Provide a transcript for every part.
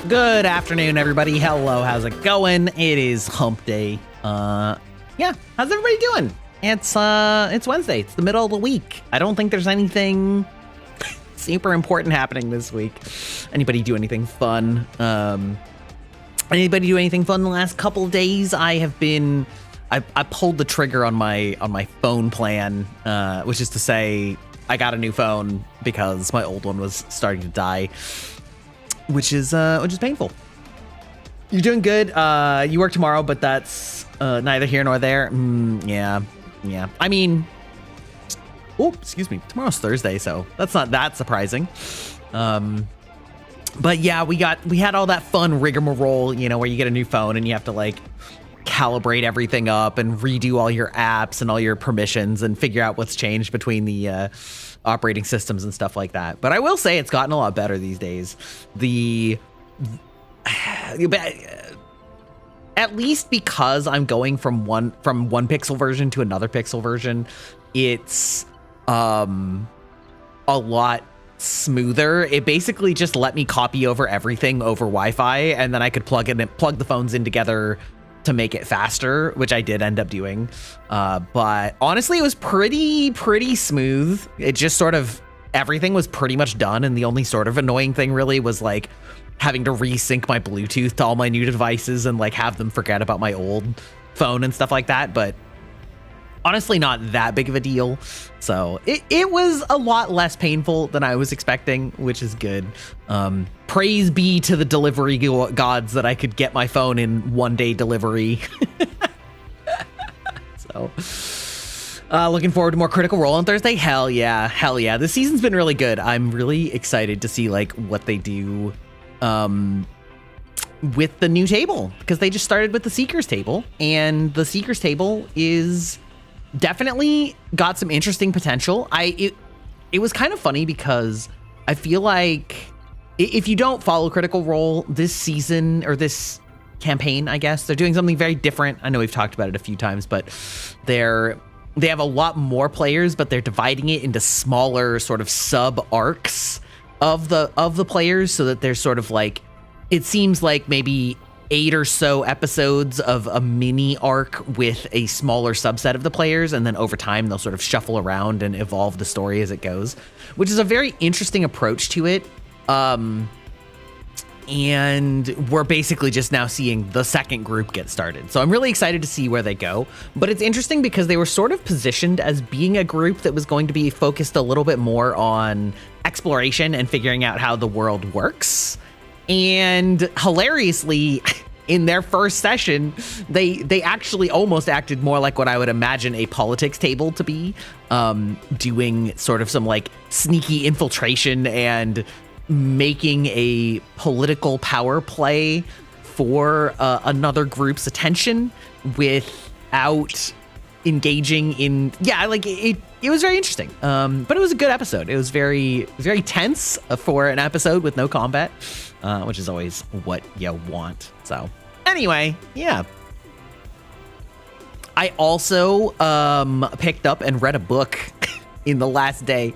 Good afternoon, everybody. Hello, how's it going? It is hump day. Yeah, how's everybody doing? It's Wednesday. It's the middle of the week. I don't think there's anything super important happening this week. Anybody do anything fun? Anybody do anything fun the last couple of days? I pulled the trigger on my phone plan, which is to say I got a new phone because my old one was starting to die, which is painful. You're doing good. You work tomorrow, but that's neither here nor there. Yeah. I mean, oh, excuse me. Tomorrow's Thursday, so that's not that surprising. But yeah, we had all that fun rigmarole, where you get a new phone and you have to like calibrate everything up and redo all your apps and all your permissions and figure out what's changed between the operating systems and stuff like that. But I will say it's gotten a lot better these days. At least because I'm going from one pixel version to another pixel version, it's a lot smoother. It basically just let me copy over everything over Wi-Fi, and then I could plug the phones in together to make it faster, which I did end up doing. But honestly, it was pretty smooth. It just sort of everything was pretty much done, and the only sort of annoying thing really was like having to resync my Bluetooth to all my new devices and like have them forget about my old phone and stuff like that. But honestly, not that big of a deal. So it was a lot less painful than I was expecting, which is good. Praise be to the delivery gods that I could get my phone in 1-day delivery. So looking forward to more Critical Role on Thursday. Hell yeah. This season's been really good. I'm really excited to see like what they do with the new table, because they just started with the Seekers table, and the Seekers table is definitely got some interesting potential. It was kind of funny because I feel like if you don't follow Critical Role this season or this campaign, I guess they're doing something very different. I know we've talked about it a few times, but they have a lot more players, but they're dividing it into smaller sort of sub arcs of the players, so that there's sort of like, it seems like maybe 8 or so episodes of a mini arc with a smaller subset of the players, and then over time they'll sort of shuffle around and evolve the story as it goes, which is a very interesting approach to it. And we're basically just now seeing the second group get started. So I'm really excited to see where they go. But it's interesting because they were sort of positioned as being a group that was going to be focused a little bit more on exploration and figuring out how the world works. And hilariously, in their first session, they actually almost acted more like what I would imagine a politics table to be, doing sort of some like sneaky infiltration and making a political power play for another group's attention without engaging in, it was very interesting. But it was a good episode. It was very tense for an episode with no combat, which is always what you want. So anyway, yeah. I also picked up and read a book in the last day.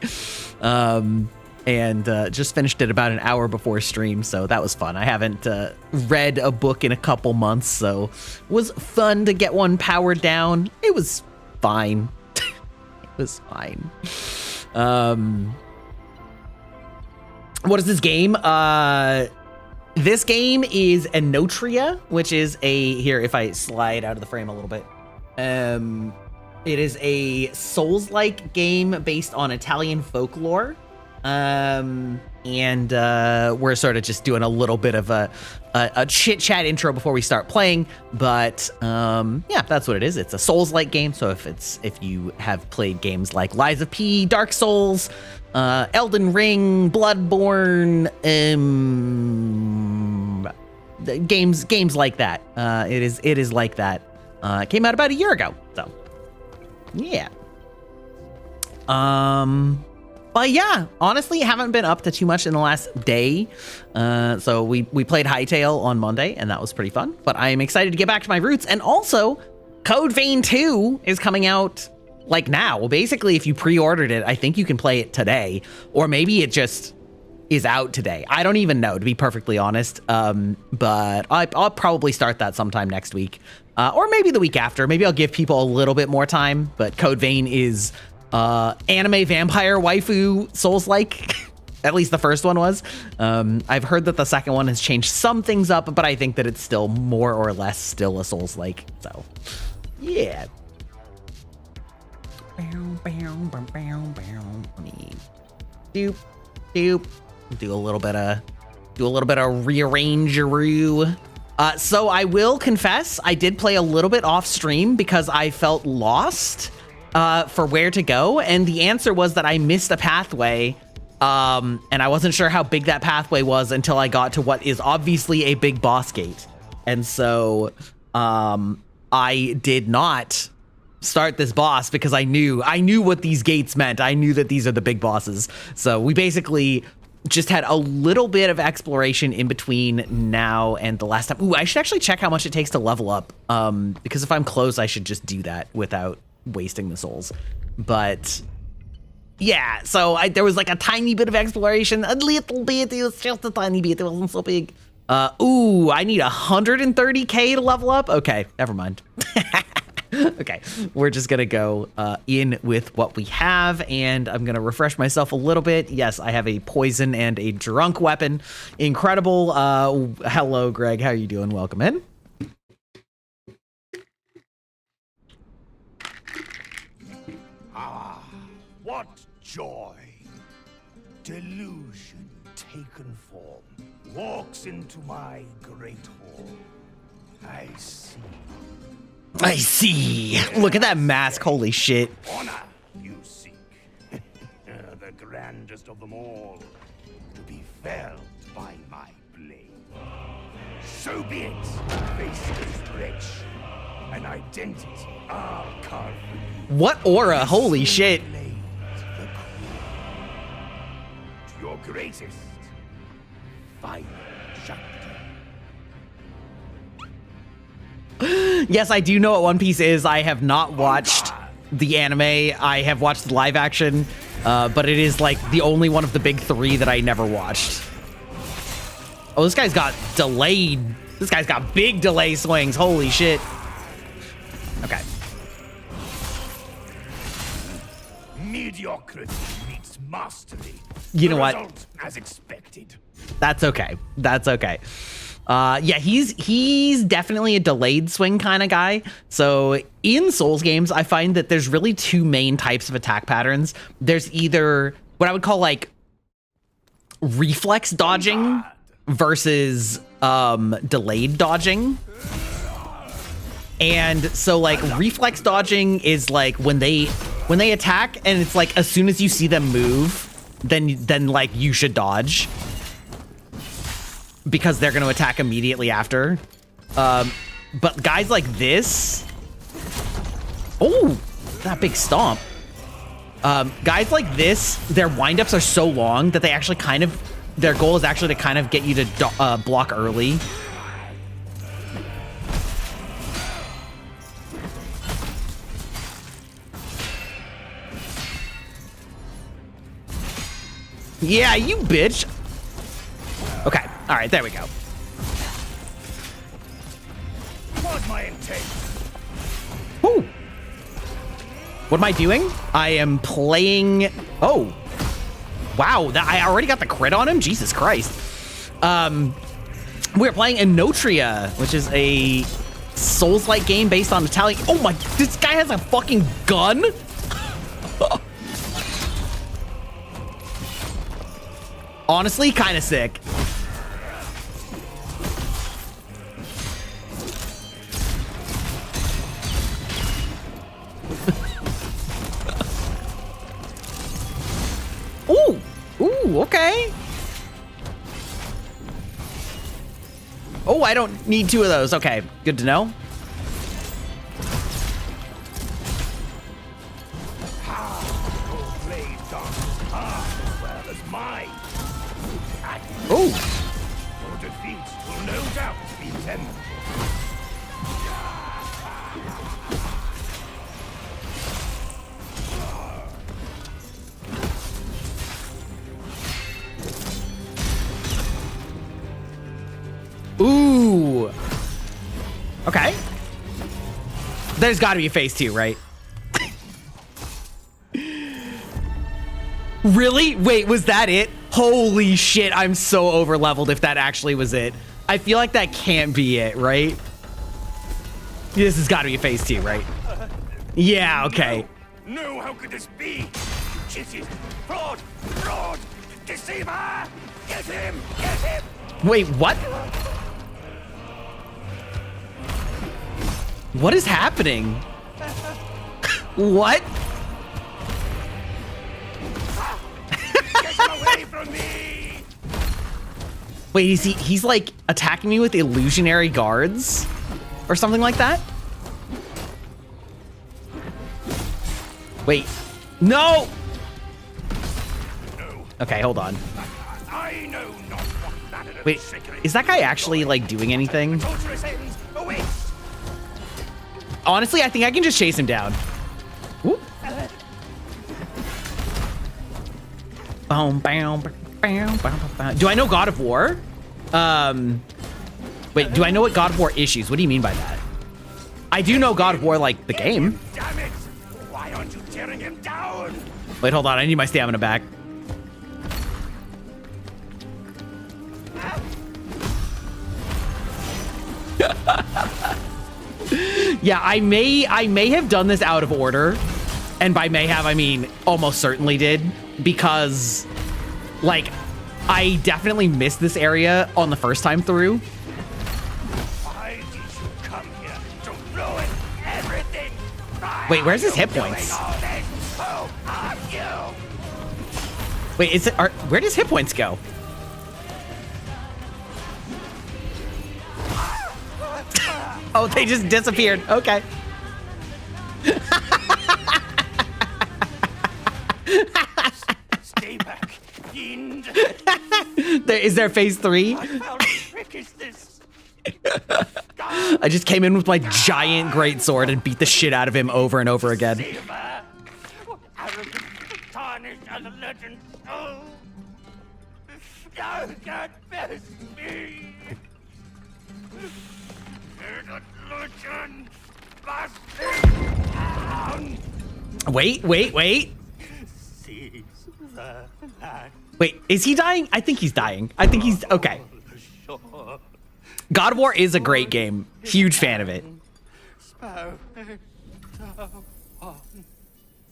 And just finished it about an hour before stream, so that was fun. I haven't read a book in a couple months, so it was fun to get one powered down. It was fine. It was fine. What is this game? This game is Enotria, which is here, if I slide out of the frame a little bit. It is a Souls-like game based on Italian folklore. And we're sort of just doing a little bit of a chit chat intro before we start playing, but yeah, that's what it is. It's a Souls-like game. So if you have played games like Lies of P, Dark Souls, Elden Ring, Bloodborne, games like that, it is like that. It came out about a year ago, so yeah. But yeah, honestly, haven't been up to too much in the last day. So we played Hytale on Monday, and that was pretty fun. But I am excited to get back to my roots. And also, Code Vein 2 is coming out like now. Well, basically, if you pre-ordered it, I think you can play it today. Or maybe it just is out today. I don't even know, to be perfectly honest. But I'll probably start that sometime next week. Or maybe the week after. Maybe I'll give people a little bit more time. But Code Vein is anime vampire waifu Souls-like. At least the first one was. I've heard that the second one has changed some things up, but I think that it's still more or less still a Souls-like. So, yeah. Doop, doop. Do a little bit of rearrangeroo. So I will confess, I did play a little bit off stream because I felt lost for where to go, and the answer was that I missed a pathway. And I wasn't sure how big that pathway was until I got to what is obviously a big boss gate. And so I did not start this boss because I knew what these gates meant. I knew that these are the big bosses. So we basically just had a little bit of exploration in between now and the last time. Ooh, I should actually check how much it takes to level up. Because if I'm close, I should just do that without wasting the souls. But yeah, so there was like a tiny bit of exploration, a little bit. It was just a tiny bit. It wasn't so big. Ooh, I need 130K to level up. Okay, never mind. Okay, we're just gonna go in with what we have, and I'm gonna refresh myself a little bit. Yes, I have a poison and a drunk weapon. Incredible. Hello, Greg. How are you doing? Welcome in. What joy! Delusion taken form walks into my great hall. I see. Look at that mask. Holy shit. Honor you seek. The grandest of them all. To be felled by my blade. So be it. Faces rich. An identity I'll carve for you. What aura? Holy shit. Your greatest final chapter. Yes, I do know what One Piece is. I have not watched the anime. I have watched the live action, but it is like the only one of the big three that I never watched. Oh, this guy's got delayed. This guy's got big delay swings. Holy shit. Okay. Mediocrity meets mastery. You know what? Result as expected. That's okay. That's okay. Yeah, he's definitely a delayed swing kind of guy. So in Souls games, I find that there's really two main types of attack patterns. There's either what I would call like reflex dodging versus delayed dodging. And so like reflex dodging is like when they attack and it's like as soon as you see them move, then like you should dodge because they're going to attack immediately after. But guys like this, oh, that big stomp. Guys like this, their windups are so long that they actually kind of, their goal is actually to kind of get you to block early. Yeah, you bitch. Okay, all right, there we go. What's my intent? Ooh. What am I doing? I am playing. Oh, wow! I already got the crit on him. Jesus Christ. We're playing Enotria, which is a Souls-like game based on Italian. Oh my! This guy has a fucking gun. Honestly, kind of sick. Ooh, okay. Oh, I don't need two of those. Okay, good to know. Oh. Your defeat will no doubt be temporary. Ooh. Okay. There's got to be a phase 2, right? Really? Wait, was that it? Holy shit, I'm so over leveled if that actually was it. I feel like that can't be it, right? This has got to be a phase 2, right? Yeah, okay. No, how could this be? Cheated, fraud, deceiver! Get him! Wait, what? What is happening? What? Get away from me! Wait, he's like attacking me with illusionary guards or something like that? Wait, no! Okay, hold on. I know not what manner of Wait, trickery is that guy actually like doing anything? torturous ends await. Honestly, I think I can just chase him down. Whoop. Do I know God of War? Wait, do I know what God of War issues? What do you mean by that? I do know God of War, like the game. Damn it! Why aren't you tearing him down? Wait, hold on. I need my stamina back. Yeah, I may have done this out of order. And by may have, I mean almost certainly did. Because, like, I definitely missed this area on the first time through. Why did you come here to ruin everything? Wait, where's his hit points? Wait, where does hit points go? Oh, they just disappeared. Okay. Stay back, fiend. Is there phase 3? What foul trick is this? I just came in with my giant greatsword and beat the shit out of him over and over again. Deceiver. Arrogant, tarnished as a legend. Oh. Thou can't face me. The legend must be down. Wait. Seize the land. Wait, is he dying? I think he's dying. I think he's okay. Shore. God of War is a great game. Huge fan of it. Sparrow on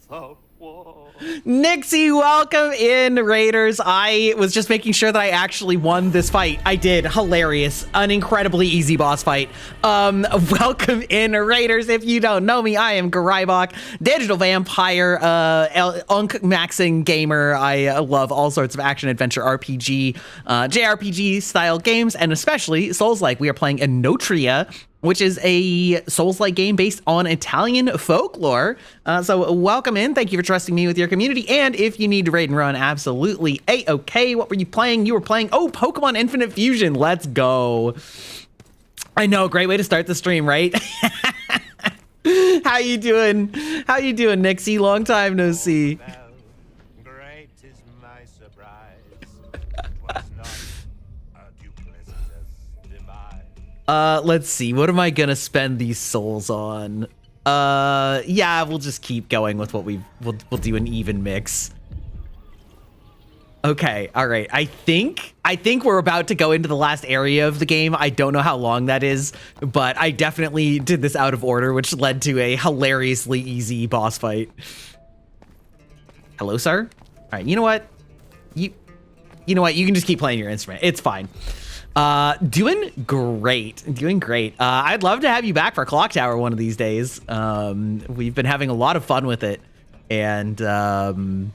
the wall. Nixie, welcome in, Raiders. I was just making sure that I actually won this fight. I did. Hilarious. An incredibly easy boss fight. Welcome in, Raiders. If you don't know me, I am Garybok, digital vampire, maxing gamer. I love all sorts of action, adventure, RPG, JRPG style games, and especially Souls-like. We are playing Enotria, which is a Souls-like game based on Italian folklore. So welcome in. Thank you for trusting me with your community. And if you need to raid and run, absolutely A-okay. What were you playing? You were playing, Pokemon Infinite Fusion. Let's go. I know, great way to start the stream, right? How you doing? How you doing, Nixie? Long time no see. Great is my surprise. 'Twas not a duplicitous device. Let's see. What am I gonna spend these souls on? Yeah, we'll just keep going with what we'll do an even mix. Okay, all right. I think we're about to go into the last area of the game. I don't know how long that is, but I definitely did this out of order, which led to a hilariously easy boss fight. Hello, sir? All right, you know what? You know what? You can just keep playing your instrument. It's fine. Doing great. I'd love to have you back for Clock Tower one of these days. We've been having a lot of fun with it. And,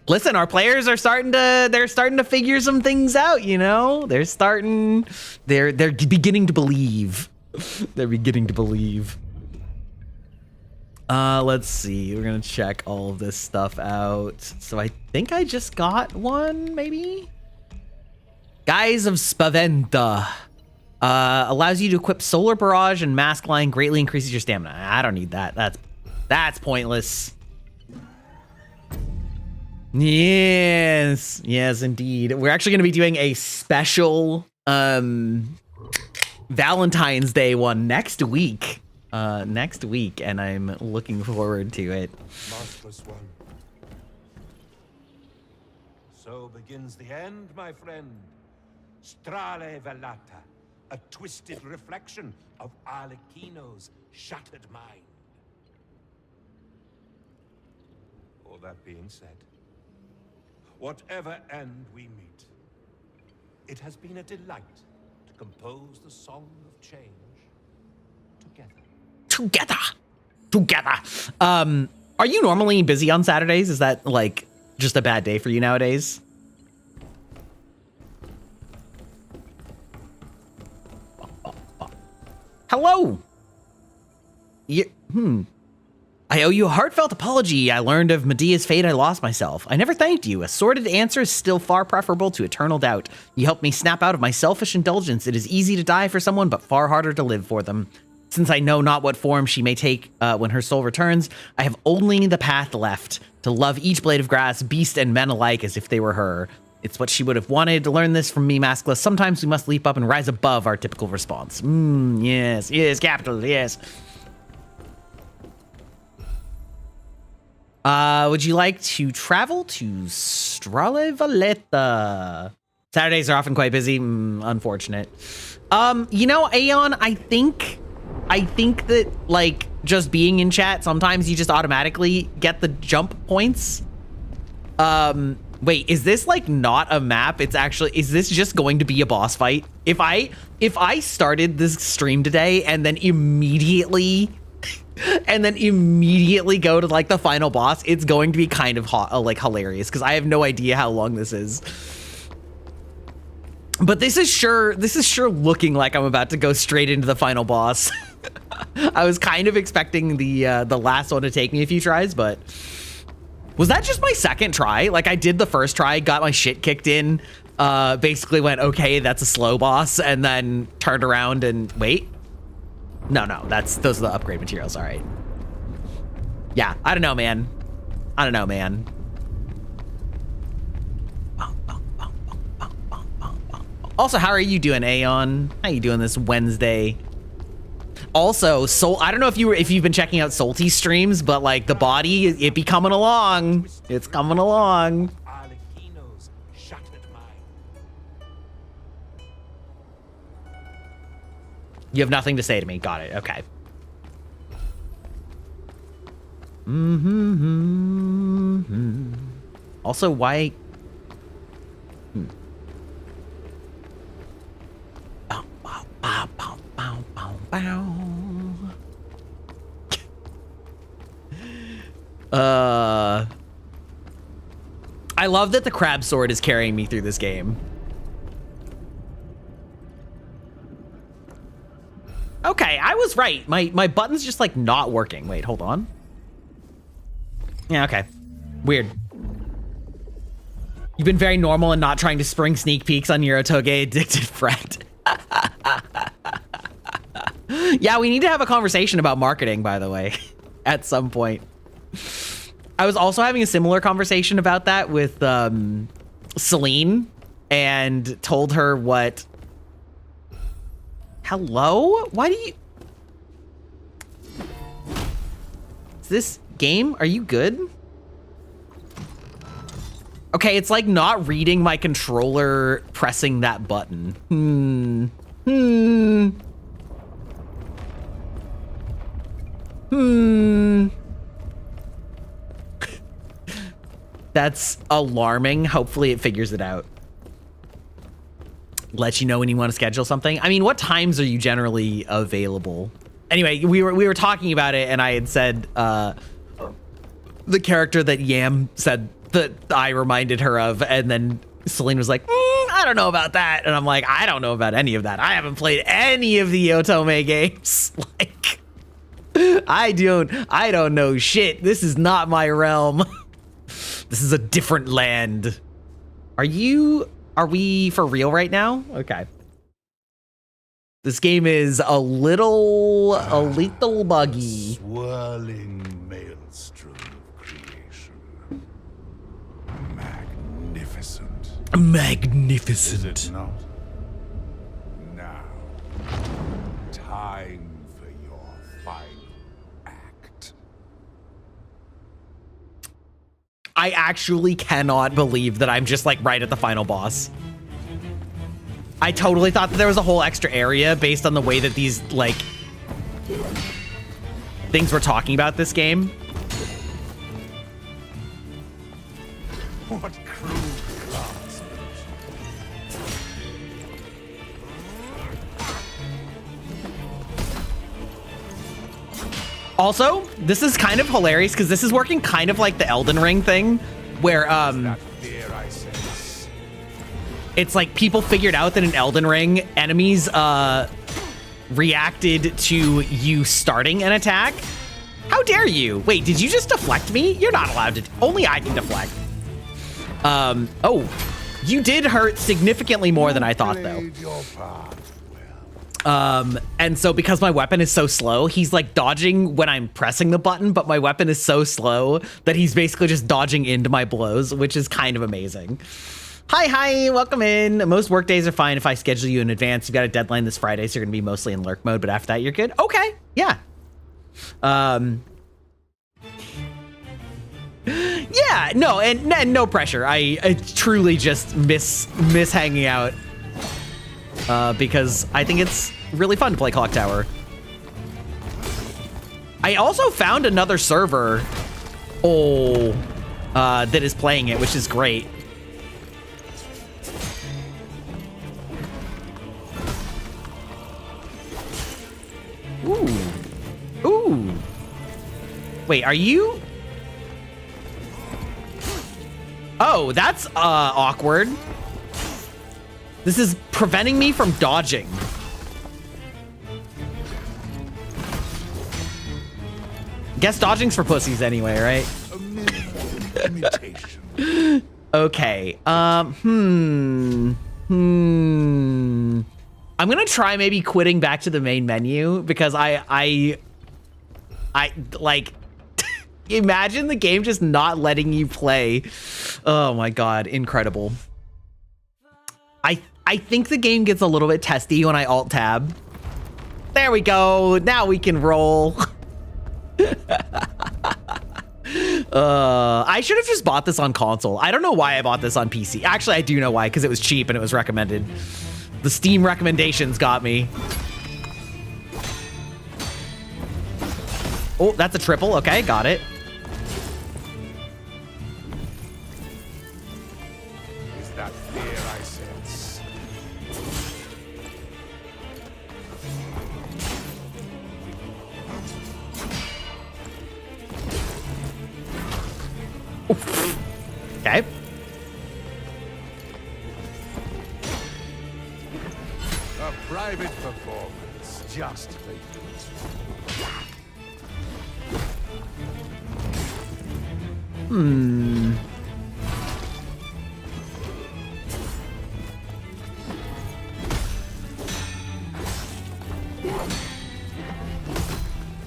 listen, our players are starting to figure some things out, you know? They're beginning to believe. They're beginning to believe. Let's see. We're gonna check all of this stuff out. So I think I just got one, maybe? Guise of Spaventa. Allows you to equip Solar Barrage and Mask Line, greatly increases your stamina. I don't need that. That's pointless. Yes, indeed. We're actually going to be doing a special Valentine's Day one next week. And I'm looking forward to it. Maskless one. So begins the end, my friend. Strale velata, a twisted reflection of Arlecchino's shattered mind. All that being said, whatever end we meet, it has been a delight to compose the song of change Together. Are you normally busy on Saturdays? Is that like just a bad day for you nowadays? Hello. I owe you a heartfelt apology. I learned of Medea's fate. I lost myself. I never thanked you. A sordid answer is still far preferable to eternal doubt. You helped me snap out of my selfish indulgence. It is easy to die for someone, but far harder to live for them. Since I know not what form she may take when her soul returns, I have only the path left to love each blade of grass, beast and men alike, as if they were her. It's what she would have wanted. To learn this from me, Maskless. Sometimes we must leap up and rise above our typical response. Yes, capital, yes. Would you like to travel to Strale Valletta? Saturdays are often quite busy. Unfortunate. You know, Aeon, I think that, like, just being in chat, sometimes you just automatically get the jump points. Wait, is this, like, not a map? It's actually, is this just going to be a boss fight? If I started this stream today and then immediately go to, like, the final boss, it's going to be kind of like hilarious, because I have no idea how long this is. But this is sure looking like I'm about to go straight into the final boss. I was kind of expecting the last one to take me a few tries, but was that just my second try? Like, I did the first try, got my shit kicked in, basically went, okay, that's a slow boss, and then turned around and wait. No, those are the upgrade materials. All right. Yeah, I don't know, man. Also, how are you doing, Aeon? How you doing this Wednesday? Also, I don't know if you've been checking out Salty's streams, but like the body, it be coming along. It's coming along. Arlecchino's shattered mind. You have nothing to say to me. Got it. Okay. Also, why? I love that the crab sword is carrying me through this game. Okay, I was right. My button's just like not working. Wait, hold on. Yeah, okay. Weird. You've been very normal and not trying to spring sneak peeks on your Otoge addicted friend. Yeah, we need to have a conversation about marketing, by the way, at some point. I was also having a similar conversation about that with Celine, and told her what... Hello? Why do you... Is this game? Are you good? Okay, it's like not reading my controller pressing that button. That's alarming. Hopefully it figures it out. Let you know when you want to schedule something. I mean, what times are you generally available? Anyway, we were talking about it, and I had said the character that Yam said that I reminded her of, and then Celine was like, I don't know about that. And I'm like, I don't know about any of that. I haven't played any of the Otome games. Like, I don't know shit. This is not my realm. This is a different land. Are we for real right now? Okay. This game is a little buggy. Swirling maelstrom of creation. Magnificent. Magnificent. Is it not? Now, time for your final act. I actually cannot believe that I'm just like right at the final boss. I totally thought that there was a whole extra area based on the way that these like things we're talking about this game. What cruel craftsmanship. Also, this is kind of hilarious because this is working kind of like the Elden Ring thing where That fear I sense. it's like people figured out that in Elden Ring, enemies reacted to you starting an attack. How dare you? Wait, did you just deflect me? You're not allowed to. Only I can deflect. Oh, you did hurt significantly more than I thought, though. Played your part well. And so because my weapon is so slow, he's like dodging when I'm pressing the button, but my weapon is so slow that he's basically just dodging into my blows, which is kind of amazing. Hi, welcome in. Most work days are fine if I schedule you in advance. You've got a deadline this Friday, so you're gonna be mostly in lurk mode, but after that, you're good. Okay, yeah. Yeah, no, and no pressure. I truly just miss hanging out because I think it's really fun to play Clock Tower. I also found another server that is playing it, which is great. Ooh. Wait, are you? Oh, that's awkward. This is preventing me from dodging. Guess dodging's for pussies anyway, right? A mere imitation. Okay. I'm gonna try maybe quitting back to the main menu because I like imagine the game just not letting you play. Oh my god, incredible. I think the game gets a little bit testy when I alt tab. There we go. Now we can roll. I should have just bought this on console. I don't know why I bought this on PC. Actually, I do know why, because it was cheap and it was recommended. The Steam recommendations got me. Oh, that's a triple. Okay, got it. Is that fear I sense? Okay. A private performance, just for you.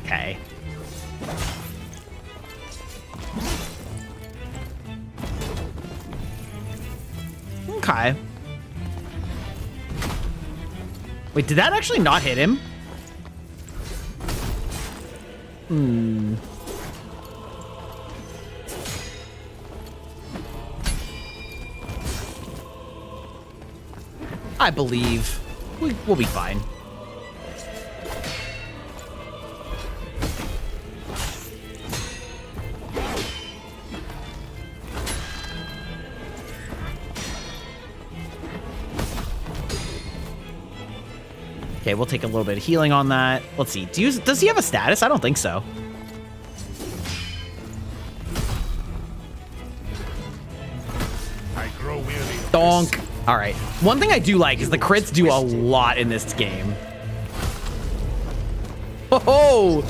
Okay. Okay. Wait, did that actually not hit him? I believe we'll be fine. Okay, we'll take a little bit of healing on that. Let's see. Does he have a status? I don't think so. I grow weary of Donk. this. All right. One thing I do like is the crits do a lot in this game. Oh!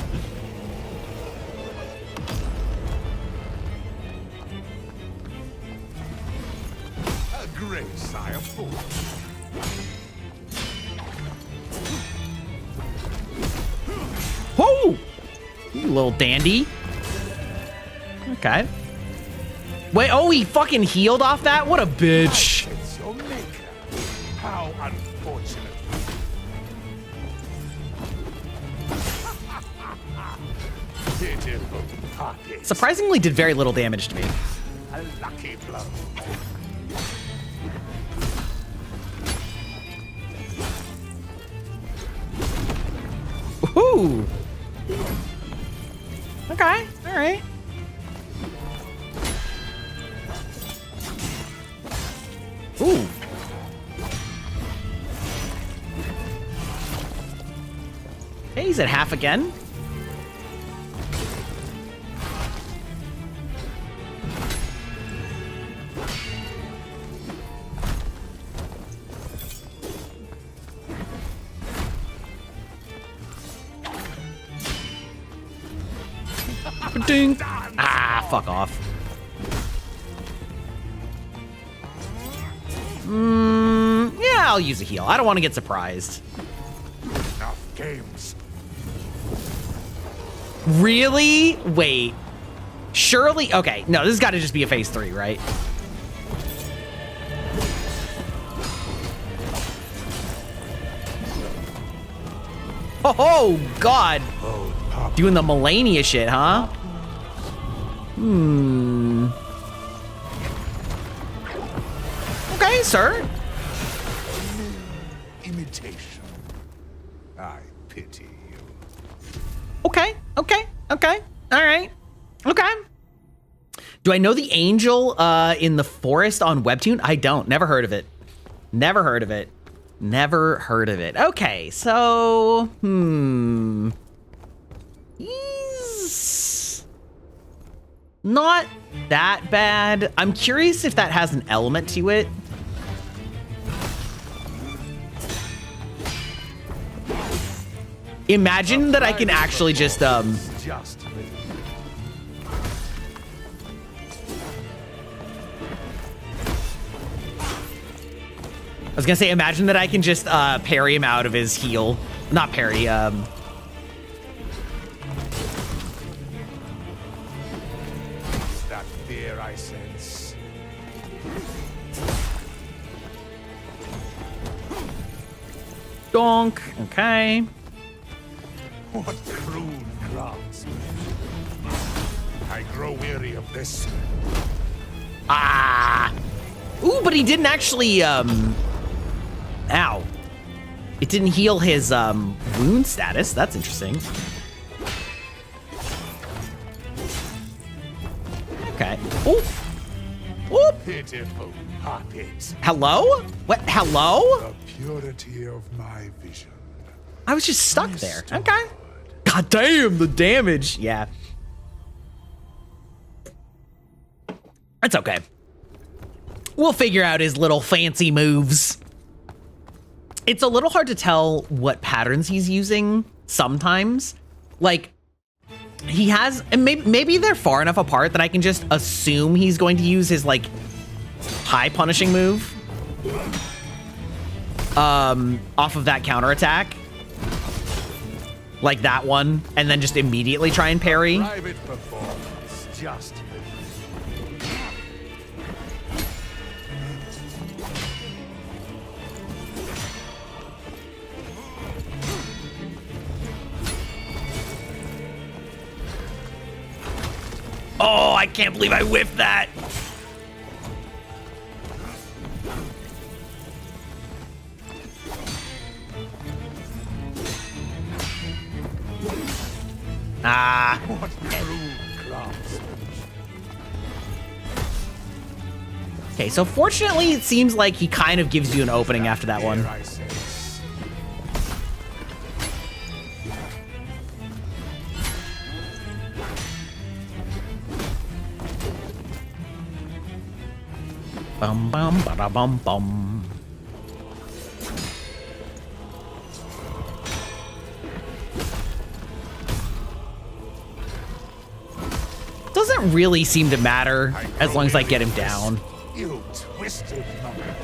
A grace I afford. Whoa! You little dandy. Okay. Wait, oh, he fucking healed off that? What a bitch. It's your maker. How unfortunate. puppet. Surprisingly did very little damage to me. A lucky blow. Ooh. Okay, all right. Ooh. Okay, he's at half again. Ding. Ah, fuck off. Yeah, I'll use a heal. I don't want to get surprised. Enough games. Really? Wait. Surely? Okay, no, this has got to just be a phase 3, right? Oh, God. Doing the Melania shit, huh? Okay, sir. Imitation. I pity you. Okay. All right. Okay. Do I know the angel in the forest on Webtoon? I don't. Never heard of it. Okay, so he's not that bad. I'm curious if that has an element to it. Imagine that I can actually just Just I was gonna say, imagine that I can just parry him out of his heal. Not parry, that fear I sense. donk. Okay. What crude craftsman. I grow weary of this. Ah. Ooh, but he didn't actually, ow. It didn't heal his, wound status. That's interesting. Okay. Ooh. Ooh. Pitiful puppet. Hello? What? Hello? The purity of my vision. I was just stuck there. Okay. God damn, the damage. Yeah. That's okay. We'll figure out his little fancy moves. It's a little hard to tell what patterns he's using sometimes. Like, he has, and maybe they're far enough apart that I can just assume he's going to use his, like, high punishing move. Off of that counterattack. Like that one, and then just immediately try and parry. Private performance. Just Oh, I can't believe I whiffed that. Ah. what crude craftsman. Okay, so fortunately, it seems like he kind of gives you an opening after that one. Fear I sense. Bum bum bada bum bum. Doesn't really seem to matter as long as I get him down. You twisted mongrel.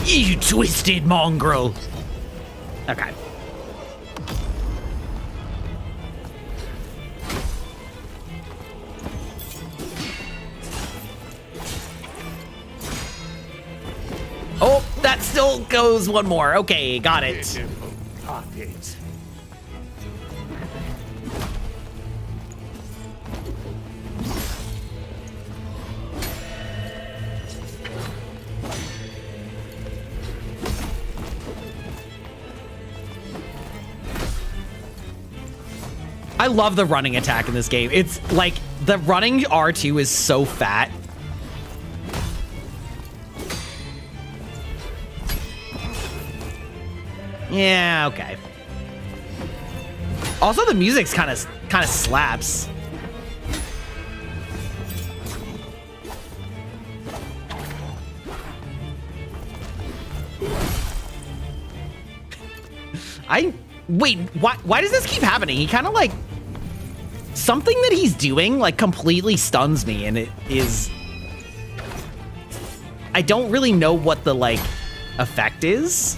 You twisted mongrel. Okay. Oh, that still goes one more. Okay, got it. Pitiful puppet. I love the running attack in this game. It's like the running R2 is so fat. Yeah, okay. Also, the music's kind of slaps. Wait, why does this keep happening? He kind of like, something that he's doing like completely stuns me, and it is, I don't really know what the like effect is.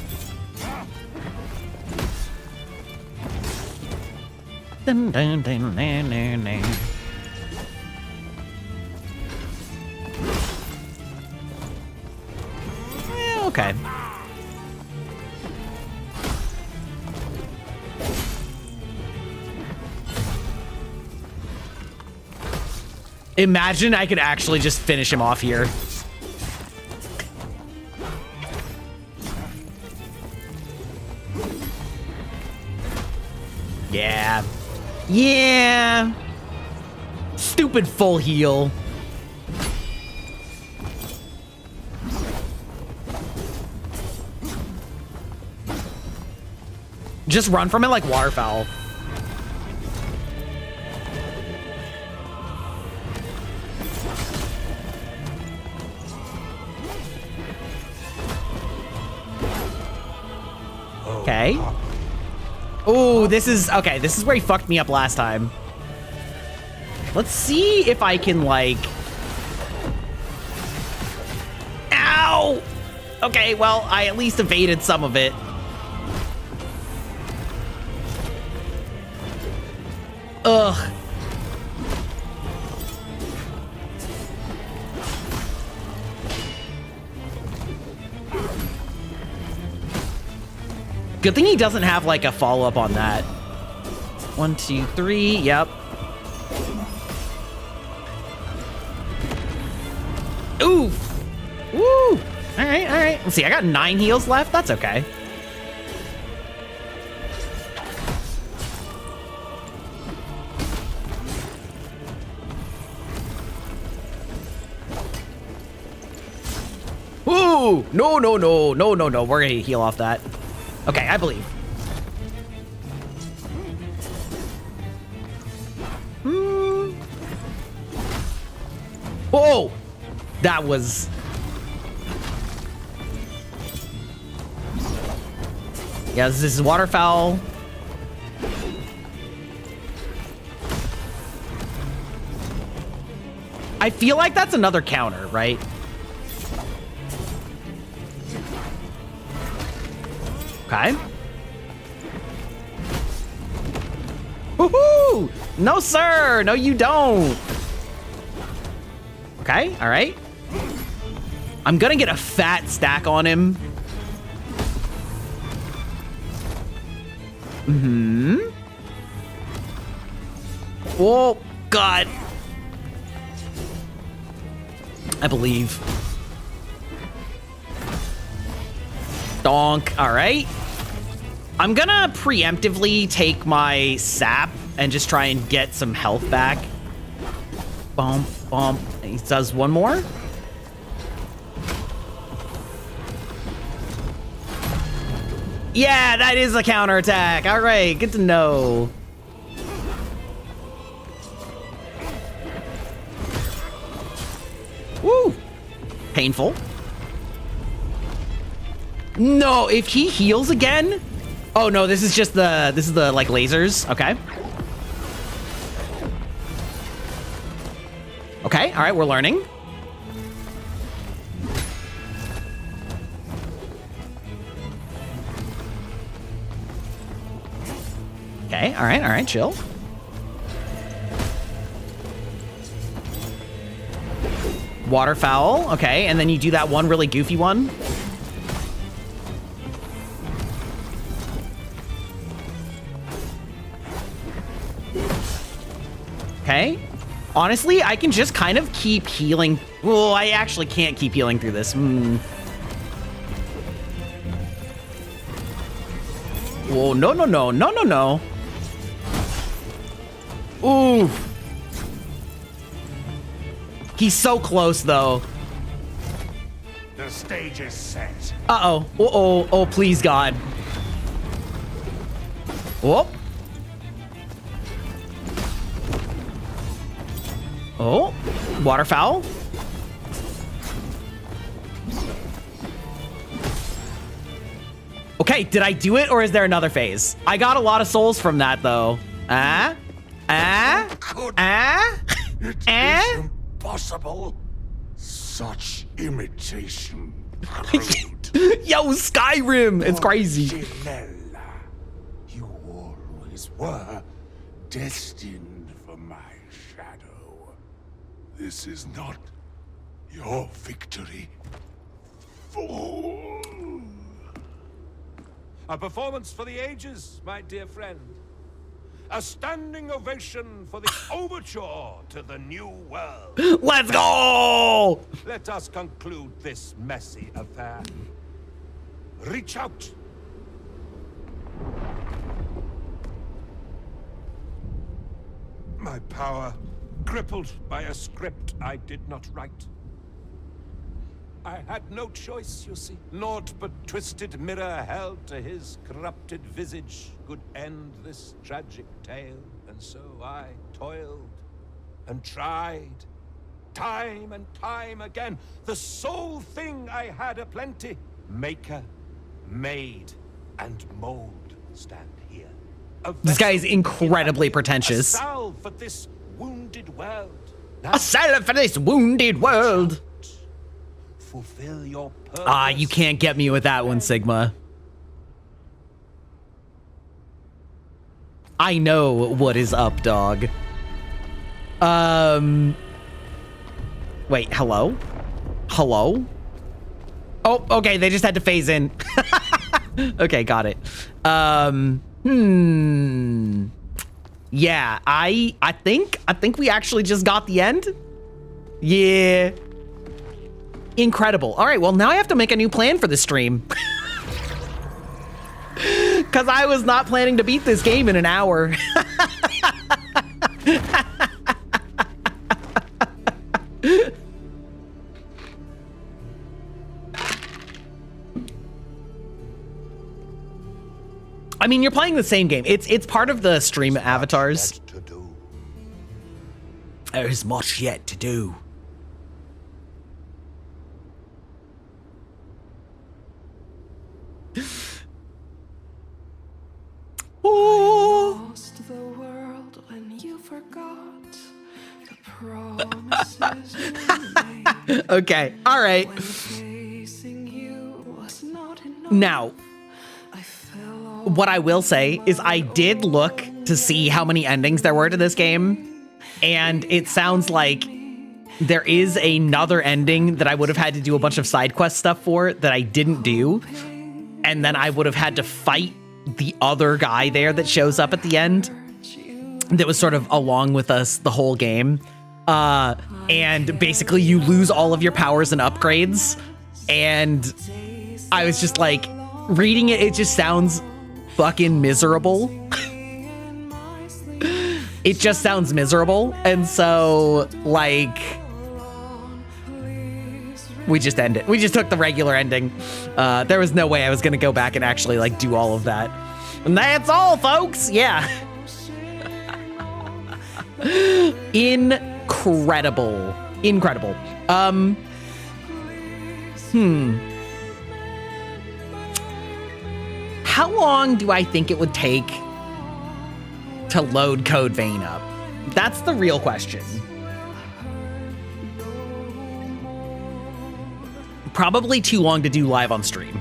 Dun, dun, dun, dun, dun, dun. Okay. Imagine I could actually just finish him off here. Yeah. Yeah. Stupid full heal. Just run from it like waterfowl. Okay. Oh, this is okay. This is where he fucked me up last time. Let's see if I can like. Ow! Okay, well, I at least evaded some of it. Ugh. Good thing he doesn't have like a follow-up on that. 1, 2, 3. Yep. Ooh. Woo. All right, all right. Let's see. I got 9 heals left. That's okay. Ooh. No, no, no, no, no, no. We're gonna heal off that. Okay, I believe. Whoa! That was... Yeah, this is waterfowl. I feel like that's another counter, right? Okay. Woohoo! No, sir! No, you don't! Okay, all right. I'm gonna get a fat stack on him. Mm-hmm. Oh, God. I believe. Donk. All right. I'm gonna preemptively take my sap and just try and get some health back. Bump, bump. He does one more. Yeah, that is a counterattack. All right, good to know. Woo. Painful. No, if he heals again. Oh no, this is the like lasers. Okay. Okay, all right, we're learning. Okay, all right, chill. Waterfowl, okay, and then you do that one really goofy one. Okay. Honestly, I can just kind of keep healing. Oh, I actually can't keep healing through this. Whoa, no, no, no, no, no, no. Ooh. He's so close, though. The stage is set. Uh-oh. Uh-oh. Oh, please, God. Whoop. Oh. Waterfowl. Okay, did I do it, or is there another phase? I got a lot of souls from that, though. It is impossible. Such imitation. Crude. Yo, Skyrim! It's crazy. Ginella, you always were destined for my shadow. This is not your victory, fool. A performance for the ages, my dear friend. A standing ovation for the overture to the new world. Let's go! Let us conclude this messy affair. Reach out. My power, crippled by a script I did not write. I had no choice, you see. Naught but twisted mirror held to his corrupted visage could end this tragic tale. And so I toiled and tried, time and time again. The sole thing I had aplenty. Maker, made, and mold stand here. This guy is incredibly pretentious. A salve for this wounded world. Now, A salve for this wounded world. fulfill your purpose. Ah, you can't get me with that one, Sigma. I know what is up, dog. Wait, hello? Hello? Oh, okay, they just had to phase in. Okay, got it. Yeah, I think we actually just got the end. Yeah. Incredible. All right, well, now I have to make a new plan for this stream. Because I was not planning to beat this game in an hour. I mean, you're playing the same game. It's part of the stream avatars. There's much yet to do. I lost the world when you forgot the promises you made. Okay, all right. When facing you was not enough. Now, I fell what I will say is I did look to see how many endings there were to this game, and it sounds like there is another ending that I would have had to do a bunch of side quest stuff for that I didn't do, and then I would have had to fight the other guy there that shows up at the end that was sort of along with us the whole game. And basically you lose all of your powers and upgrades, and I was just like, reading it, it just sounds fucking miserable. It just sounds miserable, and so, like, we just end it. We just took the regular ending. There was no way I was gonna go back and actually, like, do all of that. And that's all, folks! Yeah. Incredible. Incredible. How long do I think it would take to load Code Vein up? That's the real question. Probably too long to do live on stream.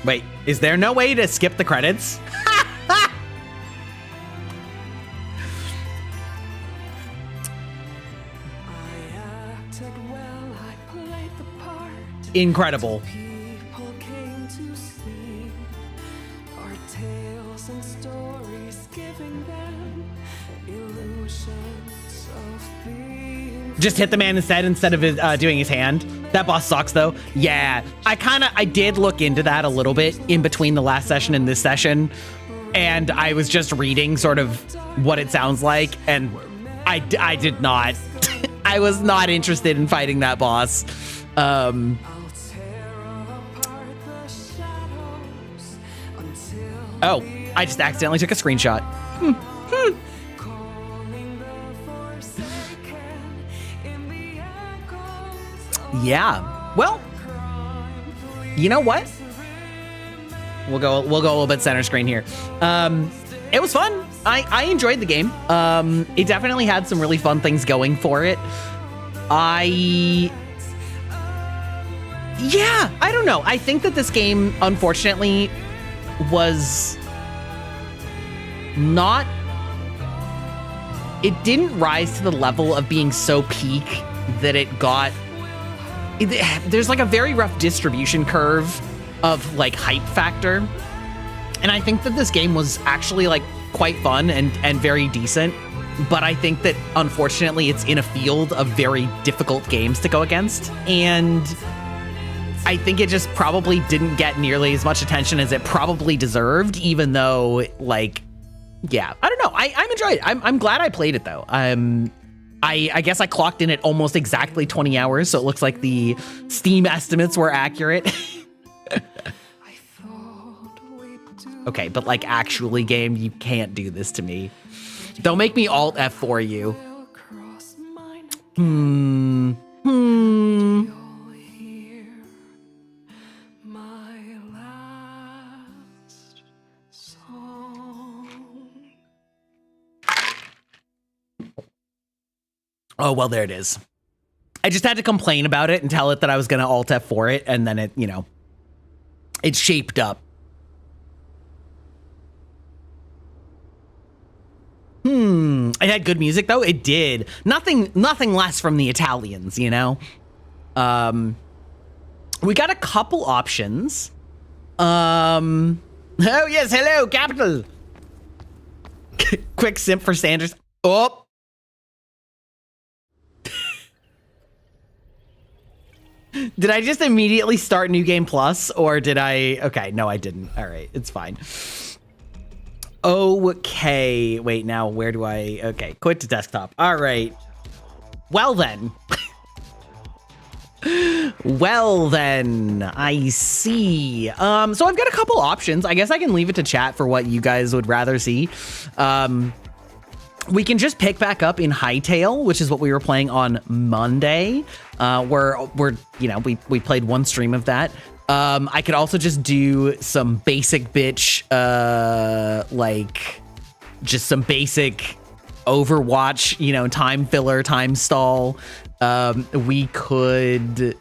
Wait, is there no way to skip the credits? Incredible. people came to see our tales and stories, giving them illusions of being. Just hit the man instead of doing his hand. That boss sucks though. Yeah, I did look into that a little bit in between the last session and this session, and I was just reading sort of what it sounds like, and I did not. I was not interested in fighting that boss. Oh, I just accidentally took a screenshot. Yeah. Well, you know what? We'll go a little bit center screen here. It was fun. I enjoyed the game. It definitely had some really fun things going for it. I don't know. I think that this game, unfortunately, was not... It didn't rise to the level of being so peak that it got... There's like a very rough distribution curve of like hype factor. And I think that this game was actually like quite fun and very decent. But I think that unfortunately it's in a field of very difficult games to go against. And I think it just probably didn't get nearly as much attention as it probably deserved, even though like, yeah, I don't know. I'm enjoying it. I'm glad I played it though. I guess I clocked in at almost exactly 20 hours, so it looks like the Steam estimates were accurate. Okay, but like actually game, you can't do this to me. Don't make me Alt F for you. Oh, well, there it is. I just had to complain about it and tell it that I was going to Alt F for it, and then it, you know, it shaped up. It had good music though. It did. Nothing less from the Italians, you know. We got a couple options. Oh yes, hello, Capital. Quick simp for Sanders. Oh. Did I just immediately start New Game Plus, or did I? Okay, no, I didn't. All right, it's fine. Okay, wait, now where do I? Okay, quit to desktop. All right. Well then. Well then, I see. So I've got a couple options. I guess I can leave it to chat for what you guys would rather see. We can just pick back up in Hightail, which is what we were playing on Monday. We're you know, we played one stream of that. I could also just do some basic bitch, like just some basic Overwatch, you know, time filler, time stall. We could,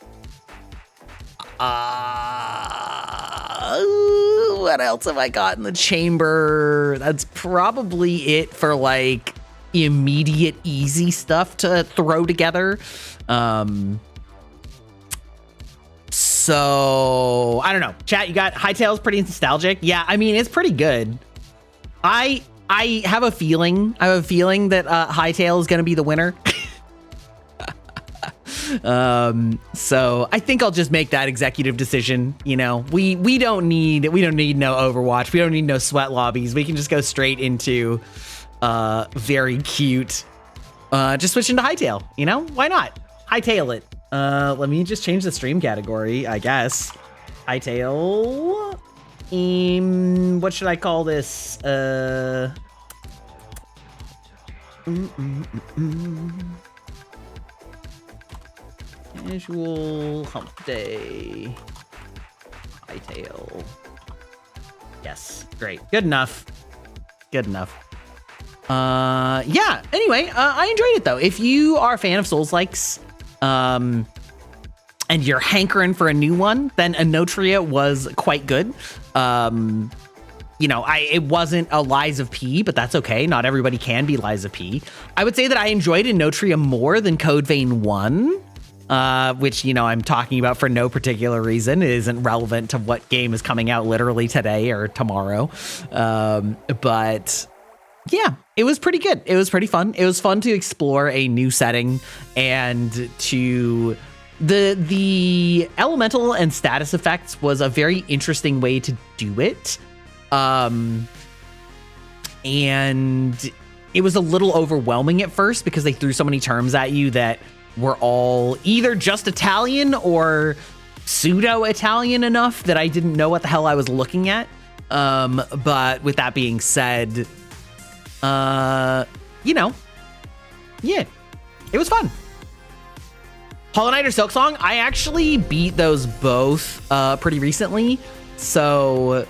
what else have I got in the chamber? That's probably it for like immediate easy stuff to throw together. So I don't know. Chat, you got Hightail's pretty nostalgic. Yeah, I mean, it's pretty good. I have a feeling that Hightail is going to be the winner. So I think I'll just make that executive decision. You know, we don't need no Overwatch. We don't need no sweat lobbies. We can just go straight into very cute. Just switch into Hightail. You know, why not? Hightail it. Let me just change the stream category, I guess. Hightail. What should I call this? Casual hump day. Hightail. Yes, great. Good enough. Good enough. Yeah, anyway, I enjoyed it though. If you are a fan of Souls-likes, and you're hankering for a new one, then Enotria was quite good. You know, it wasn't a Lies of P, but that's okay. Not everybody can be Lies of P. I would say that I enjoyed Enotria more than Code Vein 1, which, you know, I'm talking about for no particular reason. It isn't relevant to what game is coming out literally today or tomorrow. But yeah, it was pretty good. It was pretty fun. It was fun to explore a new setting and to The elemental and status effects was a very interesting way to do it. And it was a little overwhelming at first because they threw so many terms at you that were all either just Italian or pseudo-Italian enough that I didn't know what the hell I was looking at. But with that being said, you know, yeah, it was fun. Hollow Knight or Silksong, I actually beat those both pretty recently, so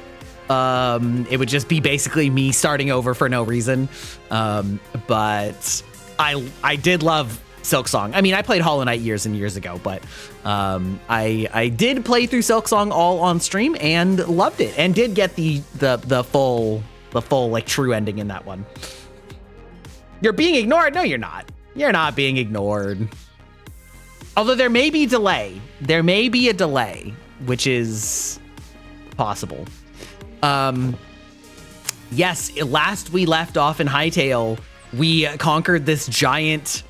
it would just be basically me starting over for no reason. But I did love Silksong. I mean, I played Hollow Knight years and years ago, but I did play through Silksong all on stream and loved it, and did get the full like true ending in that one. You're being ignored? No, you're not. You're not being ignored. Although there may be delay. There may be a delay, which is possible. Yes, last we left off in Hytale, we conquered this giant,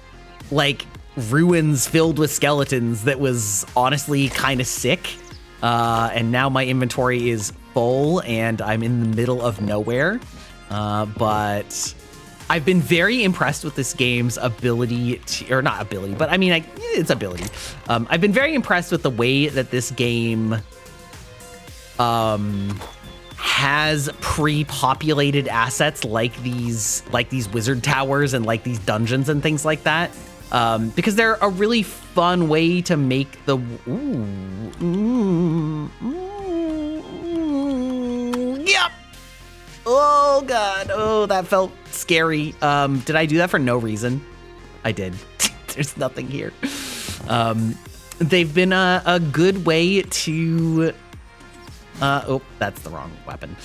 like, ruins filled with skeletons that was honestly kind of sick. And now my inventory is full and I'm in the middle of nowhere. But I've been very impressed with this game's ability to, or not ability, but I mean, it's ability. I've been very impressed with the way that this game has pre-populated assets like these wizard towers and like these dungeons and things like that. Because they're a really fun way to make the yep. Oh god. Oh, that felt scary. Did I do that for no reason? I did. There's nothing here. They've been a good way to oh, that's the wrong weapon.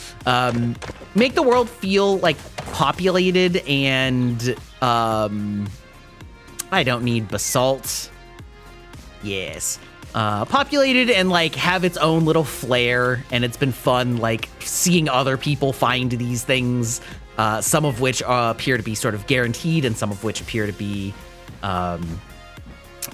Make the world feel like populated and I don't need basalt. Yes. Populated and like have its own little flair, and it's been fun like seeing other people find these things, some of which appear to be sort of guaranteed and some of which appear to be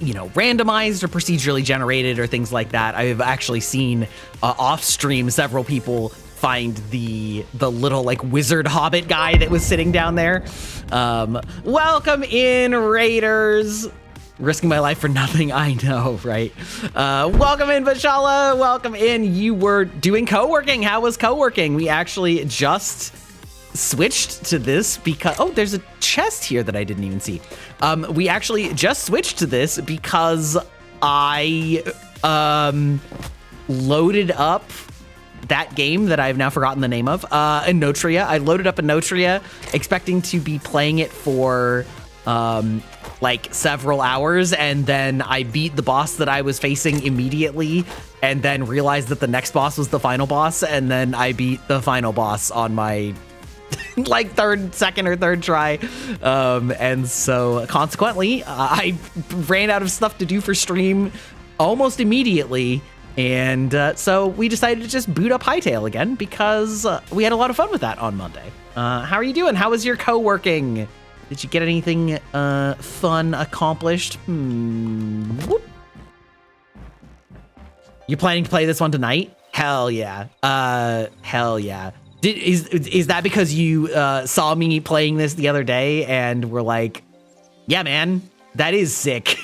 you know, randomized or procedurally generated or things like that. I've actually seen off stream several people find the little like wizard hobbit guy that was sitting down there. Welcome in, Raiders. Risking my life for nothing, I know, right? Welcome in, Bashala. Welcome in. You were doing co-working. How was co-working? We actually just switched to this because, oh, there's a chest here that I didn't even see. We actually just switched to this because I loaded up that game that I've now forgotten the name of, Enotria. I loaded up Enotria expecting to be playing it for like several hours, and then I beat the boss that I was facing immediately, and then realized that the next boss was the final boss, and then I beat the final boss on my like second or third try. And so consequently, I ran out of stuff to do for stream almost immediately. And so we decided to just boot up Hytale again because we had a lot of fun with that on Monday. How are you doing? How was your co-working? Did you get anything fun accomplished? Whoop. You planning to play this one tonight? Hell yeah. Hell yeah. Is that because you saw me playing this the other day and were like, yeah, man, that is sick.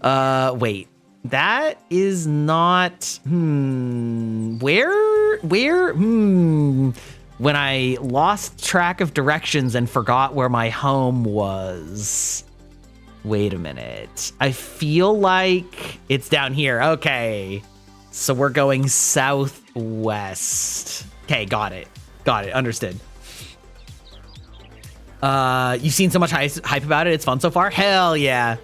Wait. That is not, where, when I lost track of directions and forgot where my home was. Wait a minute. I feel like it's down here. Okay. So we're going southwest. Okay, got it. Understood. You've seen so much hype about it. It's fun so far. Hell yeah.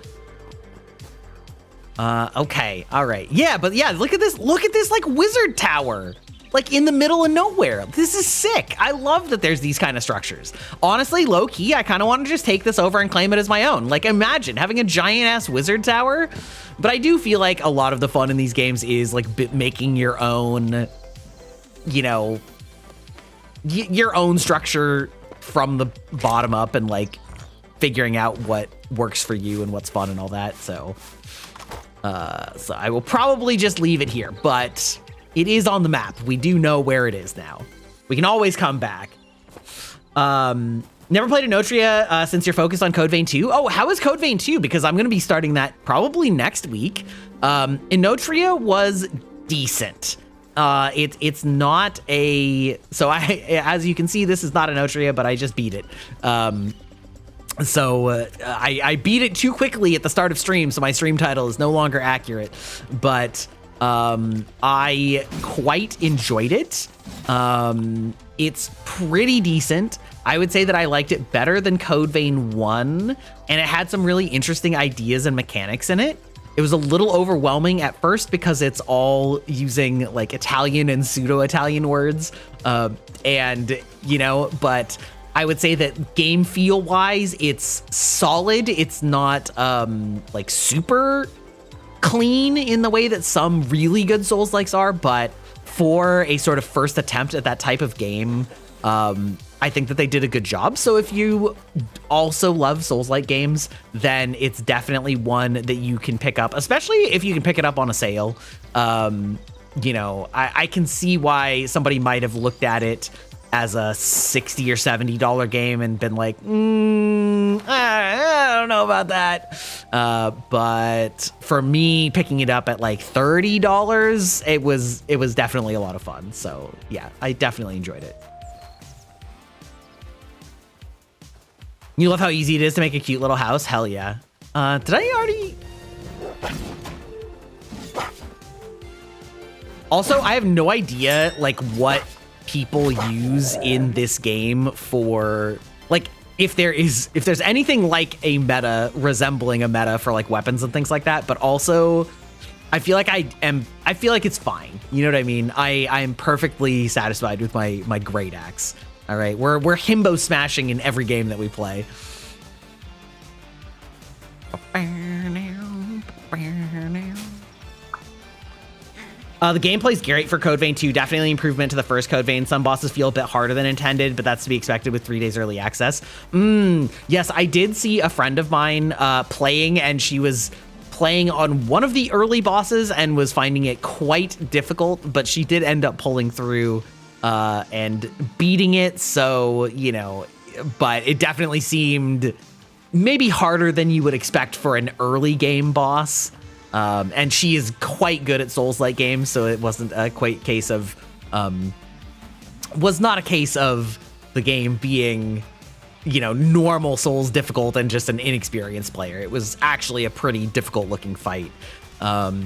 Okay, all right. Yeah, but yeah, look at this like wizard tower, like in the middle of nowhere. This is sick. I love that there's these kind of structures. Honestly, low key, I kind of want to just take this over and claim it as my own. Like, imagine having a giant ass wizard tower. But I do feel like a lot of the fun in these games is like making your own, you know, your own structure from the bottom up and like figuring out what works for you and what's fun and all that. So So I will probably just leave it here, but it is on the map. We do know where it is now. We can always come back. Never played Enotria since you're focused on Code Vein 2. Oh, how is Code Vein 2? Because I'm going to be starting that probably next week. Enotria was decent. It's not a... So as you can see, this is not Enotria, but I just beat it. So I beat it too quickly at the start of stream, so my stream title is no longer accurate. But I quite enjoyed it. It's pretty decent. I would say that I liked it better than Code Vein 1, and it had some really interesting ideas and mechanics in it. It was a little overwhelming at first because it's all using like Italian and pseudo-Italian words. And, you know, but I would say that game feel wise, it's solid. It's not like super clean in the way that some really good Souls-likes are, but for a sort of first attempt at that type of game, I think that they did a good job. So if you also love Souls-like games, then it's definitely one that you can pick up, especially if you can pick it up on a sale. You know, I can see why somebody might have looked at it as a $60 or $70 game and been like, I don't know about that. But for me, picking it up at like $30, it was definitely a lot of fun. So yeah, I definitely enjoyed it. You love how easy it is to make a cute little house? Hell yeah. Did I already? Also, I have no idea like what people use in this game for like if there's anything like a meta resembling a meta for like weapons and things like that, but also I feel like I feel like it's fine. You know what I mean? I'm perfectly satisfied with my great axe. All right, we're himbo smashing in every game that we play. The gameplay's great for Code Vein 2. Definitely improvement to the first Code Vein. Some bosses feel a bit harder than intended, but that's to be expected with 3 days early access. Yes, I did see a friend of mine playing, and she was playing on one of the early bosses and was finding it quite difficult, but she did end up pulling through and beating it. So, you know, but it definitely seemed maybe harder than you would expect for an early game boss. And she is quite good at Souls-like games, so it wasn't a quite case of, was not a case of the game being, you know, normal Souls difficult and just an inexperienced player. It was actually a pretty difficult looking fight.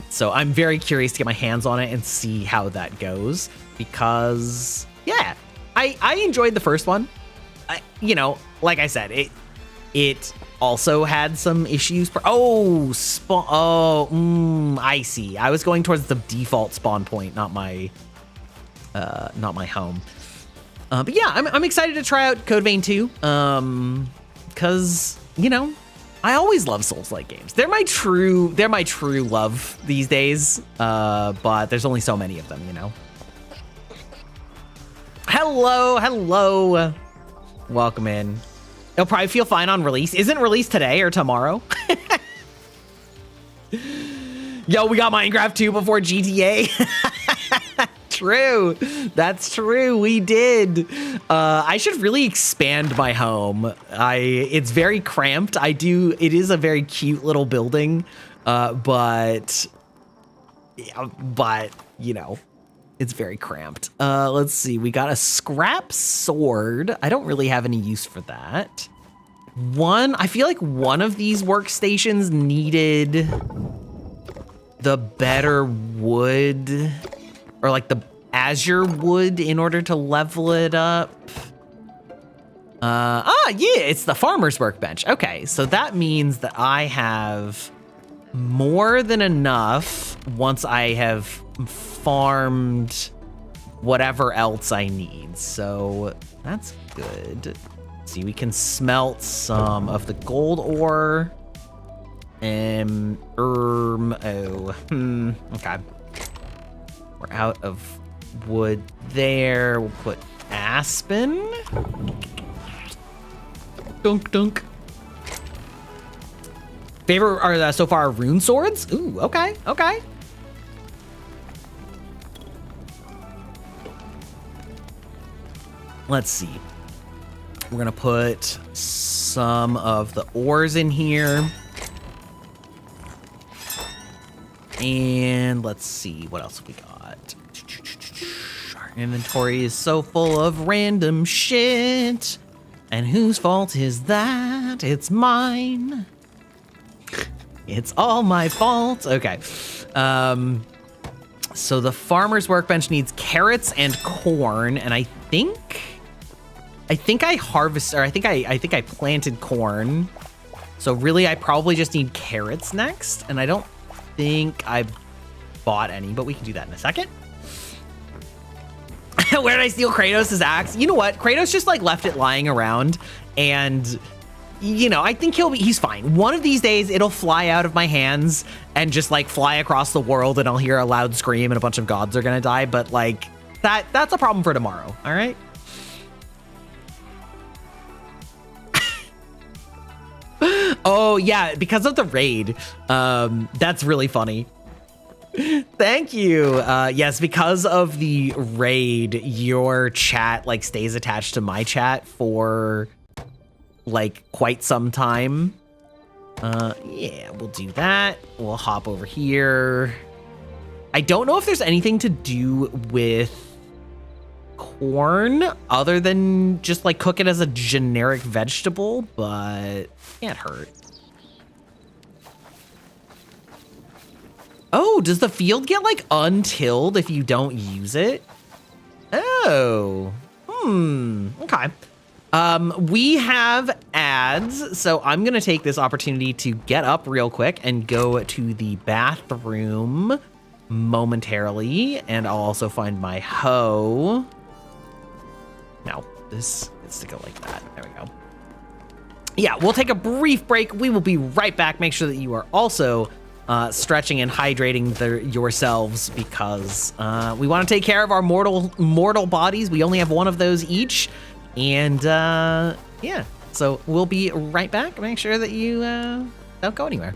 So I'm very curious to get my hands on it and see how that goes, because yeah, I enjoyed the first one. You know, like I said, it also had some issues. I see. I was going towards the default spawn point, not my home. But yeah, I'm excited to try out Code Vein 2. Cause you know, I always love Souls-like games. They're my true love these days. But there's only so many of them, you know. Hello. Welcome in. It'll probably feel fine on release. Isn't release today or tomorrow? Yo, we got Minecraft 2 before GTA. True. That's true. We did. I should really expand my home. It's very cramped. It is a very cute little building. But you know, it's very cramped. Let's see. We got a scrap sword. I don't really have any use for that. I feel like one of these workstations needed the better wood, or like the azure wood, in order to level it up. Yeah, it's the farmer's workbench. Okay, so that means that I have more than enough once I have farmed whatever else I need. So that's good. Let's see, we can smelt some of the gold ore. Okay. We're out of wood there. We'll put aspen. Dunk. Favorite are so far rune swords? Ooh, okay, okay. Let's see. We're gonna put some of the ores in here. And let's see, what else have we got? Our inventory is so full of random shit. And whose fault is that? It's mine. It's all my fault. Okay. So the farmer's workbench needs carrots and corn, and I think I harvested, or I think I planted corn. So really, I probably just need carrots next, and I don't think I bought any, but we can do that in a second. Where did I steal Kratos' axe? You know what? Kratos just like left it lying around, and you know, I think he's fine. One of these days it'll fly out of my hands and just like fly across the world, and I'll hear a loud scream and a bunch of gods are gonna die, but like that's a problem for tomorrow, all right? Oh yeah, because of the raid. That's really funny. Thank you. Yes, because of the raid, your chat like stays attached to my chat for like quite some time. Yeah, we'll do that. We'll hop over here. I don't know if there's anything to do with corn other than just like cook it as a generic vegetable, but can't hurt. Oh, does the field get like untilled if you don't use it? Oh, okay. We have ads, so I'm gonna take this opportunity to get up real quick and go to the bathroom momentarily, and I'll also find my hoe. No, this gets to go like that. There we go. Yeah, we'll take a brief break. We will be right back. Make sure that you are also stretching and hydrating yourselves, because we want to take care of our mortal bodies. We only have one of those each, and yeah, so we'll be right back. Make sure that you don't go anywhere.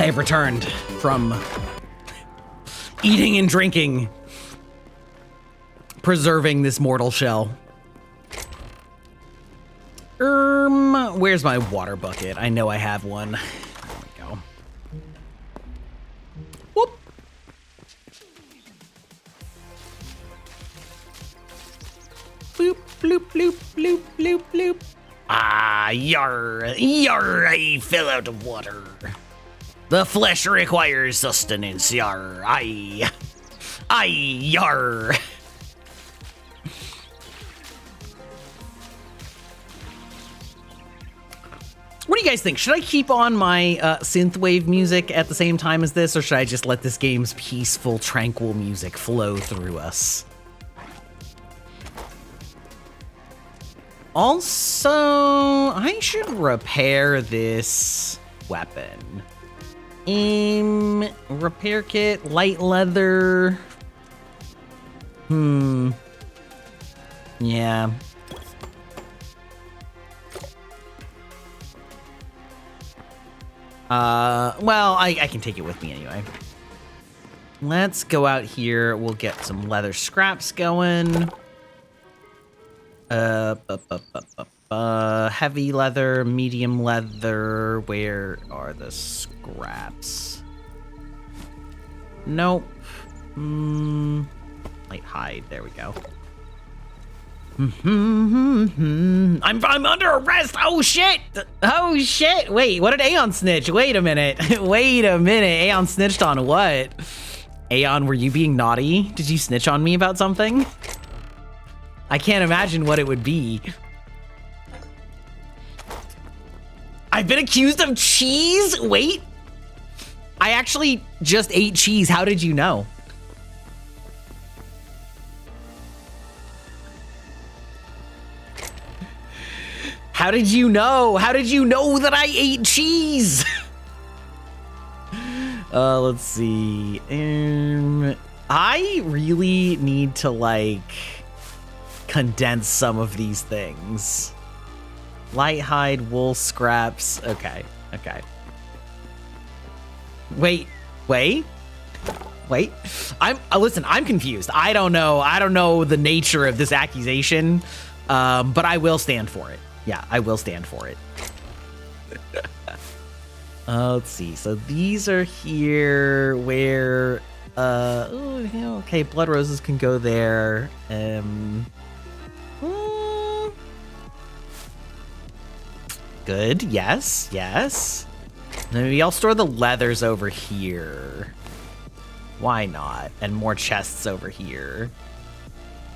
I have returned from eating and drinking, preserving this mortal shell. Where's my water bucket? I know I have one. There we go. Whoop. Bloop, bloop, bloop, bloop, bloop, bloop. Ah, yar, yar, I fell out of water. The flesh requires sustenance, yar, I, yar. What do you guys think? Should I keep on my synthwave music at the same time as this, or should I just let this game's peaceful, tranquil music flow through us? Also, I should repair this weapon. Repair kit, light leather. Yeah. Well, I can take it with me anyway. Let's go out here. We'll get some leather scraps going. Heavy leather, medium leather. Where are the scraps? Nope. Light hide. There we go. I'm under arrest. Oh shit. Oh shit. Wait, what did Aeon snitch? Wait a minute. Wait a minute. Aeon snitched on what? Aeon, were you being naughty? Did you snitch on me about something? I can't imagine what it would be. I've been accused of cheese? Wait. I actually just ate cheese. How did you know? How did you know? How did you know that I ate cheese? Let's see. I really need to, like, condense some of these things. Light hide, wool scraps. Okay, okay. Wait. Listen, I'm confused. I don't know the nature of this accusation, but I will stand for it. Yeah, I will stand for it. Let's see. So these are here where, okay, blood roses can go there. Good. Yes. Yes. Maybe I'll store the leathers over here. Why not? And more chests over here.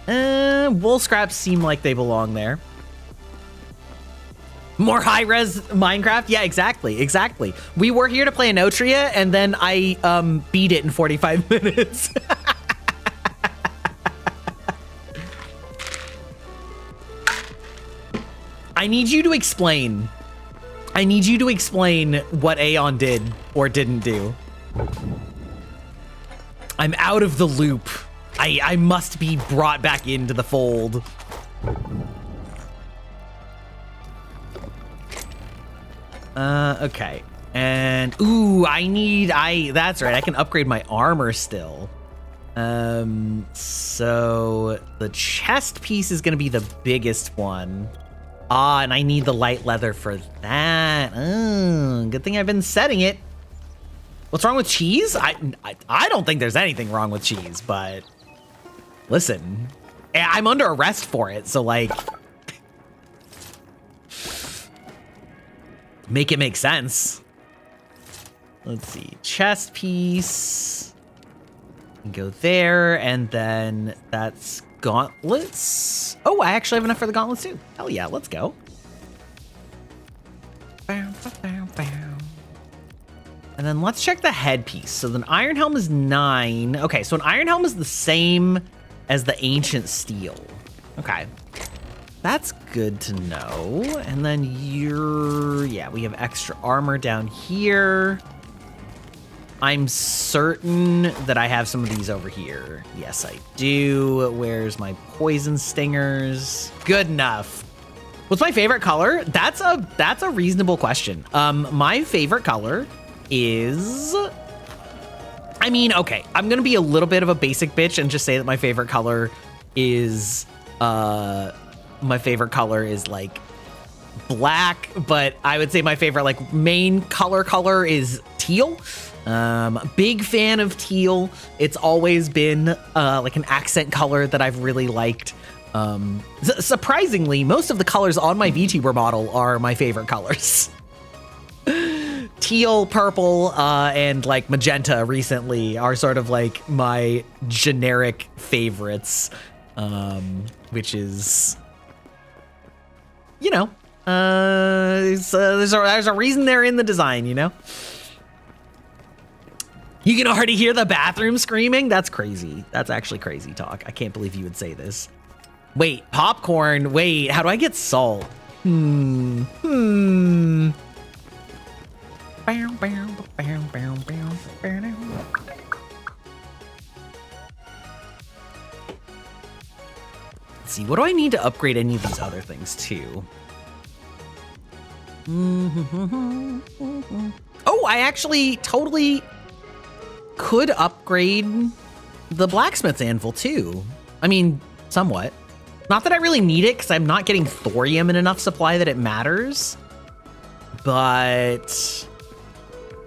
Wool scraps seem like they belong there. More high-res Minecraft? Yeah, exactly. We were here to play Enotria, and then I beat it in 45 minutes. I need you to explain. I need you to explain what Aeon did or didn't do. I'm out of the loop. I must be brought back into the fold. Okay. And, ooh, that's right. I can upgrade my armor still. So the chest piece is going to be the biggest one. Ah, and I need the light leather for that. Good thing I've been setting it. What's wrong with cheese? I don't think there's anything wrong with cheese, but listen, I'm under arrest for it. So, like, make it make sense. Let's see. Chest piece. Go there, and then that's gauntlets. Oh, I actually have enough for the gauntlets too. Hell yeah, let's go. And then let's check the headpiece. So the iron helm is 9. Okay, so an iron helm is the same as the ancient steel. Okay. That's good to know. And then we have extra armor down here. I'm certain that I have some of these over here. Yes, I do. Where's my poison stingers? Good enough. What's my favorite color? That's a reasonable question. My favorite color is... I mean, okay, I'm gonna be a little bit of a basic bitch and just say that my favorite color is like black, but I would say my favorite like main color is teal. Big fan of teal. It's always been like an accent color that I've really liked. Surprisingly, most of the colors on my VTuber model are my favorite colors. Teal, purple, and like magenta recently are sort of like my generic favorites, which is, you know, there's a reason they're in the design, you know? You can already hear the bathroom screaming? That's crazy. That's actually crazy talk. I can't believe you would say this. Wait, popcorn. Wait, how do I get salt? Let's see, what do I need to upgrade any of these other things to? Oh, I actually totally could upgrade the blacksmith's anvil too. I mean, somewhat. Not that I really need it because I'm not getting thorium in enough supply that it matters. But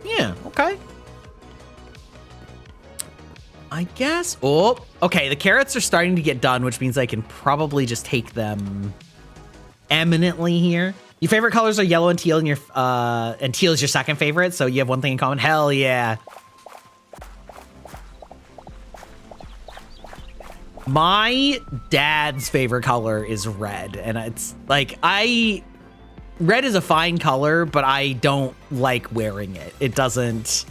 yeah, okay. I guess. Oh, okay. The carrots are starting to get done, which means I can probably just take them eminently here. Your favorite colors are yellow and teal, and teal is your second favorite, so you have one thing in common. Hell yeah. My dad's favorite color is red, and it's like red is a fine color, but I don't like wearing it. It doesn't.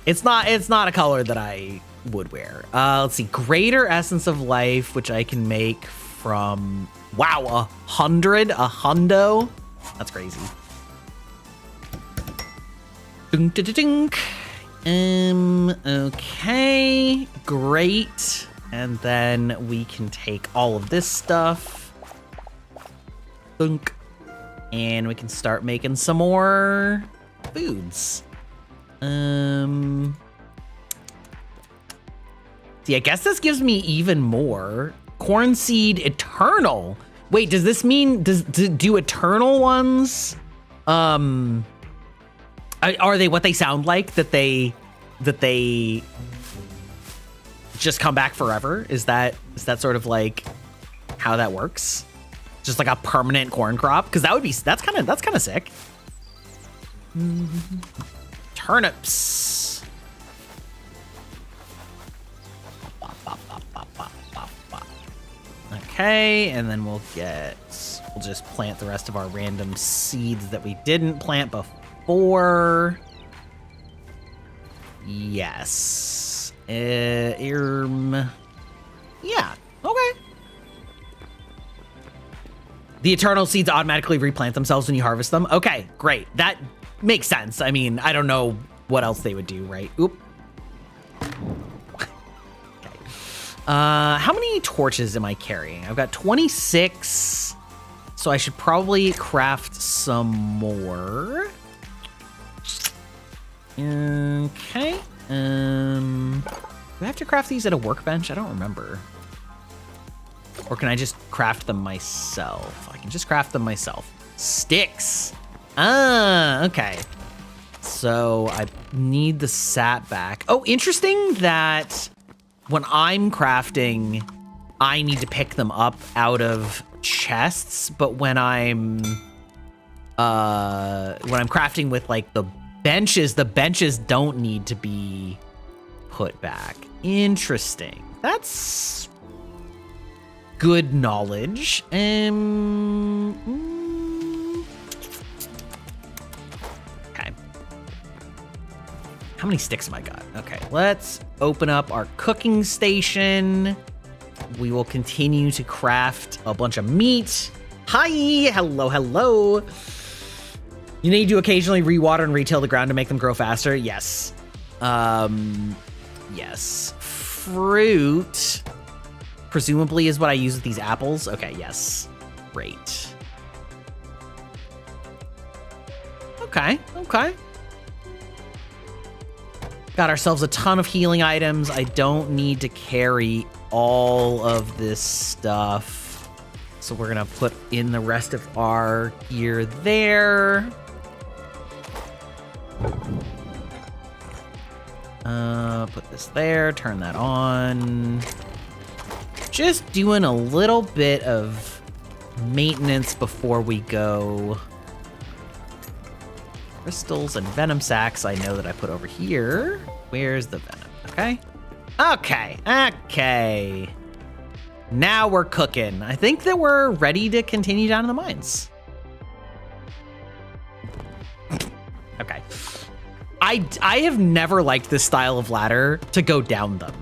It's not a color that I would wear. Let's see, greater essence of life, which I can make from, wow, 100, a hundo. That's crazy. Dunk, dunk, dunk. Okay, great. And then we can take all of this stuff. Dunk. And we can start making some more foods. See, I guess this gives me even more. Corn seed eternal. Wait, does this mean do eternal ones? Are they what they sound like? That they just come back forever? Is that sort of like how that works? Just like a permanent corn crop? Because that's kind of sick. Turnips. Okay, and then we'll just plant the rest of our random seeds that we didn't plant before. Yes. Yeah, okay. The eternal seeds automatically replant themselves when you harvest them. Okay, great. That makes sense. I mean, I don't know what else they would do, right? Oop. Okay. How many torches am I carrying? I've got 26, so I should probably craft some more. Okay. Do I have to craft these at a workbench? I don't remember. Or can I just craft them myself? I can just craft them myself. Sticks. Ah, okay. So I need the sat back. Oh, interesting that when I'm crafting, I need to pick them up out of chests, but when I'm crafting with like the benches don't need to be put back. Interesting. That's good knowledge. Okay. How many sticks have I got? Okay, let's open up our cooking station. We will continue to craft a bunch of meat. Hi, hello. You need to occasionally rewater and retill the ground to make them grow faster. Yes. Yes. Fruit, presumably, is what I use with these apples. Okay, yes. Great. Okay. Got ourselves a ton of healing items. I don't need to carry all of this stuff. So we're gonna put in the rest of our gear there. Put this there, turn that on. Just doing a little bit of maintenance before we go. Crystals and venom sacks I know that I put over here. Where's the venom? Okay. Okay. Now we're cooking. I think that we're ready to continue down in the mines. Okay. I have never liked this style of ladder to go down them.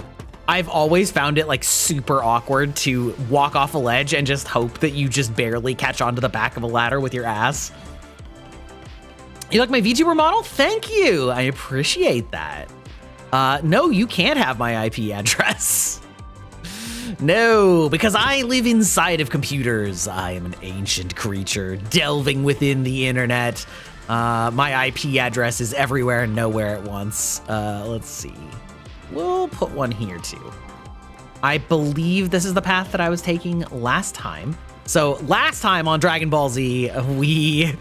I've always found it like super awkward to walk off a ledge and just hope that you just barely catch onto the back of a ladder with your ass. You like my VTuber model? Thank you. I appreciate that. No, you can't have my IP address. No, because I live inside of computers. I am an ancient creature delving within the internet. My IP address is everywhere and nowhere at once. Let's see. We'll put one here too. I believe this is the path that I was taking last time. So last time on Dragon Ball Z, we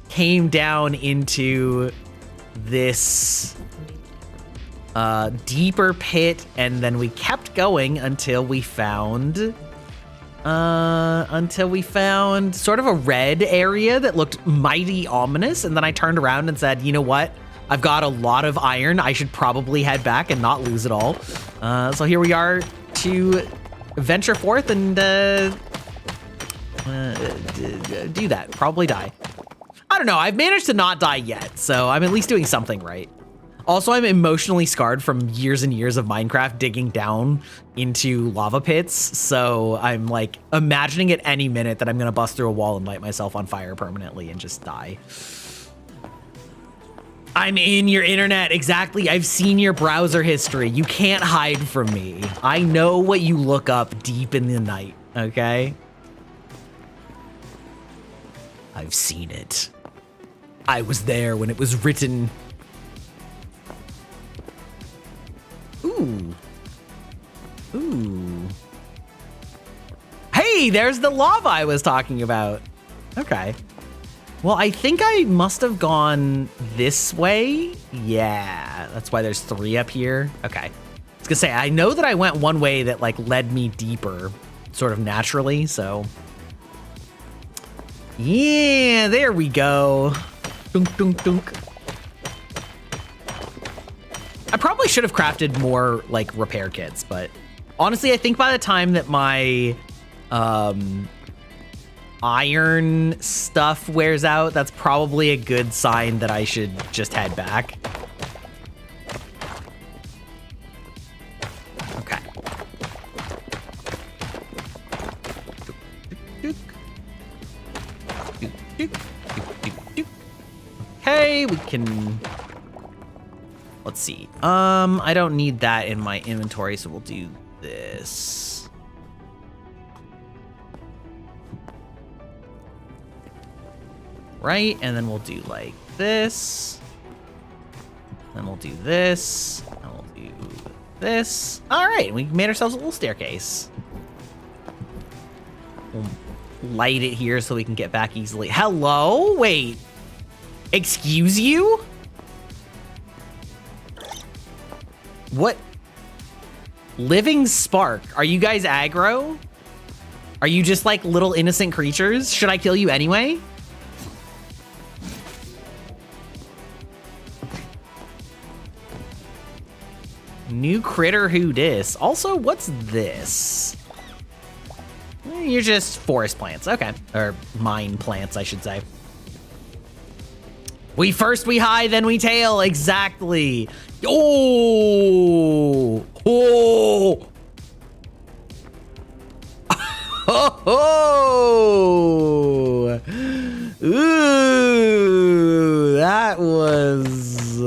came down into this deeper pit, and then we kept going until we found sort of a red area that looked mighty ominous. And then I turned around and said, you know what? I've got a lot of iron. I should probably head back and not lose it all. So here we are to venture forth and do that. Probably die. I don't know. I've managed to not die yet, so I'm at least doing something right. Also, I'm emotionally scarred from years and years of Minecraft digging down into lava pits, so I'm like imagining at any minute that I'm gonna bust through a wall and light myself on fire permanently and just die. I'm in your internet, exactly. I've seen your browser history. You can't hide from me. I know what you look up deep in the night, okay? I've seen it. I was there when it was written. Ooh. Ooh. Hey, there's the lava I was talking about. Okay. Well, I think I must have gone this way. Yeah, that's why there's 3 up here. Okay. I was gonna say, I know that I went one way that like led me deeper, sort of naturally, so. Yeah, there we go. Dunk, dunk, dunk. I probably should have crafted more like repair kits, but honestly, I think by the time that my iron stuff wears out, that's probably a good sign that I should just head back. Okay. Okay, we can. Let's see. I don't need that in my inventory, so we'll do this. Right, and then we'll do like this. Then we'll do this. And we'll do this. All right, we made ourselves a little staircase. We'll light it here so we can get back easily. Hello? Wait. Excuse you? What? Living Spark. Are you guys aggro? Are you just like little innocent creatures? Should I kill you anyway? New critter who dis. Also, what's this? You're just forest plants. Okay. Or mine plants, I should say. We high, then we tail. Exactly. Oh. Oh. Oh. Ooh. That was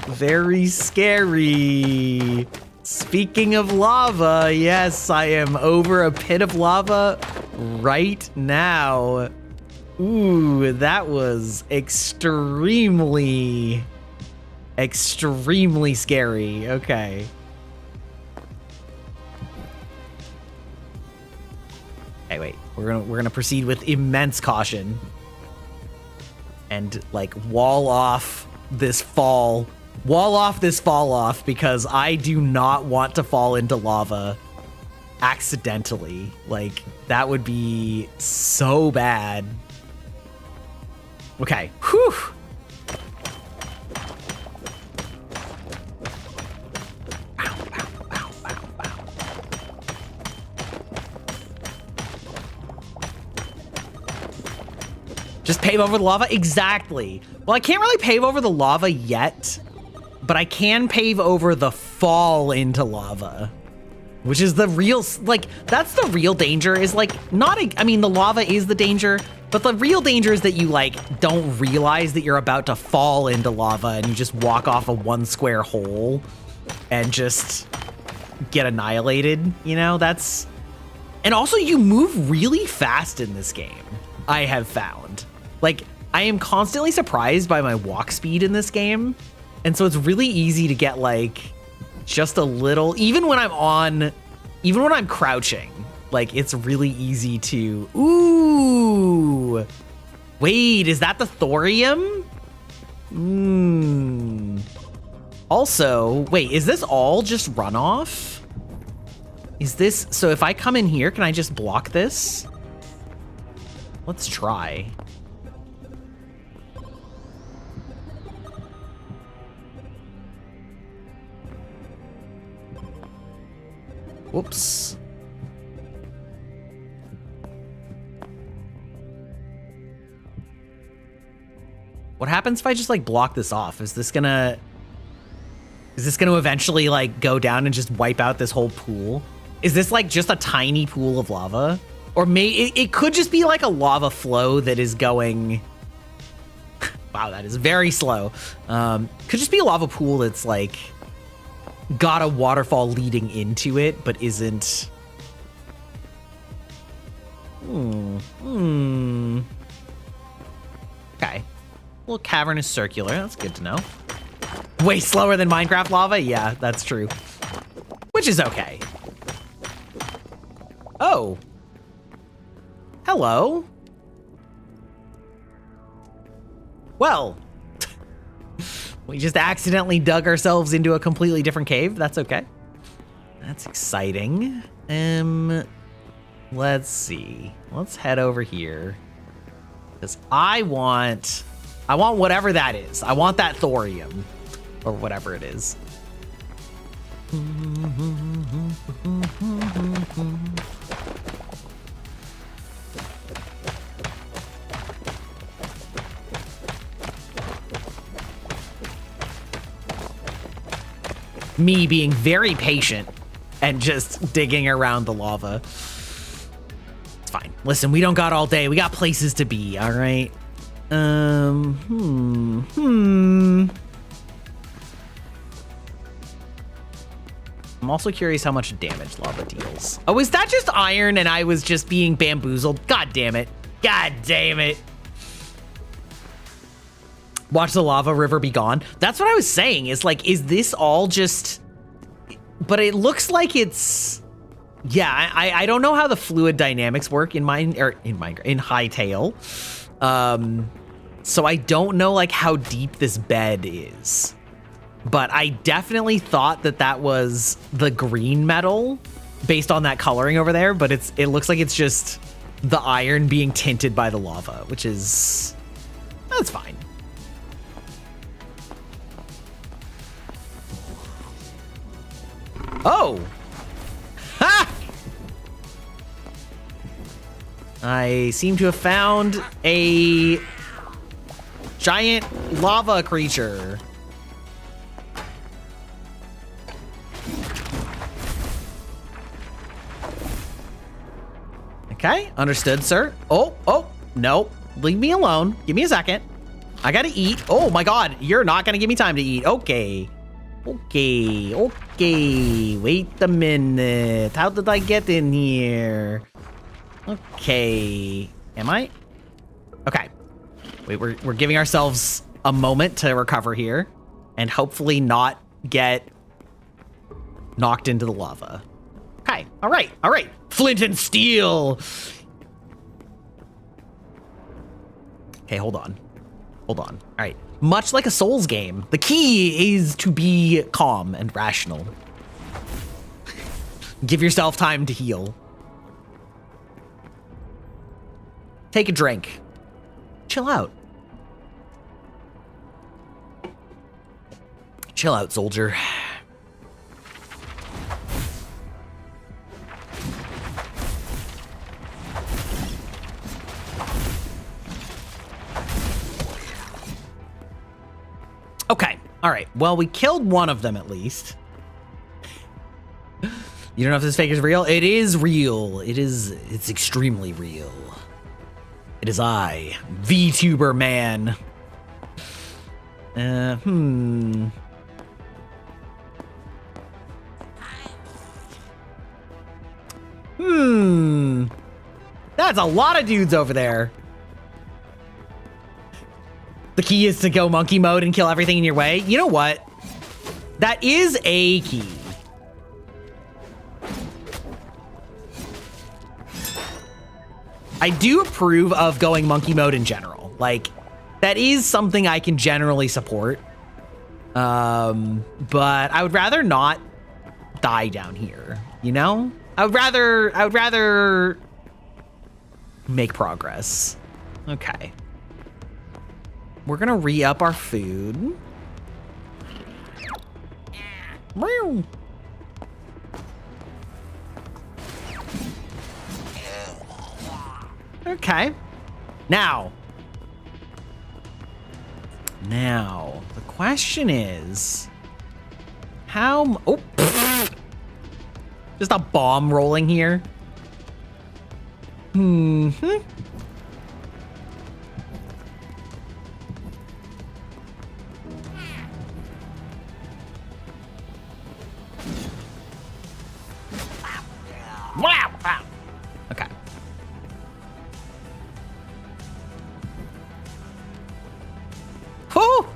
very scary. Speaking of lava, yes, I am over a pit of lava right now. Ooh, that was extremely Extremely scary. Okay. Hey, wait. We're gonna proceed with immense caution. And like wall off this fall off because I do not want to fall into lava accidentally. Like that would be so bad. Okay. Whew. Just pave over the lava? Exactly. Well, I can't really pave over the lava yet, but I can pave over the fall into lava, which is the real, like, that's the real danger is like, I mean, the lava is the danger, but the real danger is that you like don't realize that you're about to fall into lava and you just walk off a 1 square hole and just get annihilated, you know, that's, and also you move really fast in this game, I have found. Like, I am constantly surprised by my walk speed in this game. And so it's really easy to get like just a little, even when I'm crouching, like it's really easy to, ooh, wait, is that the thorium? Also, wait, is this all just runoff? Is this, so if I come in here, can I just block this? Let's try. Whoops. What happens if I just like block this off? Is this gonna eventually like go down and just wipe out this whole pool? Is this like just a tiny pool of lava? Or it could just be like a lava flow that is going, wow, that is very slow. Could just be a lava pool that's like got a waterfall leading into it, but isn't. Okay. Little cavern is circular. That's good to know. Way slower than Minecraft lava? Yeah, that's true. Which is okay. Oh. Hello. Well. We just accidentally dug ourselves into a completely different cave. That's okay. That's exciting. Let's see. Let's head over here. Because I want whatever that is. I want that thorium. Or whatever it is. Me being very patient and just digging around the lava. It's fine. Listen, we don't got all day. We got places to be, all right? I'm also curious how much damage lava deals. Oh, is that just iron and I was just being bamboozled? God damn it. God damn it. Watch the lava river be gone. That's what I was saying. Is like, is this all just? But it looks like it's. Yeah, I don't know how the fluid dynamics work in Hytale. So I don't know like how deep this bed is. But I definitely thought that was the green metal based on that coloring over there. But it looks like it's just the iron being tinted by the lava, which is that's fine. Oh! Ha! I seem to have found a giant lava creature. Okay, understood, sir. Oh, no. Leave me alone. Give me a second. I gotta eat. Oh my god, you're not gonna give me time to eat. Okay. Wait a minute. How did I get in here? Okay. Am I? Okay. Wait, we're giving ourselves a moment to recover here. and hopefully not get knocked into the lava. Okay, all right. Flint and steel. Okay, hold on. All right. Much like a Souls game, the key is to be calm and rational. Give yourself time to heal. Take a drink. Chill out. Chill out, soldier. Okay, all right. Well, we killed one of them at least. You don't know if this fake is real? It is real. It's extremely real. It is I, vtuber man. That's a lot of dudes over there. The key is to go monkey mode and kill everything in your way. You know what? That is a key. I do approve of going monkey mode in general. Like, that is something I can generally support. But I would rather not die down here, you know? I would rather make progress. Okay. We're gonna re-up our food. Meow. Okay. Now, the question is, how, oh, just a bomb rolling here. Okay. Oh,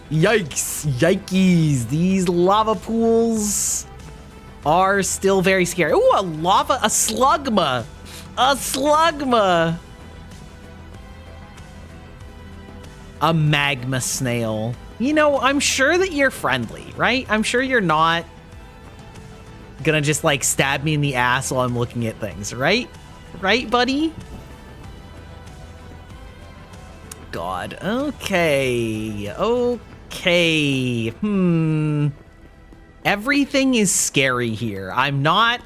yikes. These lava pools are still very scary. Ooh, a slugma. A magma snail. You know, I'm sure that you're friendly, right? I'm sure you're not gonna just like stab me in the ass while I'm looking at things, right? Right, buddy? God. Okay. Everything is scary here. I'm not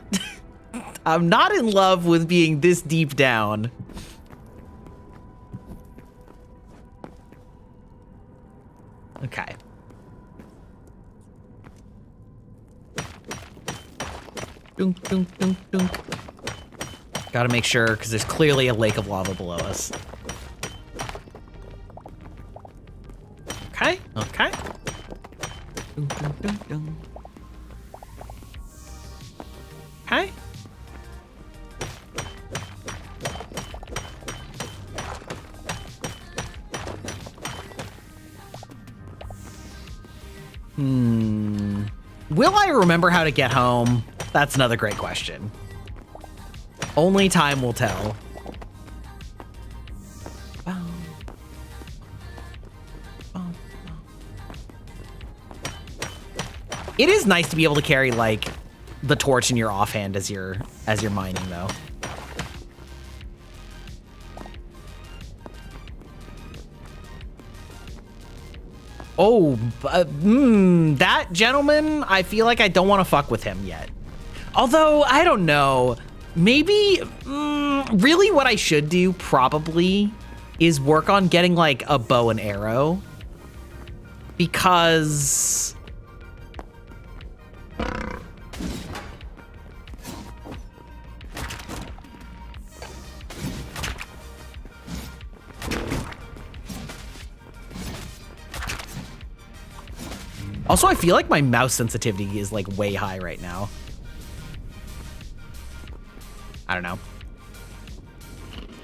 in love with being this deep down. Okay. Dunk, dunk, dunk, dunk. Gotta make sure, because there's clearly a lake of lava below us. Okay. Dunk, dunk, dunk, dunk. Okay. Will I remember how to get home? That's another great question. Only time will tell. It is nice to be able to carry like the torch in your offhand as you're mining though. Oh, that gentleman, I feel like I don't want to fuck with him yet. Although, I don't know. Maybe, really what I should do probably is work on getting like a bow and arrow. Because... Also, I feel like my mouse sensitivity is like way high right now. I don't know.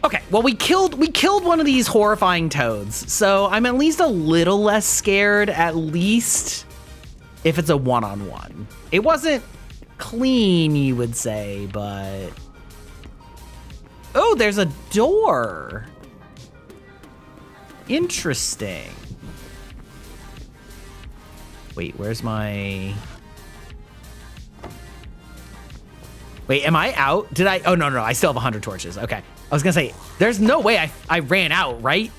Okay, well, we killed one of these horrifying toads, so I'm at least a little less scared, at least if it's a one-on-one. It wasn't clean, you would say, but... Oh, there's a door. Interesting. Wait, where's my... Wait, am I out? Did I? Oh, no, I still have 100 torches. Okay. I was gonna say, there's no way I ran out, right?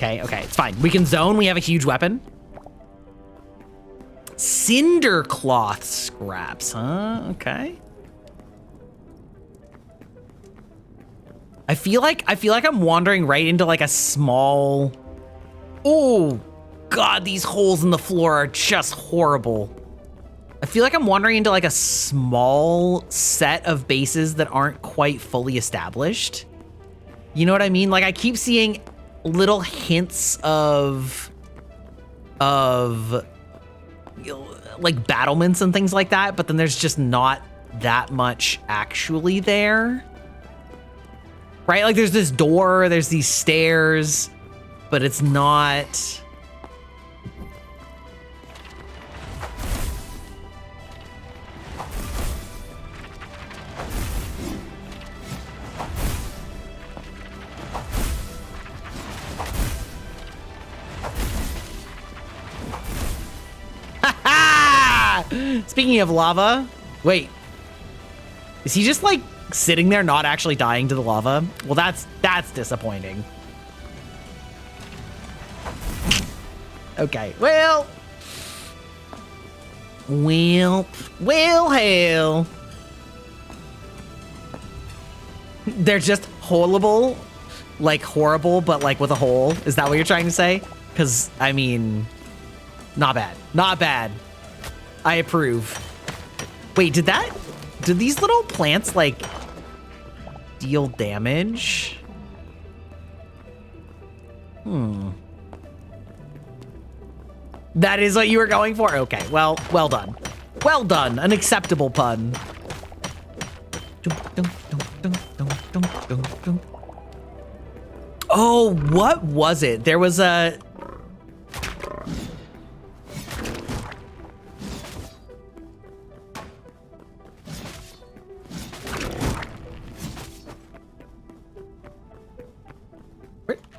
Okay, it's fine. We can zone. We have a huge weapon. Cinder cloth scraps, huh? Okay. I feel like I'm wandering right into like a small... Oh, God, these holes in the floor are just horrible. I feel like I'm wandering into like a small set of bases that aren't quite fully established. You know what I mean? Like I keep seeing little hints of like battlements and things like that, but then there's just not that much actually there. Right? Like there's this door, there's these stairs, but it's not... Speaking of lava, wait, is he just like sitting there not actually dying to the lava? Well, that's disappointing. Okay, well, hell. They're just horrible, like horrible, but like with a hole. Is that what you're trying to say? Because, I mean, not bad. I approve. Wait, did these little plants like deal damage? That is what you were going for? Okay, well done. Well done, an acceptable pun. Oh, what was it? There was a...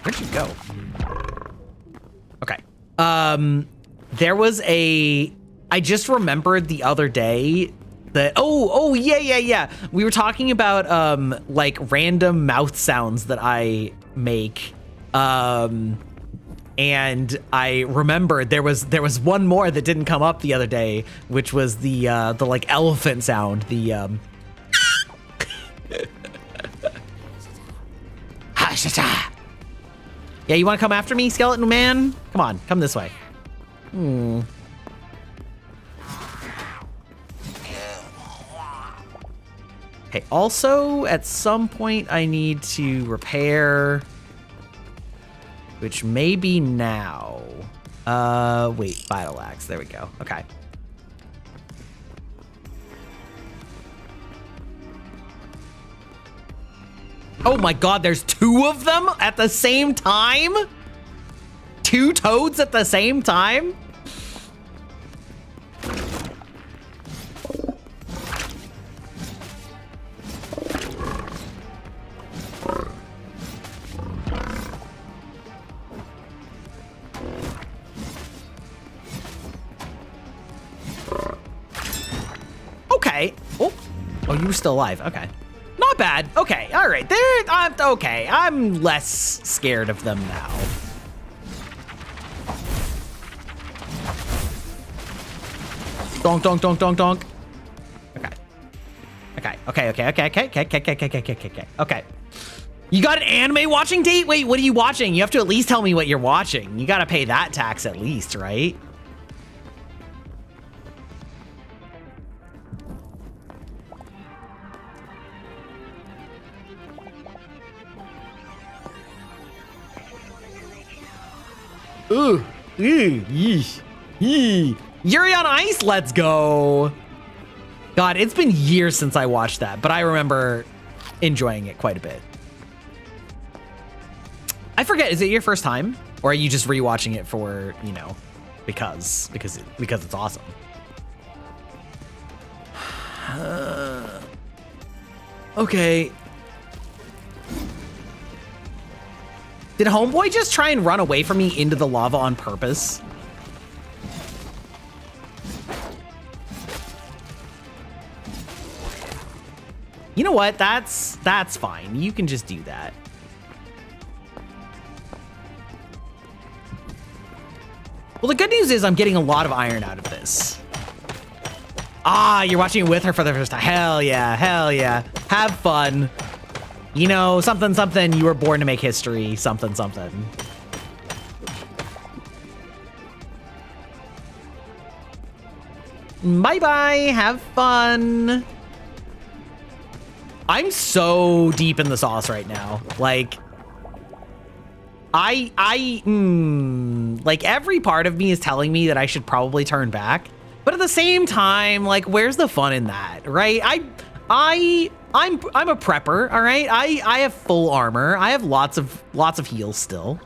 Where'd you go? Okay. There was a... I just remembered the other day that... Oh, yeah. We were talking about, like, random mouth sounds that I make. And I remembered there was one more that didn't come up the other day, which was the like, elephant sound. The, Yeah, you want to come after me, skeleton man? Come on, come this way. Okay, also, at some point, I need to repair, which may be now. Wait, battle axe, there we go, okay. Oh my God, there's two of them at the same time? Two toads at the same time? Okay. Oh, you were still alive. Okay. Not bad. Okay. All right. I'm okay. I'm less scared of them now. Donk, donk, donk, donk, donk. Okay. You got an anime watching date? Wait, what are you watching? You have to at least tell me what you're watching. You got to pay that tax at least, right? Ooh. Yeesh. Yee. Yuri on Ice, let's go. God, it's been years since I watched that, but I remember enjoying it quite a bit. I forget, is it your first time? Or are you just rewatching it for, you know, because it's awesome? Okay. Did Homeboy just try and run away from me into the lava on purpose? You know what? That's fine. You can just do that. Well, the good news is I'm getting a lot of iron out of this. Ah, you're watching it with her for the first time. Hell yeah, hell yeah. Have fun. You know, something, something, you were born to make history. Something, something. Bye-bye, have fun. I'm so deep in the sauce right now. Like, like every part of me is telling me that I should probably turn back. But at the same time, like, where's the fun in that, right? I'm a prepper, all right? I have full armor. I have lots of heals still.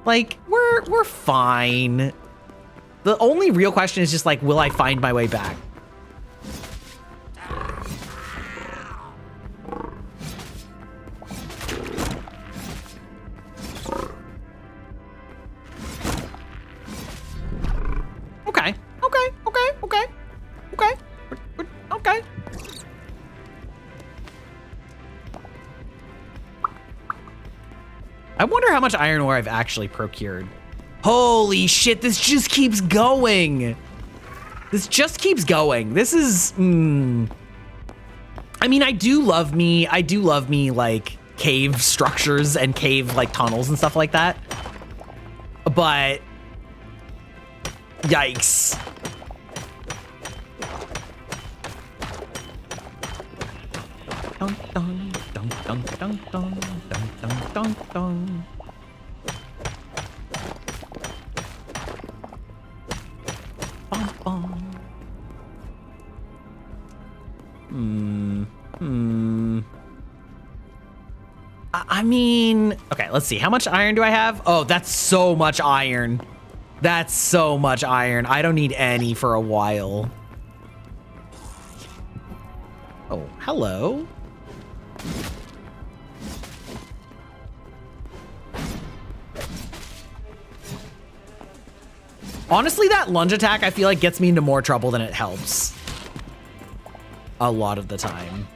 Like, we're fine. The only real question is just like, will I find my way back? Okay. I wonder how much iron ore I've actually procured. Holy shit, this just keeps going. This just keeps going. This is, I mean, I do love me like cave structures and cave like tunnels and stuff like that. But yikes. Dun, dun, dun, dun, dun, dun, dun, dun, dun, dun. Bum, bum. I mean, okay, let's see. How much iron do I have? Oh, that's so much iron. That's so much iron. I don't need any for a while. Oh, hello. Honestly, that lunge attack, I feel like gets me into more trouble than it helps. A lot of the time.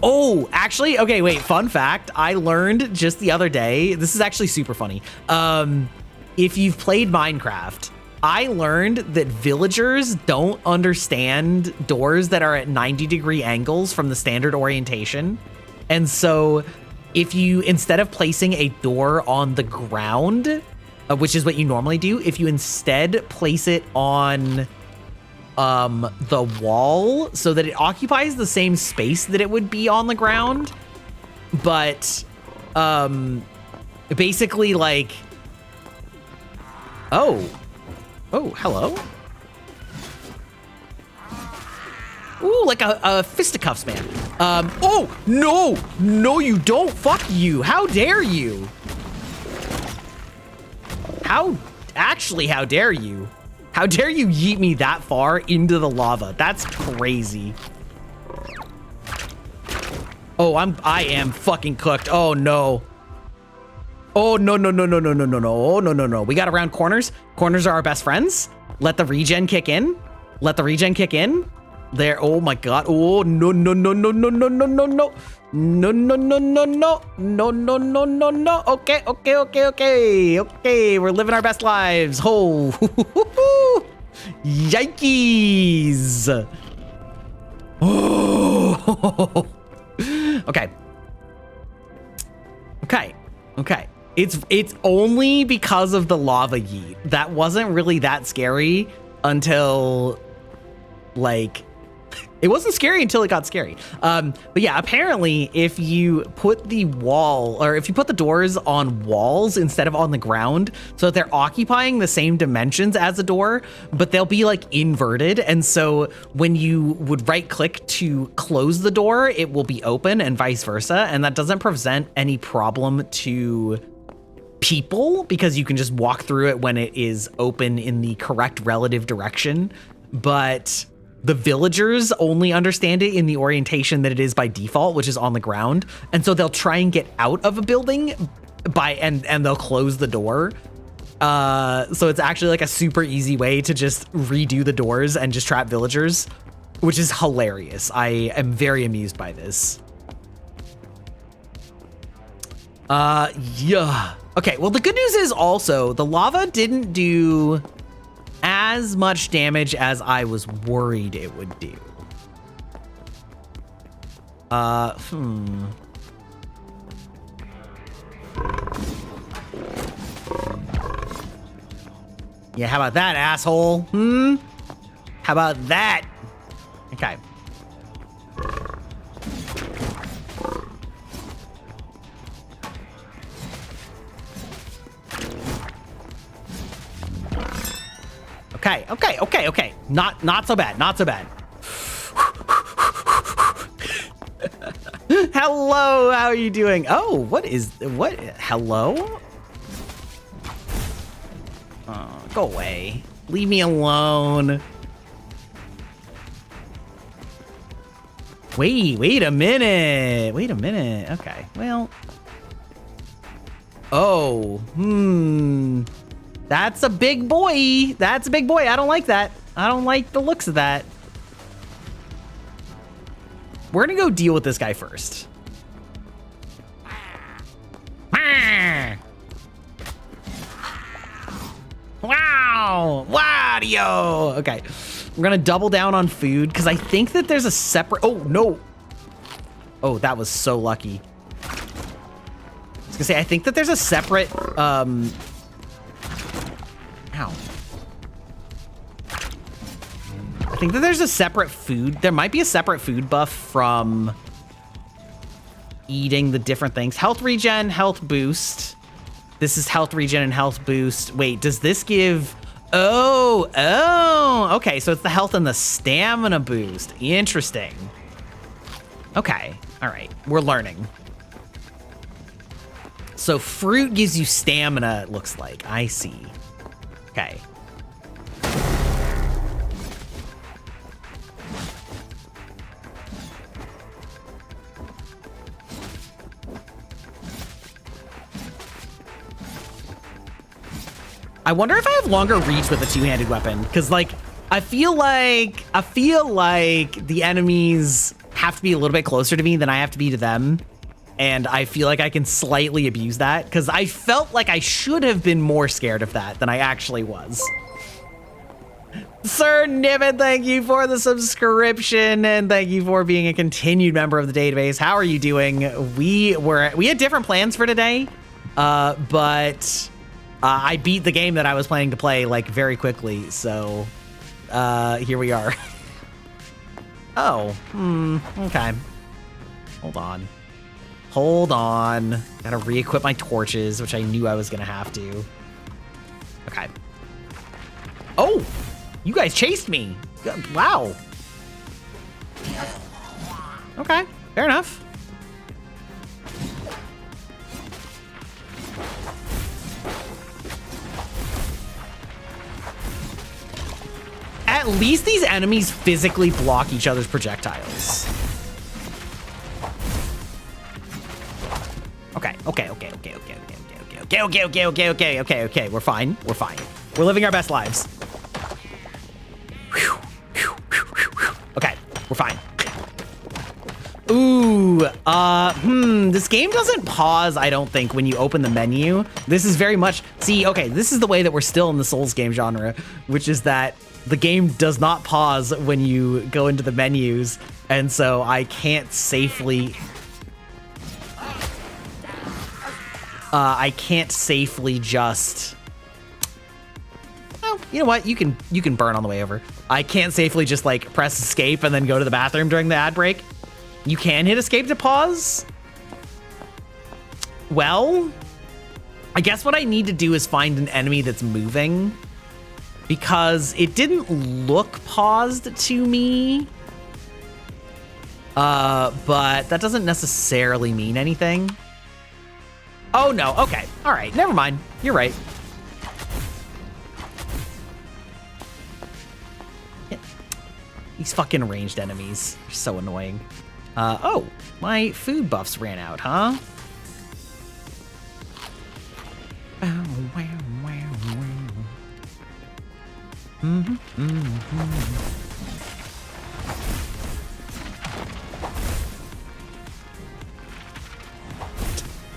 Oh, actually, okay, wait, fun fact. I learned just the other day, this is actually super funny. If you've played Minecraft, I learned that villagers don't understand doors that are at 90-degree angles from the standard orientation. And so if you, instead of placing a door on the ground, which is what you normally do, if you instead place it on the wall so that it occupies the same space that it would be on the ground, but basically like, oh, hello. Ooh, like a fisticuffs, man. Oh, no, you don't. Fuck you. How dare you? How dare you? How dare you yeet me that far into the lava? That's crazy. Oh, I am fucking cooked. Oh, no. Oh, no. Oh, no. We got to round corners. Corners are our best friends. Let the regen kick in. There. Oh, my God. Oh, no. No. Okay. We're living our best lives. Oh, yikes. Oh. Okay. It's only because of the lava yeet. That wasn't really that scary until like It wasn't scary until it got scary. But yeah, apparently if you put the doors on walls instead of on the ground, so that they're occupying the same dimensions as a door, but they'll be like inverted. And so when you would right click to close the door, it will be open and vice versa. And that doesn't present any problem to people because you can just walk through it when it is open in the correct relative direction. But the villagers only understand it in the orientation that it is by default, which is on the ground. And so they'll try and get out of a building and they'll close the door. So it's actually like a super easy way to just redo the doors and just trap villagers, which is hilarious. I am very amused by this. Yeah. Okay, well, the good news is also the lava didn't do as much damage as I was worried it would do. Yeah, how about that, asshole? How about that? Okay. Okay. Not so bad. Not so bad. Hello, how are you doing? Oh, what? Hello? Oh, go away. Leave me alone. Wait a minute. Okay, well. Oh, That's a big boy. I don't like that. I don't like the looks of that. We're gonna go deal with this guy first. Wow. Wadio. Okay. We're gonna double down on food because I think that there's a separate. Oh, no. Oh, that was so lucky. I was gonna say, I think that there's a separate. Ow. I think that there's a separate food. There might be a separate food buff from eating the different things. Health regen, health boost. This is health regen and health boost. Wait, does this give... Oh, okay. So it's the health and the stamina boost. Interesting. Okay. All right. We're learning. So fruit gives you stamina, it looks like. I see. Okay. I wonder if I have longer reach with a two-handed weapon, because like I feel like the enemies have to be a little bit closer to me than I have to be to them, and I feel like I can slightly abuse that because I felt like I should have been more scared of that than I actually was. Sir Niven, thank you for the subscription and thank you for being a continued member of the database. How are you doing? We had different plans for today, but I beat the game that I was planning to play like very quickly, so here we are. Oh, okay. Hold on. Gotta re-equip my torches, which I knew I was gonna have to. Okay. Oh, you guys chased me. Wow. Okay, fair enough. At least these enemies physically block each other's projectiles. Okay. We're fine. We're living our best lives. Okay, we're fine. Ooh, this game doesn't pause, I don't think, when you open the menu. This is very much, see, okay, this is the way that we're still in the Souls game genre, which is that the game does not pause when you go into the menus, and so I can't safely... just... Oh, You know what? You can burn on the way over. I can't safely just like press escape and then go to the bathroom during the ad break. You can hit escape to pause. Well, I guess what I need to do is find an enemy that's moving, because it didn't look paused to me. But that doesn't necessarily mean anything. Oh no, okay. All right, never mind. You're right. Yeah. These fucking ranged enemies are so annoying. Oh, my food buffs ran out, huh?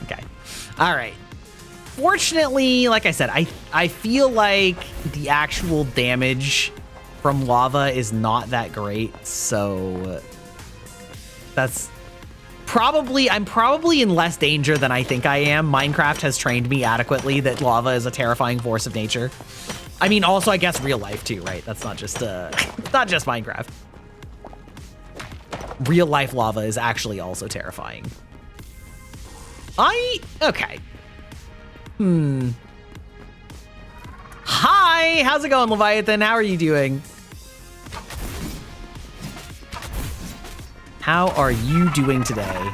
Okay. All right. Fortunately, like I said, I feel like the actual damage from lava is not that great, so that's I'm probably in less danger than I think I am. Minecraft has trained me adequately that lava is a terrifying force of nature. I mean, also, I guess real life too, right? That's not just not just Minecraft. Real life lava is actually also terrifying. Okay. Hi, how's it going, Leviathan? How are you doing? How are you doing today?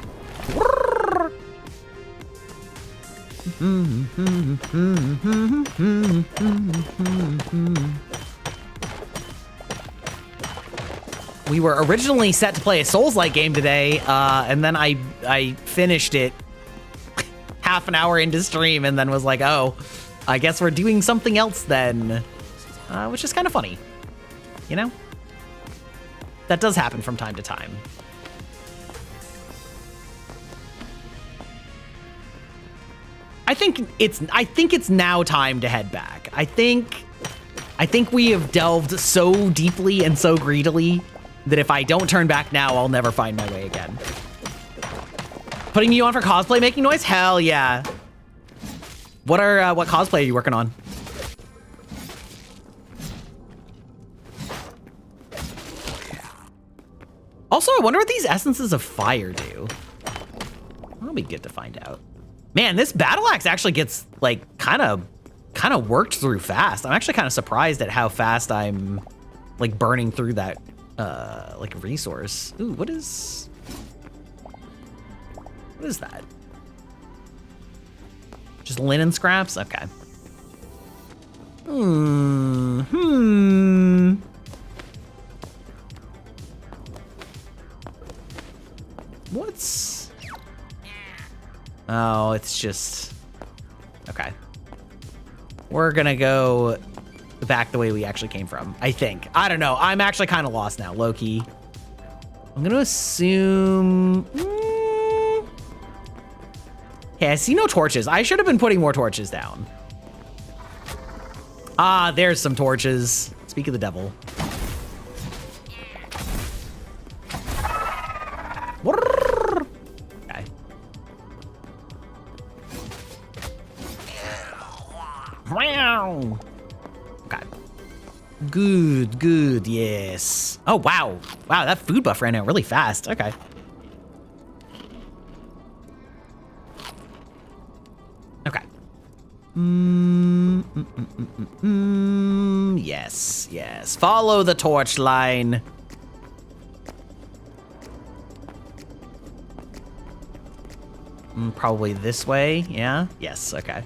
We were originally set to play a Souls-like game today, and then I finished it half an hour into stream and then was like, oh, I guess we're doing something else then, which is kind of funny, you know? That does happen from time to time. I think it's now time to head back. I think we have delved so deeply and so greedily that if I don't turn back now, I'll never find my way again. Putting you on for cosplay making noise? Hell yeah. What cosplay are you working on? Also, I wonder what these essences of fire do. That'll be good to find out. Man, this battle axe actually gets like kind of worked through fast. I'm actually kind of surprised at how fast I'm like burning through that like resource. Ooh, what is that? Just linen scraps? Okay. What's... Oh, it's just... Okay. We're gonna go back the way we actually came from, I think. I don't know. I'm actually kind of lost now, low-key. I'm gonna assume... Okay, I see no torches. I should have been putting more torches down. Ah, there's some torches. Speak of the devil. Okay. Okay. Good, yes. Oh, wow. Wow, that food buff ran out really fast. Okay. Okay. Yes. Follow the torch line. Probably this way, yeah? Yes, okay.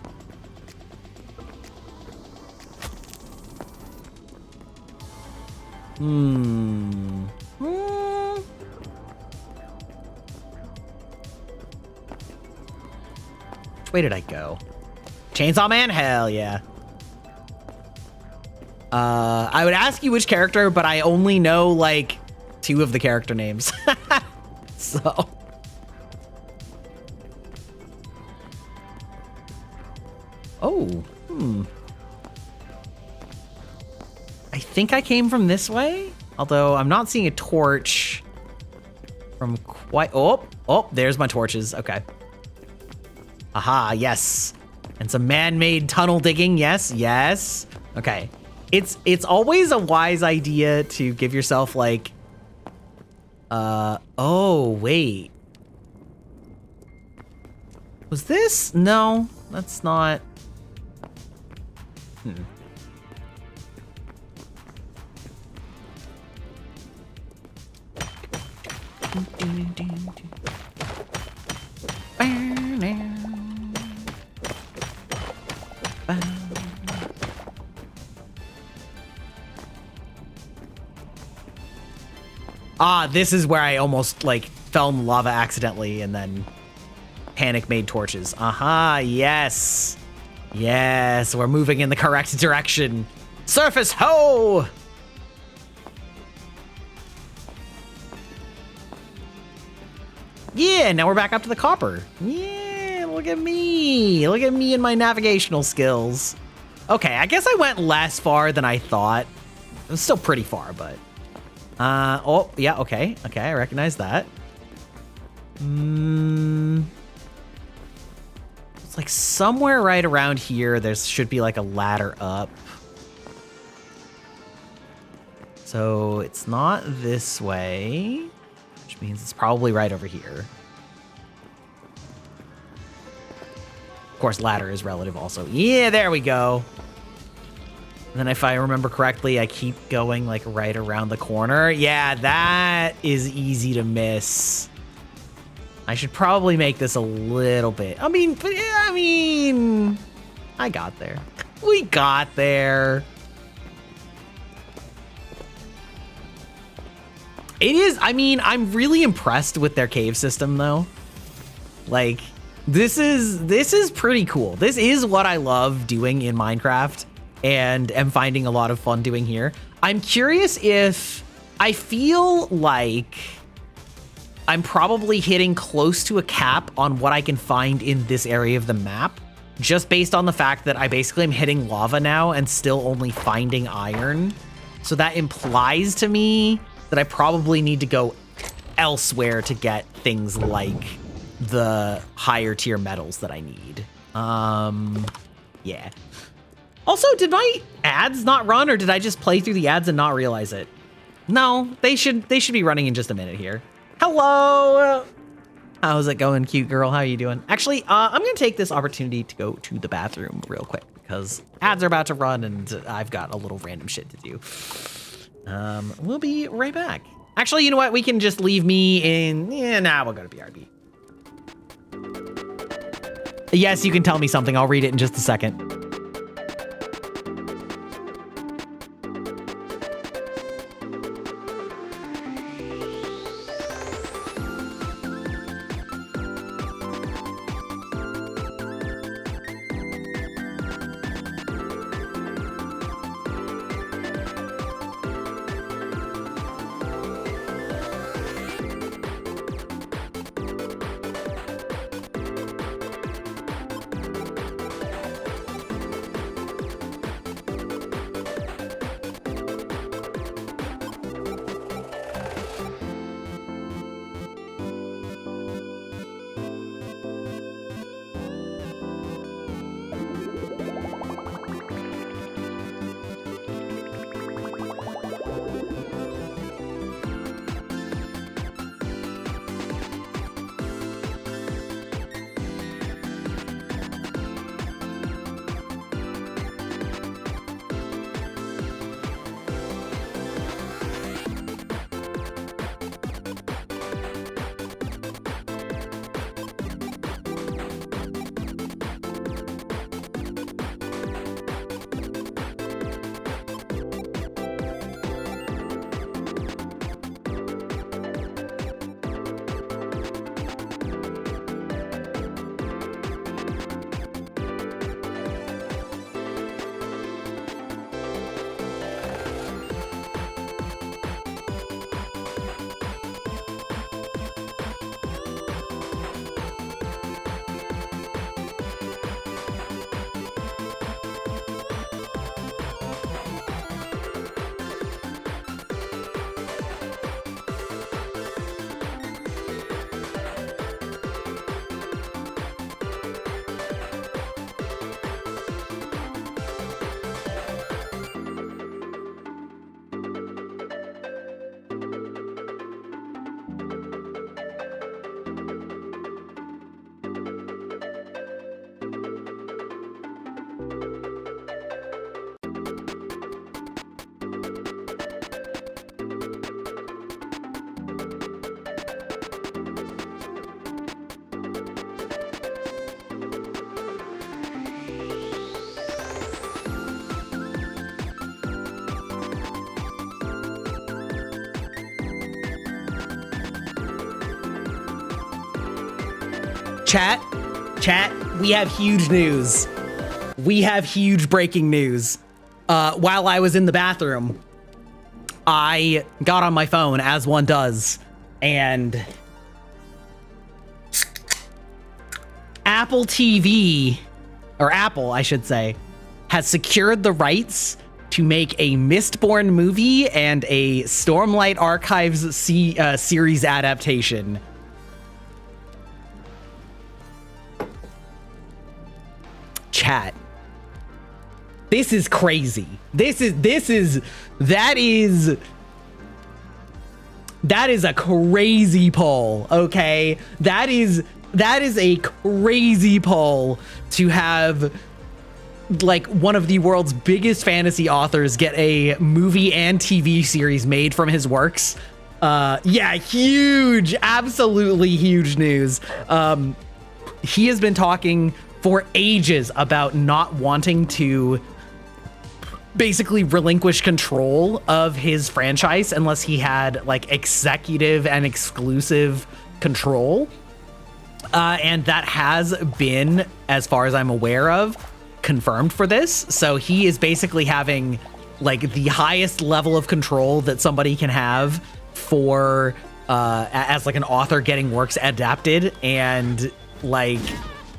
Which way did I go? Chainsaw Man? Hell yeah. I would ask you which character, but I only know like 2 of the character names. So. Oh, I think I came from this way, although I'm not seeing a torch from quite... Oh, there's my torches. Okay. Aha, yes. And some man-made tunnel digging. Yes. Okay. It's always a wise idea to give yourself like, oh wait, was this? No, that's not. Ah, this is where I almost like fell in the lava accidentally and then panic made torches. Aha, yes. Yes, we're moving in the correct direction. Surface ho! Yeah, now we're back up to the copper. Yeah, look at me. Look at me and my navigational skills. Okay, I guess I went less far than I thought. It was still pretty far, but... oh, yeah, okay. Okay, I recognize that. It's like somewhere right around here, there should be like a ladder up. So it's not this way, which means it's probably right over here. Of course, ladder is relative also. Yeah, there we go. And then if I remember correctly, I keep going like right around the corner. Yeah, that is easy to miss. I should probably make this a little bit. I mean, I got there. We got there. It is, I mean, I'm really impressed with their cave system though. Like, this is pretty cool. This is what I love doing in Minecraft and am finding a lot of fun doing here. I'm curious if I feel like I'm probably hitting close to a cap on what I can find in this area of the map, just based on the fact that I basically am hitting lava now and still only finding iron. So that implies to me that I probably need to go elsewhere to get things like the higher tier metals that I need. Yeah. Also, did my ads not run, or did I just play through the ads and not realize it? No, they should be running in just a minute here. Hello. How's it going, cute girl? How are you doing? Actually, I'm gonna take this opportunity to go to the bathroom real quick because ads are about to run and I've got a little random shit to do. We'll be right back. Actually, you know what? We can just leave me in. Yeah, nah, we'll go to BRB. Yes, you can tell me something. I'll read it in just a second. Chat, we have huge news. We have huge breaking news. While I was in the bathroom, I got on my phone, as one does, and Apple TV, or Apple, I should say, has secured the rights to make a Mistborn movie and a Stormlight Archives series adaptation. Chat. This is crazy. That is a crazy poll, okay? That is a crazy poll to have like one of the world's biggest fantasy authors get a movie and TV series made from his works. Yeah, huge, absolutely huge news. He has been talking for ages about not wanting to basically relinquish control of his franchise unless he had like executive and exclusive control. And that has been, as far as I'm aware of, confirmed for this. So he is basically having like the highest level of control that somebody can have for as like an author getting works adapted, and like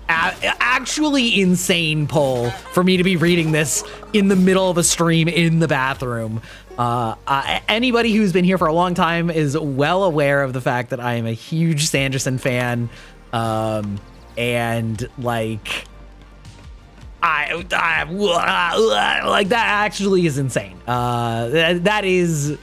actually insane poll for me to be reading this in the middle of a stream in the bathroom. Anybody who's been here for a long time is well aware of the fact that I am a huge Sanderson fan, and like I like that actually is insane. That is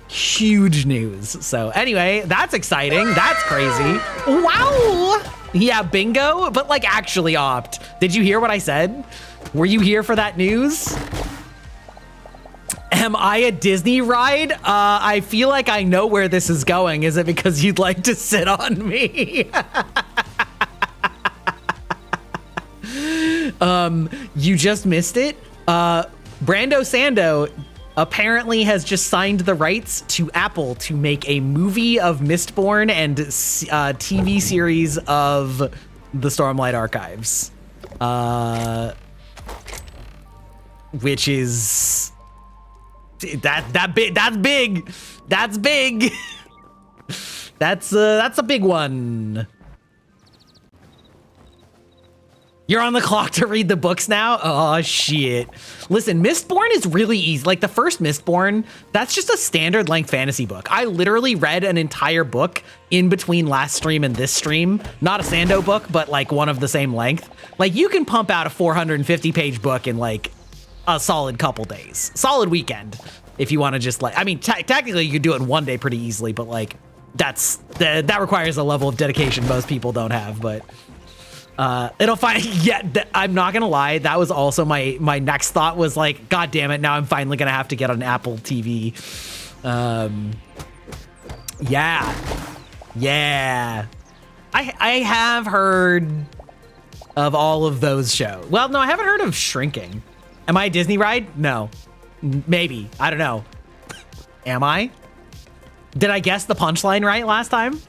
huge news. So anyway, that's exciting. That's crazy. Wow. Yeah, bingo, but like actually opt. Did you hear what I said? Were you here for that news? Am I a Disney ride? I feel like I know where this is going. Is it because you'd like to sit on me? You just missed it. Brando Sando apparently has just signed the rights to Apple to make a movie of Mistborn and TV series of the Stormlight Archives, which is that's big. That's big. That's a big one. You're on the clock to read the books now? Oh, shit. Listen, Mistborn is really easy. Like, the first Mistborn, that's just a standard length fantasy book. I literally read an entire book in between last stream and this stream. Not a Sando book, but, like, one of the same length. Like, you can pump out a 450-page book in, like, a solid couple days. Solid weekend, if you want to just, like... I mean, technically, you could do it in one day pretty easily, but, like, that requires a level of dedication most people don't have, but... it'll find, yeah, I'm not gonna lie, that was also my next thought was like, god damn it, now I'm finally gonna have to get an Apple TV. Yeah. I have heard of all of those shows. Well, no, I haven't heard of Shrinking. Am I a Disney ride? No. Maybe. I don't know. Am I? Did I guess the punchline right last time?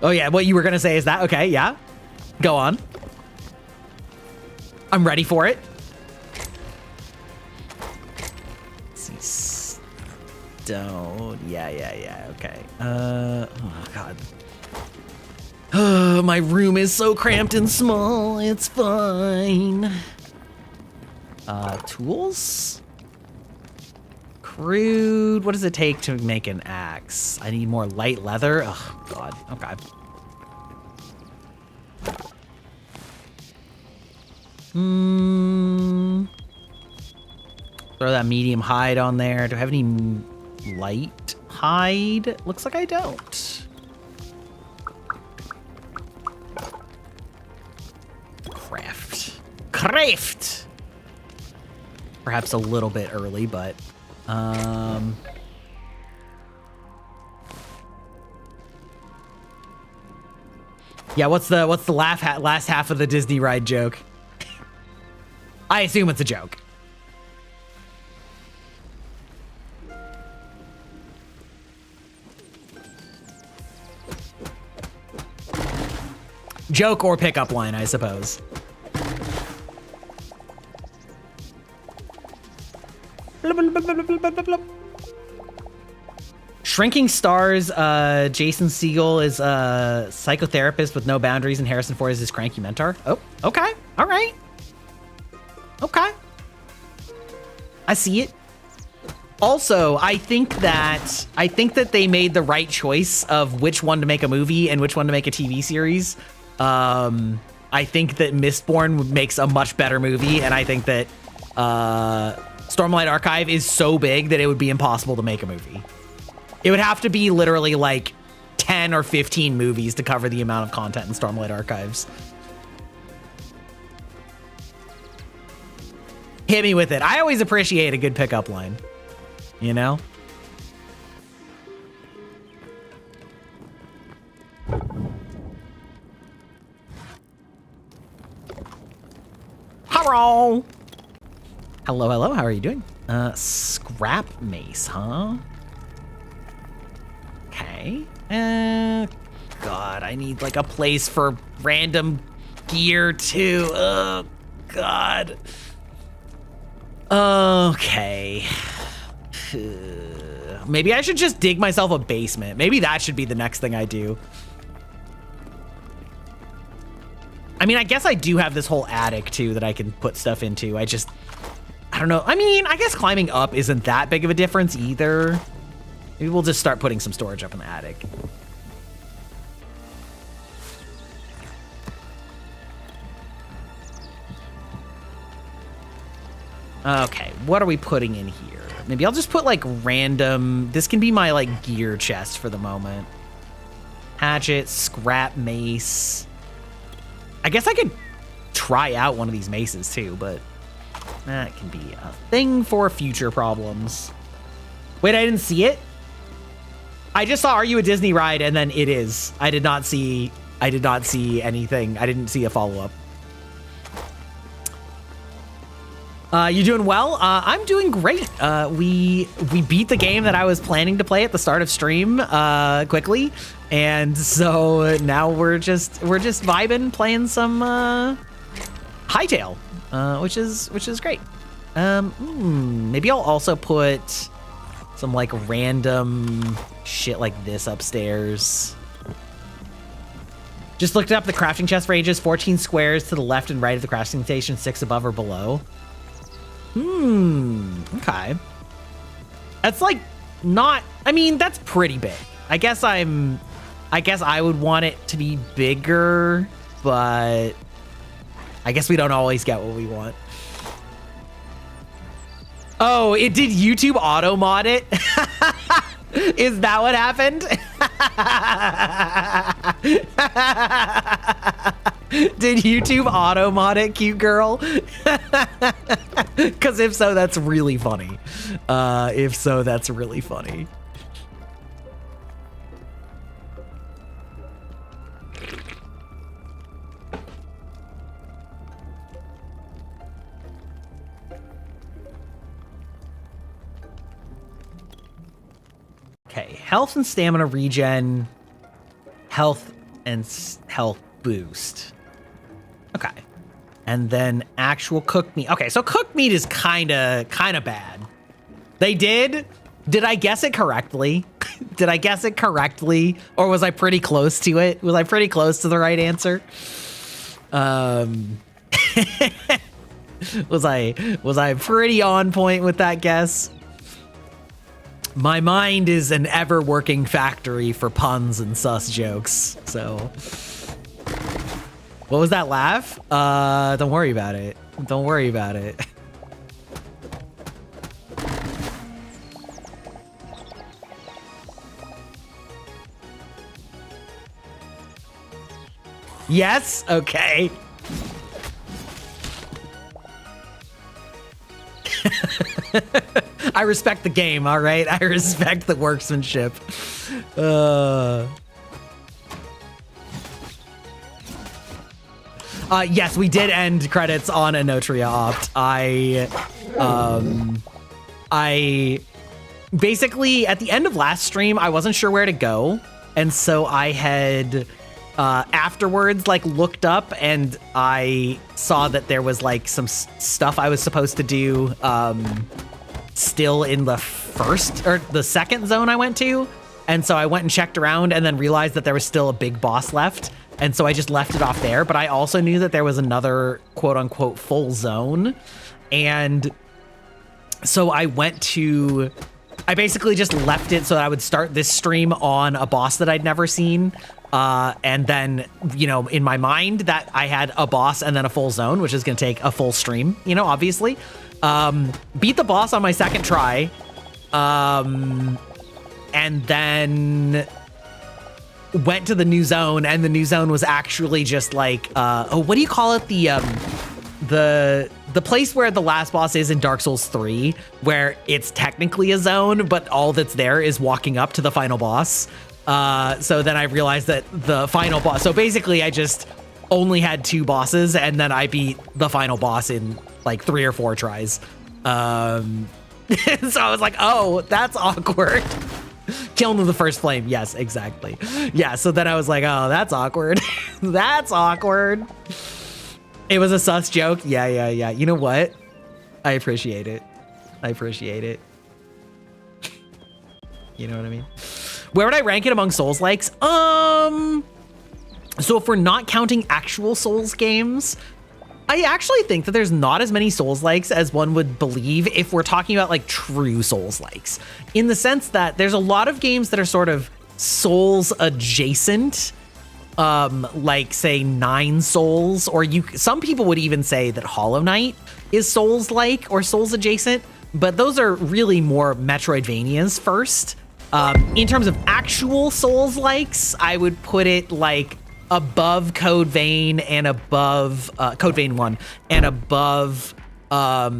Oh yeah, what you were gonna say is that? Okay, yeah. Go on. I'm ready for it. Let's see. Stone. Yeah, okay. Oh god. Oh, my room is so cramped and small. It's fine. Tools? Crude. What does it take to make an axe? I need more light leather. Oh, God. Okay. Throw that medium hide on there. Do I have any light hide? Looks like I don't. Craft. Perhaps a little bit early, but yeah, what's the last half of the Disney ride joke? I assume it's a joke. Joke or pickup line, I suppose. Shrinking Stars, Jason Segel is a psychotherapist with no boundaries, and Harrison Ford is his cranky mentor. Oh, okay. All right. Okay. I see it. Also, I think that they made the right choice of which one to make a movie and which one to make a TV series. I think that Mistborn makes a much better movie, and I think that Stormlight Archive is so big that it would be impossible to make a movie. It would have to be literally like 10 or 15 movies to cover the amount of content in Stormlight Archives. Hit me with it. I always appreciate a good pickup line, you know? Hello. Hello, how are you doing? Scrap mace, huh? Okay. God, I need like a place for random gear too. Oh, God. Okay. Maybe I should just dig myself a basement. Maybe that should be the next thing I do. I mean, I guess I do have this whole attic too that I can put stuff into. I don't know. I mean, I guess climbing up isn't that big of a difference either. Maybe we'll just start putting some storage up in the attic. Okay, what are we putting in here? Maybe I'll just put like random, this can be my like gear chest for the moment. Hatchet, scrap mace. I guess I could try out one of these maces too, but that can be a thing for future problems. Wait, I didn't see it? I just saw Are You a Disney Ride and then it is. I did not see anything. I didn't see a follow-up. You doing well? I'm doing great. We beat the game that I was planning to play at the start of stream quickly, and so now we're just vibing, playing some Hightail, which is great. Maybe I'll also put some like random shit like this upstairs. Just looked up the crafting chest for ages. 14 squares to the left and right of the crafting station, 6 above or below. Okay. That's like not, I mean, that's pretty big. I guess I would want it to be bigger, but I guess we don't always get what we want. Oh, it did YouTube auto mod it? Is that what happened? Did YouTube auto mod it, cute girl? Because if so, that's really funny. If so, that's really funny. Okay, health and stamina regen, health and health boost. Okay, and then actual cooked meat. Okay, so cooked meat is kind of bad. They did I guess it correctly? Did I guess it correctly, or was I pretty close to it? Was I pretty close to the right answer? Was I pretty on point with that guess? My mind is an ever-working factory for puns and sus jokes, so. What was that laugh? Don't worry about it. Don't worry about it. Yes? Okay. I respect the game, all right? I respect the workmanship. Yes, we did end credits on Enotria Opt. I basically, at the end of last stream, I wasn't sure where to go. And so I had afterwards like looked up and I saw that there was like some stuff I was supposed to do still in the first or the second zone I went to. And so I went and checked around and then realized that there was still a big boss left. And so I just left it off there. But I also knew that there was another quote unquote full zone. And so I basically just left it so that I would start this stream on a boss that I'd never seen. And then, you know, in my mind that I had a boss and then a full zone, which is going to take a full stream, you know, obviously. Beat the boss on my second try. And then went to the new zone, and the new zone was actually just like, what do you call it? The place where the last boss is in Dark Souls 3, where it's technically a zone, but all that's there is walking up to the final boss. So then I realized that the final boss, so basically I just only had 2 bosses, and then I beat the final boss in like 3 or 4 tries. So I was like, oh, that's awkward. Killing with the first flame. Yes, exactly. Yeah, so then I was like, oh, that's awkward. That's awkward. It was a sus joke. Yeah. You know what? I appreciate it. You know what I mean? Where would I rank it among Souls-likes? So if we're not counting actual Souls games, I actually think that there's not as many Souls-likes as one would believe if we're talking about like true Souls-likes, in the sense that there's a lot of games that are sort of Souls adjacent, like say 9 Souls, or some people would even say that Hollow Knight is Souls-like or Souls adjacent, but those are really more Metroidvanias first. In terms of actual Souls-likes, I would put it like above Code Vein and above Code Vein 1 and above a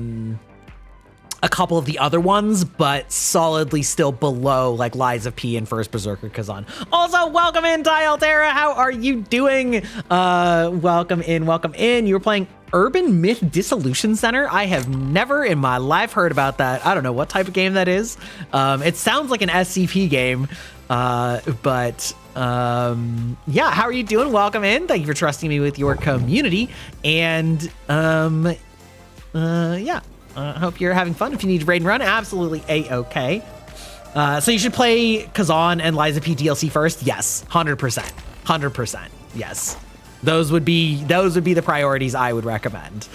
couple of the other ones, but solidly still below like Lies of P and First Berserker Kazan. Also, welcome in, Dialtera. How are you doing? Welcome in. You were playing Urban Myth Dissolution Center. I have never in my life heard about that. I don't know what type of game that is. It sounds like an SCP game, but yeah, how are you doing? Welcome in. Thank you for trusting me with your community. And yeah, hope you're having fun. If you need to raid and run, absolutely a-okay. So you should play Kazan and Lies of P DLC first. Yes, 100%. Yes. Those would be the priorities I would recommend,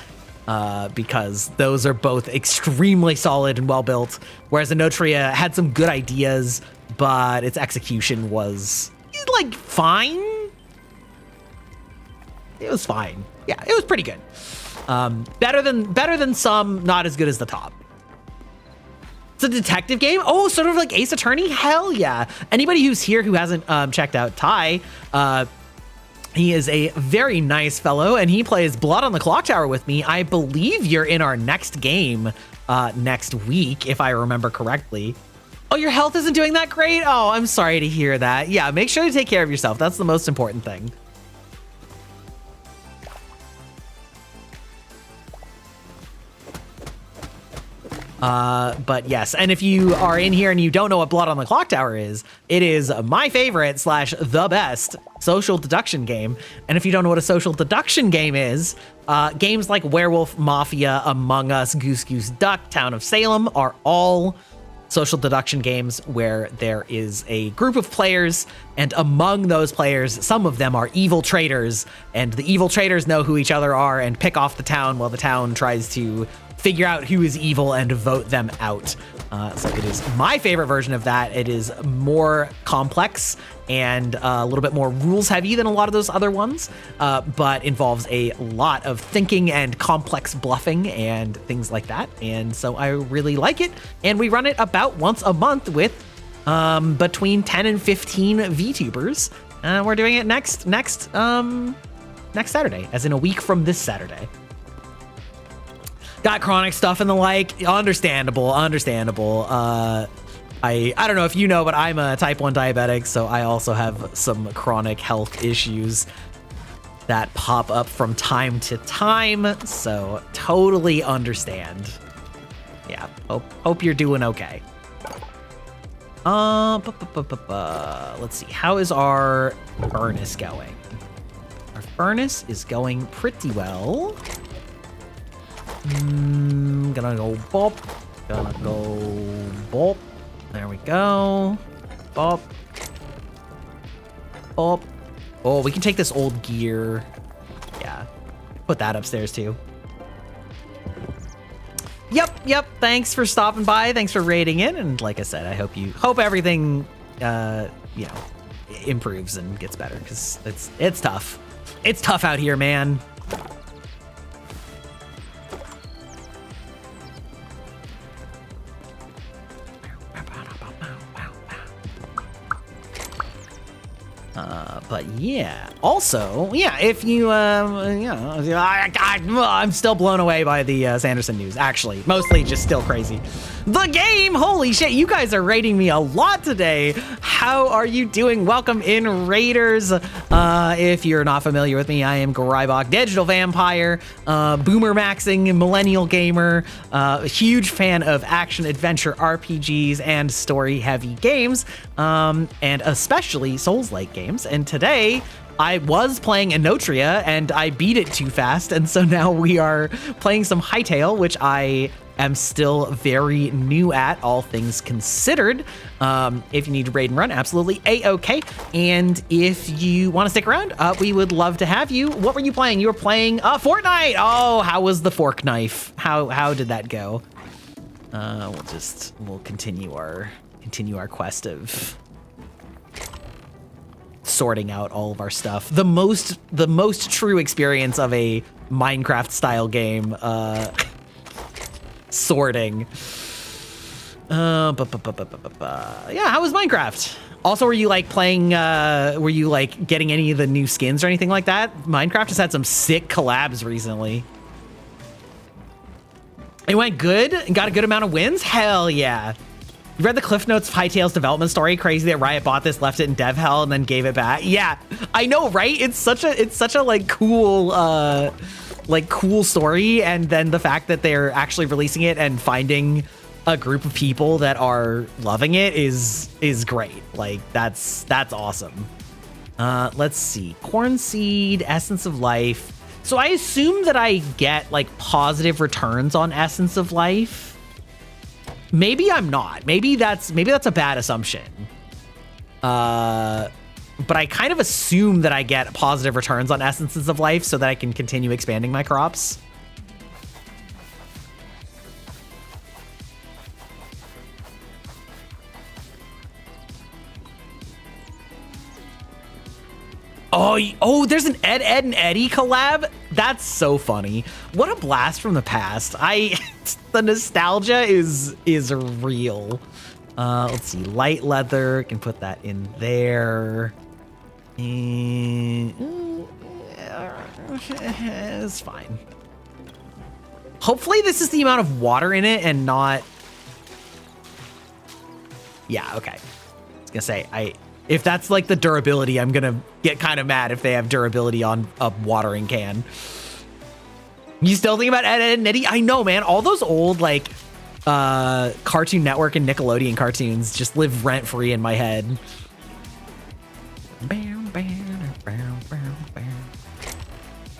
because those are both extremely solid and well built, whereas Enotria had some good ideas, but its execution was like fine. It was fine. Yeah, it was pretty good. Better than some, not as good as the top. It's a detective game. Oh, sort of like Ace Attorney. Hell yeah! Anybody who's here who hasn't checked out Ty, he is a very nice fellow, and he plays Blood on the Clock Tower with me. I believe you're in our next game next week, if I remember correctly. Oh, your health isn't doing that great? Oh, I'm sorry to hear that. Yeah, make sure to take care of yourself. That's the most important thing. But yes, and if you are in here and you don't know what Blood on the Clock Tower is, it is my favorite / the best social deduction game. And if you don't know what a social deduction game is, games like Werewolf Mafia, Among Us, Goose Goose Duck, Town of Salem are all social deduction games where there is a group of players, and among those players, some of them are evil traitors, and the evil traitors know who each other are and pick off the town while the town tries to figure out who is evil and vote them out. So it is my favorite version of that. It is more complex and a little bit more rules heavy than a lot of those other ones, but involves a lot of thinking and complex bluffing and things like that. And so I really like it. And we run it about once a month with between 10 and 15 VTubers. We're doing it next Saturday, as in a week from this Saturday. got chronic stuff and the like. Understandable. I don't know if you know, but I'm a type 1 diabetic, so I also have some chronic health issues that pop up from time to time, so totally understand. Yeah, hope you're doing okay. Let's see, how is our furnace going? Our furnace is going pretty well. Gonna go bop. There we go. Bop. Bop. Oh, we can take this old gear. Yeah. Put that upstairs too. Yep. Thanks for stopping by. Thanks for raiding in. And like I said, I hope everything, improves and gets better, because it's tough. It's tough out here, man. But yeah, also, yeah, if you, I'm still blown away by the Sanderson news, actually. Mostly just still crazy. The game, holy shit, you guys are rating me a lot today. How are you doing? Welcome in, Raiders. If you're not familiar with me, I am Grybach, digital vampire, boomer maxing millennial gamer, huge fan of action adventure RPGs and story heavy games, and especially Souls-like games. And today I was playing Enotria and I beat it too fast, and so now we are playing some Hytale, which I am still very new at, all things considered. If you need to raid and run, absolutely A-okay. And if you want to stick around, we would love to have you. What were you playing? You were playing Fortnite. Oh, how was the fork knife? How did that go? We'll continue our quest of sorting out all of our stuff. The most true experience of a Minecraft style game. Sorting. Yeah, how was Minecraft? Also, were you like playing, were you like getting any of the new skins or anything like that? Minecraft has had some sick collabs recently. It went good and got a good amount of wins? Hell yeah. You read the Cliff Notes of Hytale's development story? Crazy that Riot bought this, left it in dev hell, and then gave it back. Yeah, I know, right? It's such a like cool, cool story, and then the fact that they're actually releasing it and finding a group of people that are loving it is great. Like that's awesome. Let's see, corn seed, essence of life. So I assume that I get like positive returns on essence of life. Maybe I'm not. Maybe that's a bad assumption. But I kind of assume that I get positive returns on essences of life so that I can continue expanding my crops. Oh, there's an Ed, and Eddie collab? That's so funny. What a blast from the past. The nostalgia is real. Let's see, light leather, can put that in there. And it's fine. Hopefully this is the amount of water in it and not... Yeah, okay. I was gonna say, if that's like the durability, I'm gonna get kind of mad if they have durability on a watering can. You still think about Ed, and Eddie? I know, man. All those old like Cartoon Network and Nickelodeon cartoons just live rent free in my head.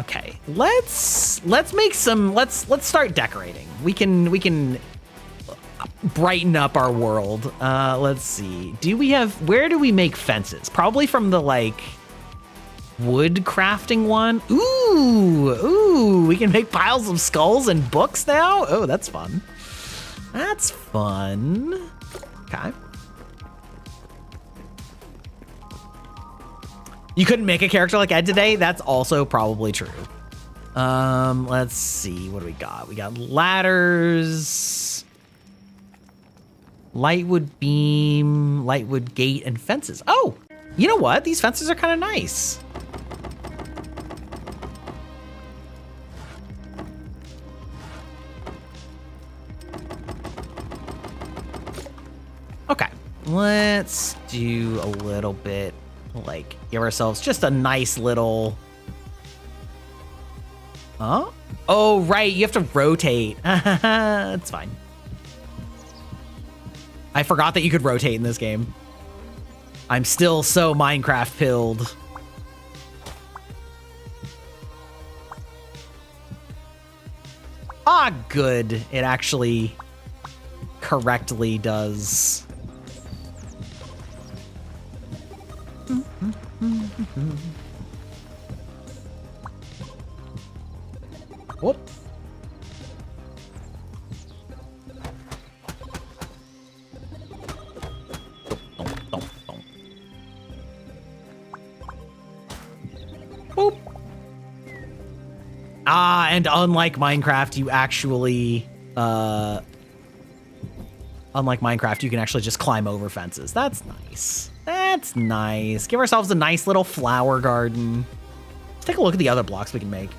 Okay, let's make some. Let's start decorating. We can brighten up our world. Let's see. Where do we make fences? Probably from the like wood crafting one. Ooh, we can make piles of skulls and books now. Oh, that's fun. That's fun. Okay. You couldn't make a character like Ed today? That's also probably true. Let's see. What do we got? We got ladders, lightwood beam, lightwood gate, and fences. Oh, you know what? These fences are kind of nice. let's do a little bit, like, give ourselves just a nice little... Huh? Oh, right, you have to rotate. That's fine. I forgot that you could rotate in this game. I'm still so Minecraft pilled. Ah, good. It actually correctly does. Whoop. Boop. Ah, and unlike Minecraft, you actually, unlike Minecraft, you can actually just climb over fences. That's nice. That's nice. Give ourselves a nice little flower garden. Let's take a look at the other blocks we can make.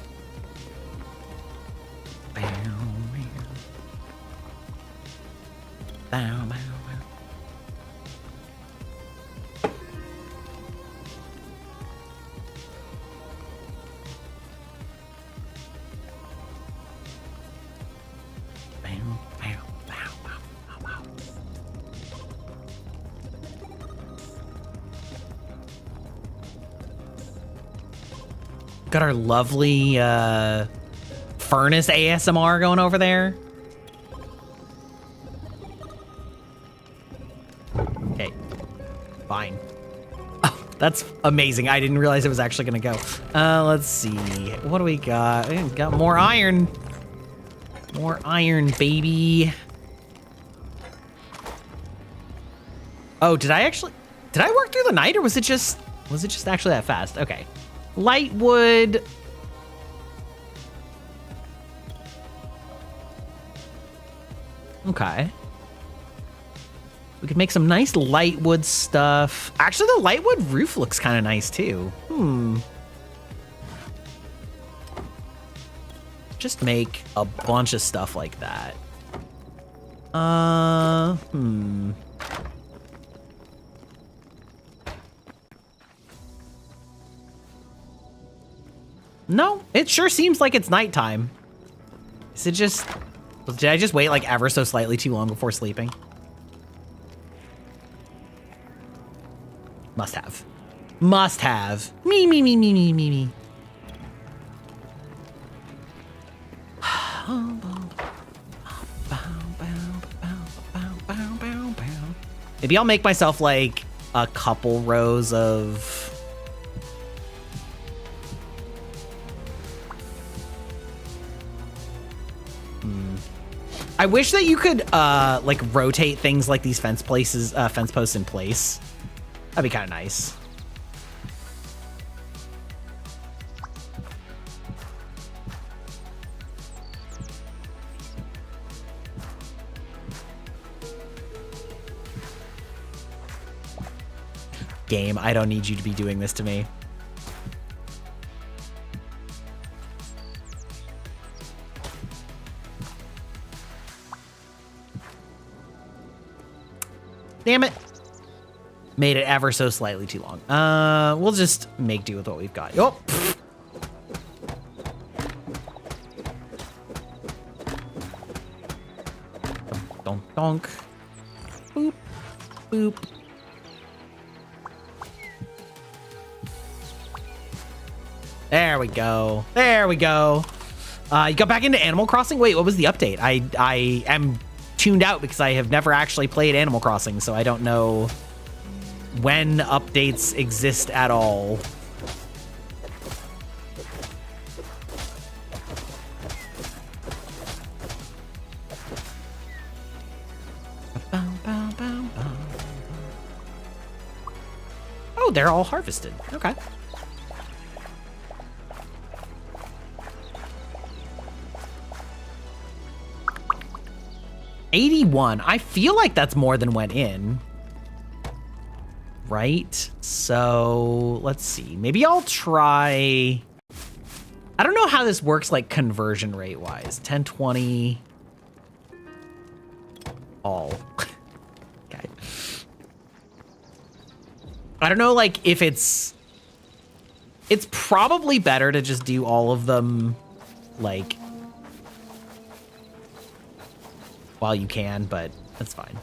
Got our lovely furnace ASMR going over there. Okay, fine. Oh, that's amazing. I didn't realize it was actually gonna go. Let's see. What do we got? We got more iron. More iron, baby. Oh, did I work through the night, or was it just actually that fast? Okay. Light wood. Okay. We could make some nice light wood stuff. Actually, the light wood roof looks kind of nice too. Just make a bunch of stuff like that. No, it sure seems like it's nighttime. Is it just... Did I just wait like ever so slightly too long before sleeping? Must have. Must have. Me. Maybe I'll make myself like a couple rows of... I wish that you could like rotate things like these fence posts in place. That'd be kind of nice. Game, I don't need you to be doing this to me. Damn it. Made it ever so slightly too long. We'll just make do with what we've got. Oh. Donk, donk. Boop, boop. There we go. There we go. You got back into Animal Crossing? Wait, what was the update? I am tuned out because I have never actually played Animal Crossing, so I don't know when updates exist at all. Oh, they're all harvested. Okay. $81. I feel like that's more than went in. Right? So let's see. Maybe I'll try. I don't know how this works like conversion rate wise. 1020. All. Okay. I don't know, like, if it's probably better to just do all of them, like, while you can, but that's fine.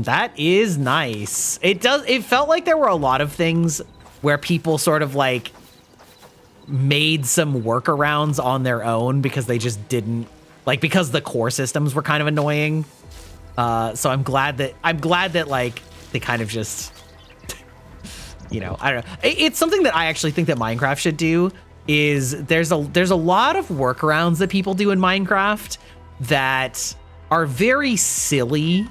That is nice. It felt like there were a lot of things where people sort of like made some workarounds on their own because they just didn't, like, because the core systems were kind of annoying. So I'm glad that like they kind of just, you know, I don't know. It's something that I actually think that Minecraft should do. Is there's a lot of workarounds that people do in Minecraft that are very silly,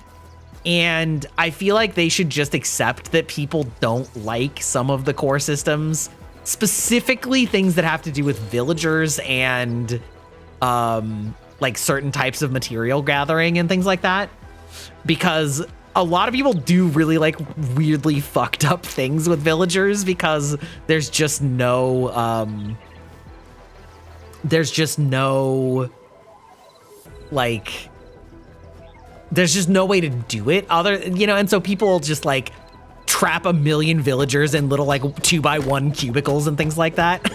and I feel like they should just accept that people don't like some of the core systems, specifically things that have to do with villagers and like certain types of material gathering and things like that, because a lot of people do really like weirdly fucked up things with villagers because there's just no like, there's just no way to do it other, you know, and so people just like trap a million villagers in little like 2x1 cubicles and things like that.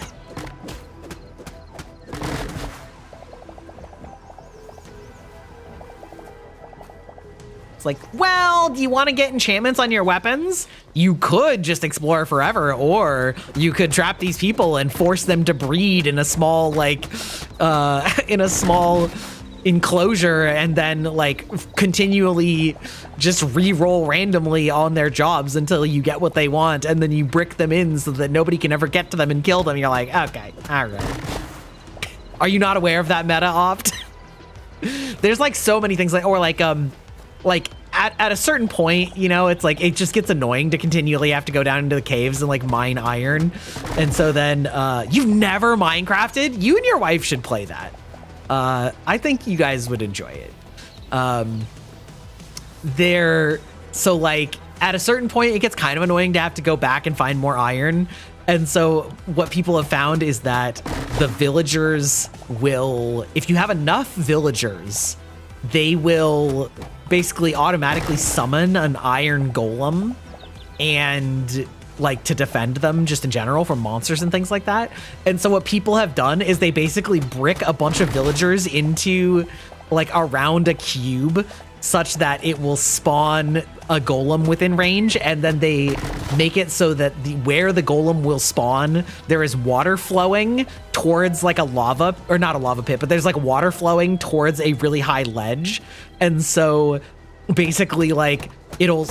It's like, well, do you want to get enchantments on your weapons? You could just explore forever, or you could trap these people and force them to breed in a small, like, in a small enclosure, and then like continually just re-roll randomly on their jobs until you get what they want, and then you brick them in so that nobody can ever get to them and kill them. You're like, okay, all right. Are you not aware of that meta opt? There's like so many things, like, or like at a certain point, you know, it's like it just gets annoying to continually have to go down into the caves and like mine iron. And so then you've never Minecrafted? You and your wife should play that. I think you guys would enjoy it. So like at a certain point, it gets kind of annoying to have to go back and find more iron. And so what people have found is that the villagers will, if you have enough villagers, they will basically automatically summon an iron golem, and like to defend them just in general from monsters and things like that. And so what people have done is they basically brick a bunch of villagers into like around a cube such that it will spawn a golem within range, and then they make it so that where the golem will spawn, there is water flowing towards like a lava, or not a lava pit, but there's like water flowing towards a really high ledge. And so basically like it'll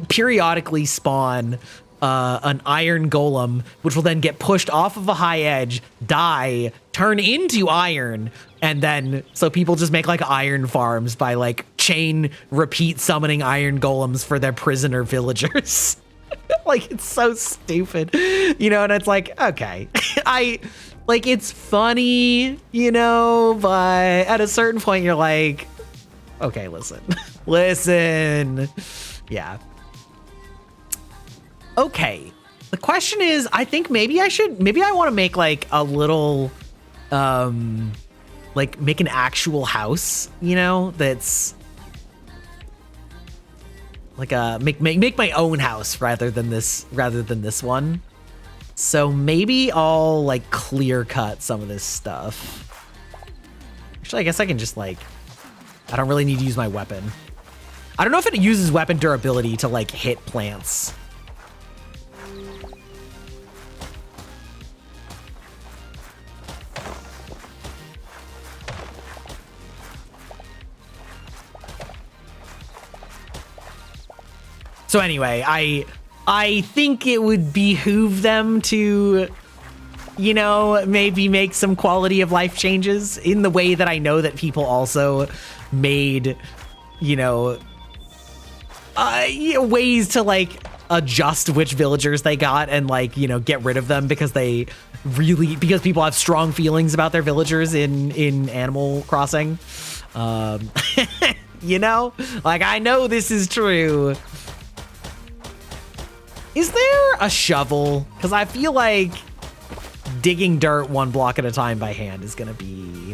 periodically spawn an iron golem, which will then get pushed off of a high edge, die, turn into iron, and then so people just make like iron farms by like chain repeat summoning iron golems for their prisoner villagers. Like, it's so stupid, you know, and it's like, okay, like, it's funny, you know, but at a certain point you're like, okay, listen. Yeah. Okay. The question is, I think maybe I want to make like a little, like make an actual house, you know, that's like make my own house rather than this one. So maybe I'll like clear cut some of this stuff. Actually, I guess I can just like, I don't really need to use my weapon. I don't know if it uses weapon durability to like hit plants. So anyway, I think it would behoove them to, you know, maybe make some quality of life changes in the way that I know that people also made, you know, ways to like adjust which villagers they got and like, you know, get rid of them because people have strong feelings about their villagers in Animal Crossing. You know, like, I know this is true. Is there a shovel? Because I feel like digging dirt one block at a time by hand is gonna be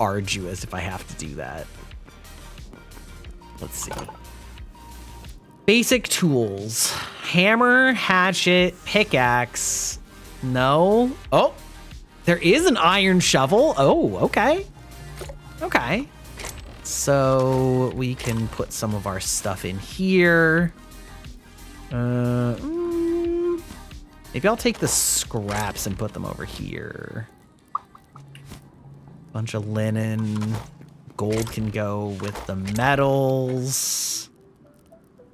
arduous if I have to do that. Let's see. Basic tools. Hammer, hatchet, pickaxe. No. Oh, there is an iron shovel. Oh, okay. Okay. So we can put some of our stuff in here. Maybe I'll take the scraps and put them over here. Bunch of linen. Gold can go with the metals.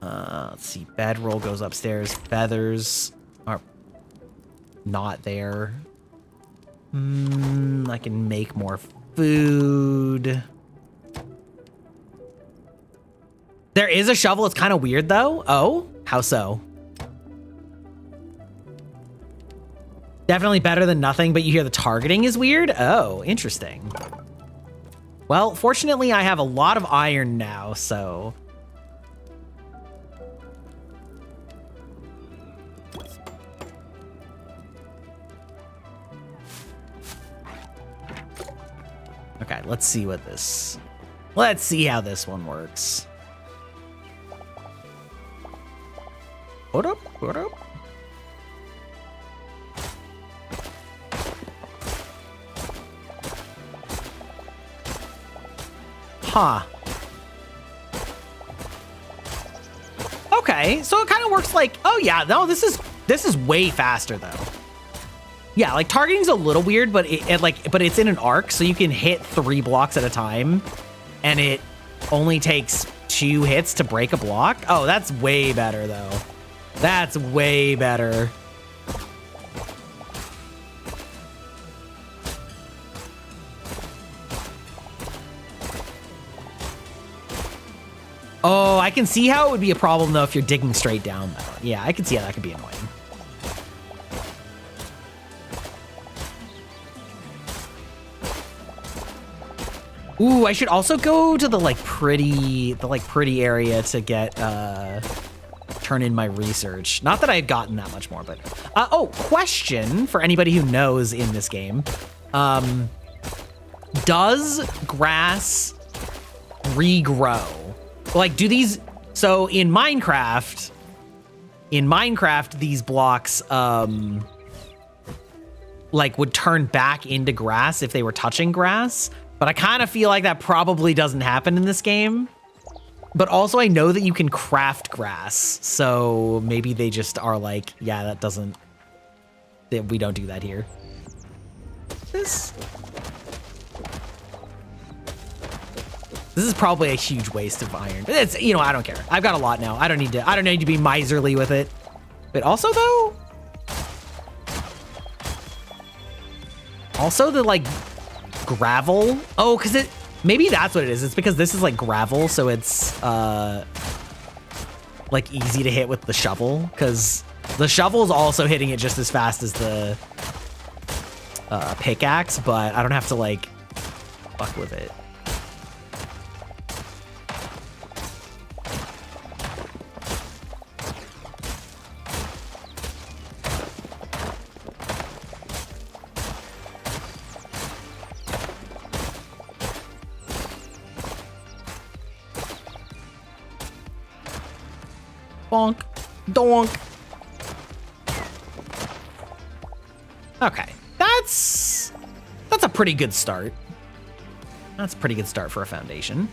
Let's see. Bedroll goes upstairs. Feathers are not there. I can make more food. There is a shovel. It's kind of weird, though. Oh, how so? Definitely better than nothing, but you hear the targeting is weird? Oh, interesting. Well, fortunately, I have a lot of iron now, so... Okay, let's see what this... Let's see how this one works. What up? What up? Huh. Okay, so it kind of works like, oh yeah, no, this is way faster though. Yeah, like targeting's a little weird, but but it's in an arc, so you can hit 3 blocks at a time, and it only takes 2 hits to break a block. Oh, that's way better though. That's way better. Oh, I can see how it would be a problem though if you're digging straight down though. Yeah, I can see how that could be annoying. Ooh, I should also go to the pretty area to get turn in my research. Not that I've gotten that much more, but oh, question for anybody who knows in this game. Does grass regrow? Like, do these, so in Minecraft, these blocks, like would turn back into grass if they were touching grass, but I kind of feel like that probably doesn't happen in this game. But also I know that you can craft grass, so maybe they just are like, yeah, we don't do that here. This is probably a huge waste of iron. But it's, you know, I don't care. I've got a lot now. I don't need to be miserly with it. But also though, the like gravel. Oh, cause maybe that's what it is. It's because this is like gravel, so it's like easy to hit with the shovel, cause the shovel's also hitting it just as fast as the pickaxe, but I don't have to like fuck with it. Bonk, donk. Okay, that's a pretty good start. That's a pretty good start for a foundation.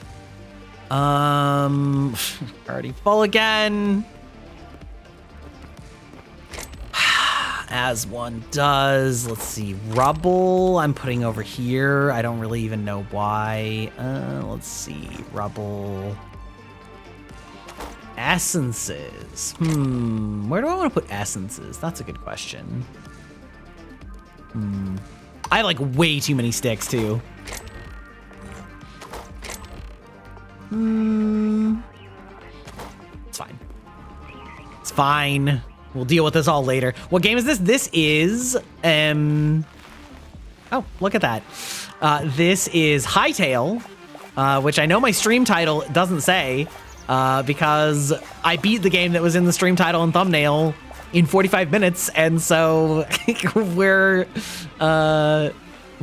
Already full again. As one does. Let's see, rubble I'm putting over here. I don't really even know why. Let's see, rubble. Essences. Where do I want to put essences? That's a good question. I have like way too many sticks too. It's fine. It's fine. We'll deal with this all later. What game is this? This is, oh, look at that. This is Hightail, which I know my stream title doesn't say, because I beat the game that was in the stream title and thumbnail in 45 minutes, and so we're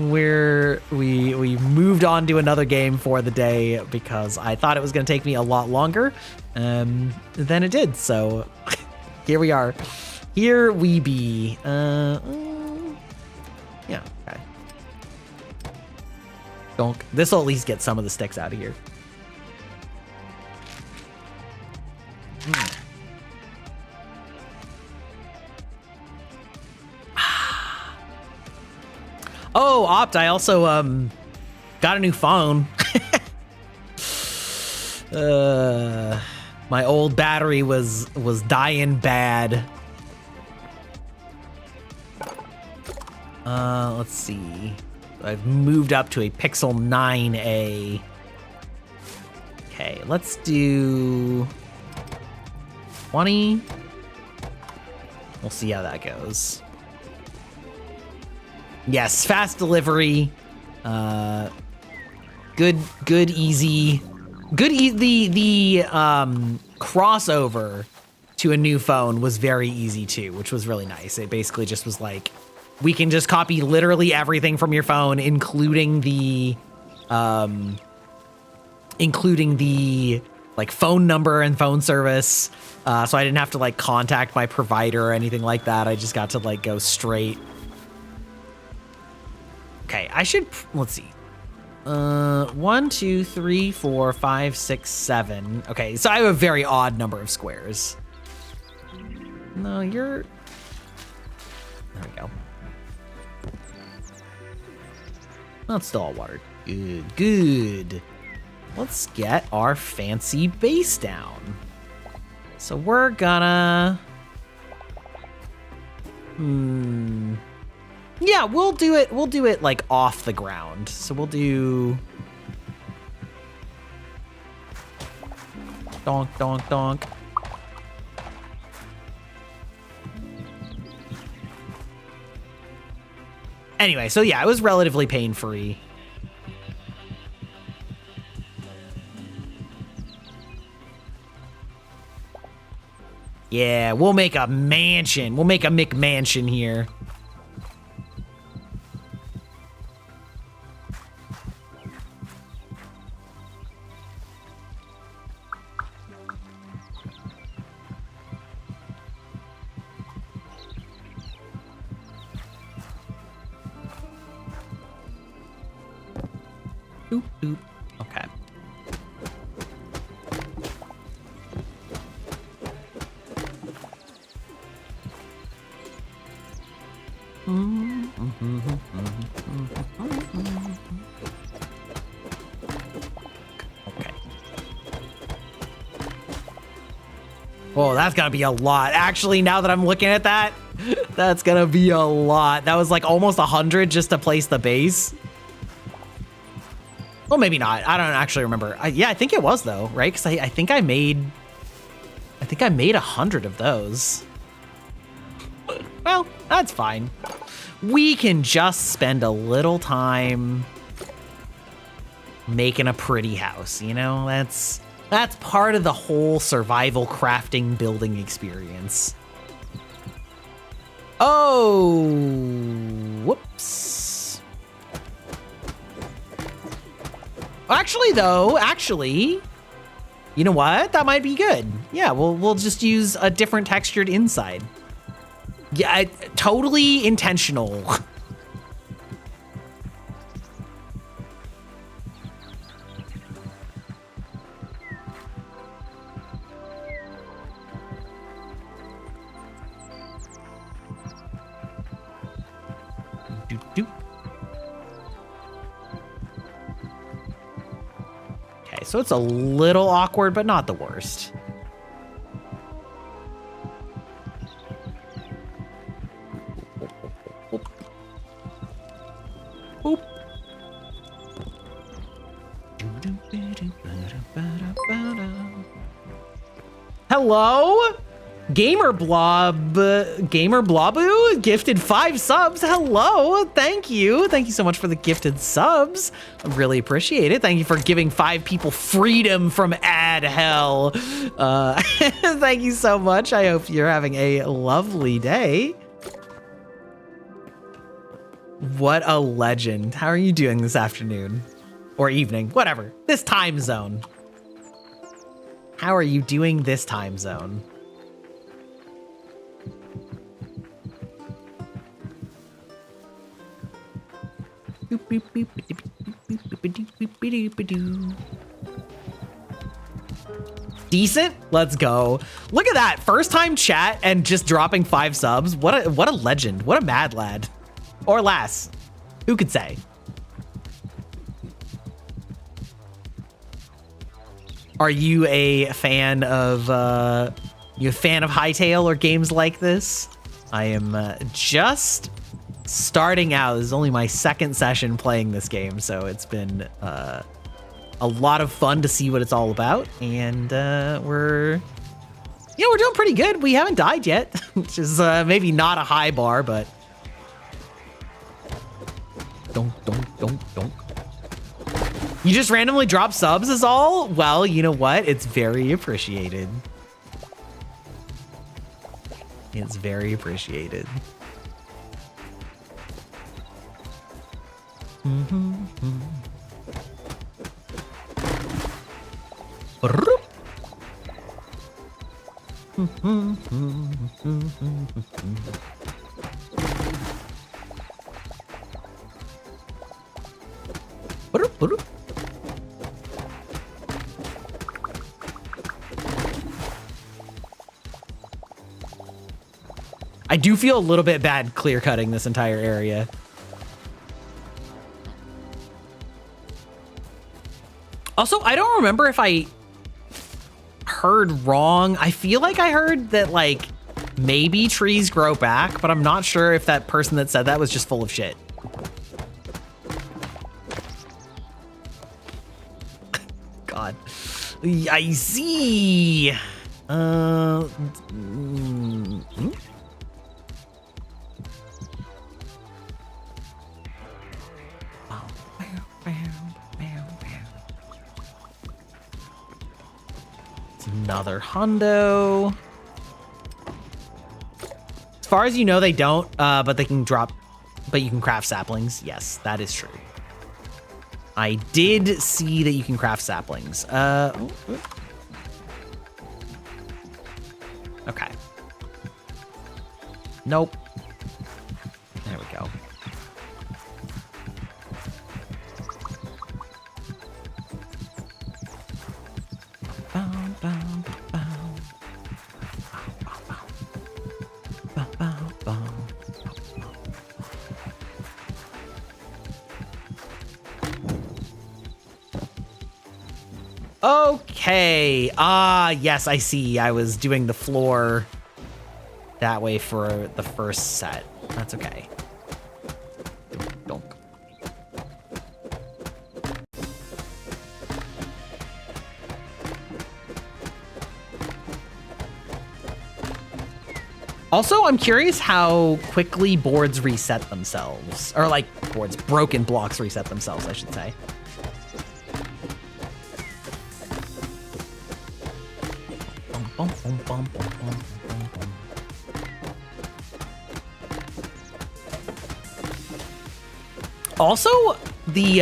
we moved on to another game for the day because I thought it was going to take me a lot longer than it did. So here we are. Here we be. Yeah. Okay. Donk. This will at least get some of the sticks out of here. Oh, Opt, I also got a new phone. My old battery was dying bad. Let's see. I've moved up to a Pixel 9a. Okay, let's do 20. We'll see how that goes. Yes, fast delivery. Good, easy. The crossover to a new phone was very easy too, which was really nice. It basically just was like, we can just copy literally everything from your phone, including the like phone number and phone service. So I didn't have to like contact my provider or anything like that. I just got to like go straight. Okay, I should, let's see. 1, 2, 3, 4, 5, 6, 7. Okay, so I have a very odd number of squares. No, you're, there we go. That's still all watered. Good. Let's get our fancy base down. So we're gonna, yeah, we'll do it like off the ground. So we'll do donk, donk, donk. Anyway, so yeah, it was relatively pain-free. Yeah, we'll make a mansion. We'll make a McMansion here. Oop, oop. Okay. Okay. Whoa, that's gonna be a lot. Actually, now that I'm looking at that, that's gonna be a lot. That was like almost 100 just to place the base. Well, maybe not. I don't actually remember. Yeah, I think it was though, right? Because I think I made 100 of those. Well, that's fine. We can just spend a little time making a pretty house, you know? That's part of the whole survival crafting building experience. Oh, whoops. Actually, you know what? That might be good. Yeah, we'll just use a different textured inside. Yeah, totally intentional. Okay, so it's a little awkward, but not the worst. Boop. Hello? Gamer Blobu gifted 5 subs. Hello, thank you so much for the gifted subs. I really appreciate it. Thank you for giving 5 people freedom from ad hell. Thank you so much. I hope you're having a lovely day. What a legend. How are you doing this afternoon? Or evening, whatever. This time zone. How are you doing this time zone? Decent? Let's go. Look at that. First time chat and just dropping 5 subs. What a legend. What a mad lad. Or lass. Who could say? Are you a fan of Hytale or games like this? I am just starting out. This is only my 2nd session playing this game, so it's been a lot of fun to see what it's all about, and we're doing pretty good. We haven't died yet, which is maybe not a high bar, but don't. You just randomly drop subs is all? Well, you know what? It's very appreciated. It's very appreciated. I do feel a little bit bad clear cutting this entire area. Also, I don't remember if I heard wrong. I feel like I heard that like maybe trees grow back, but I'm not sure if that person that said that was just full of shit. God. I see. It's another hundo. As far as you know, they don't, but they can drop, but you can craft saplings. Yes, that is true. I did see that you can craft saplings. Okay. Nope. There we go. Okay. Yes, I see. I was doing the floor that way for the first set. That's okay. Donk. Also, I'm curious how quickly boards reset themselves. Or like broken blocks reset themselves, I should say. Also, the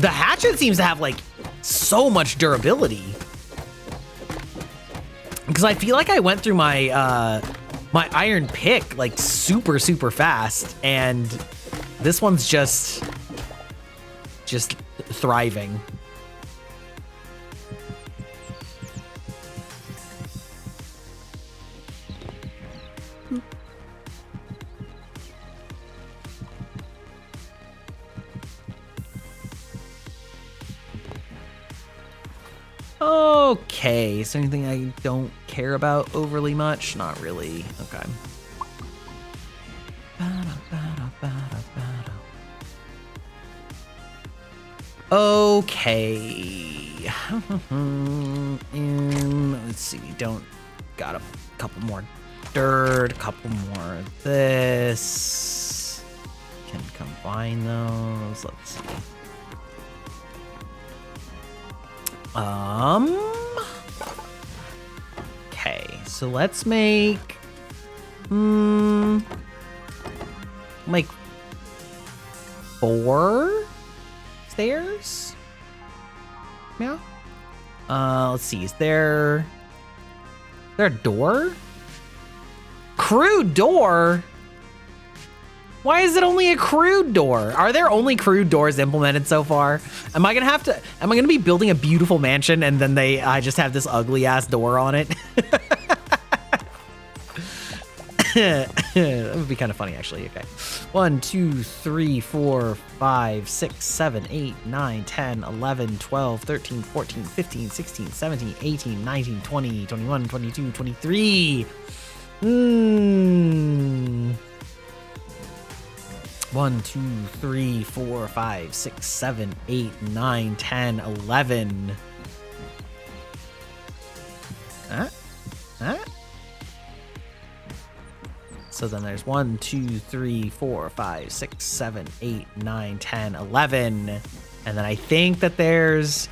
hatchet seems to have like so much durability. Because I feel like I went through my my iron pick like super fast, and this one's just thriving. Okay, is there anything I don't care about overly much? Not really. Okay. Okay. And let's see, we don't got a couple more dirt, a couple more of this. Can combine those. Let's see. Okay, so let's make like 4 stairs. Yeah. Let's see. Is there a door? Crude door? Why is it only a crude door? Are there only crude doors implemented so far? Am I gonna be building a beautiful mansion and then I just have this ugly ass door on it? That would be kind of funny, actually. Okay. 1, 2, 3, 4, 5, 6, 7, 8, 9, 10, 11, 12, 13, 14, 15, 16, 17, 18, 19, 20, 21, 22, 23. 1, 2, 3, 4, 5, 6, 7, 8, 9, 10, 11. So then there's 1, 2, 3, 4, 5, 6, 7, 8, 9, 10, 11. And then I think that there's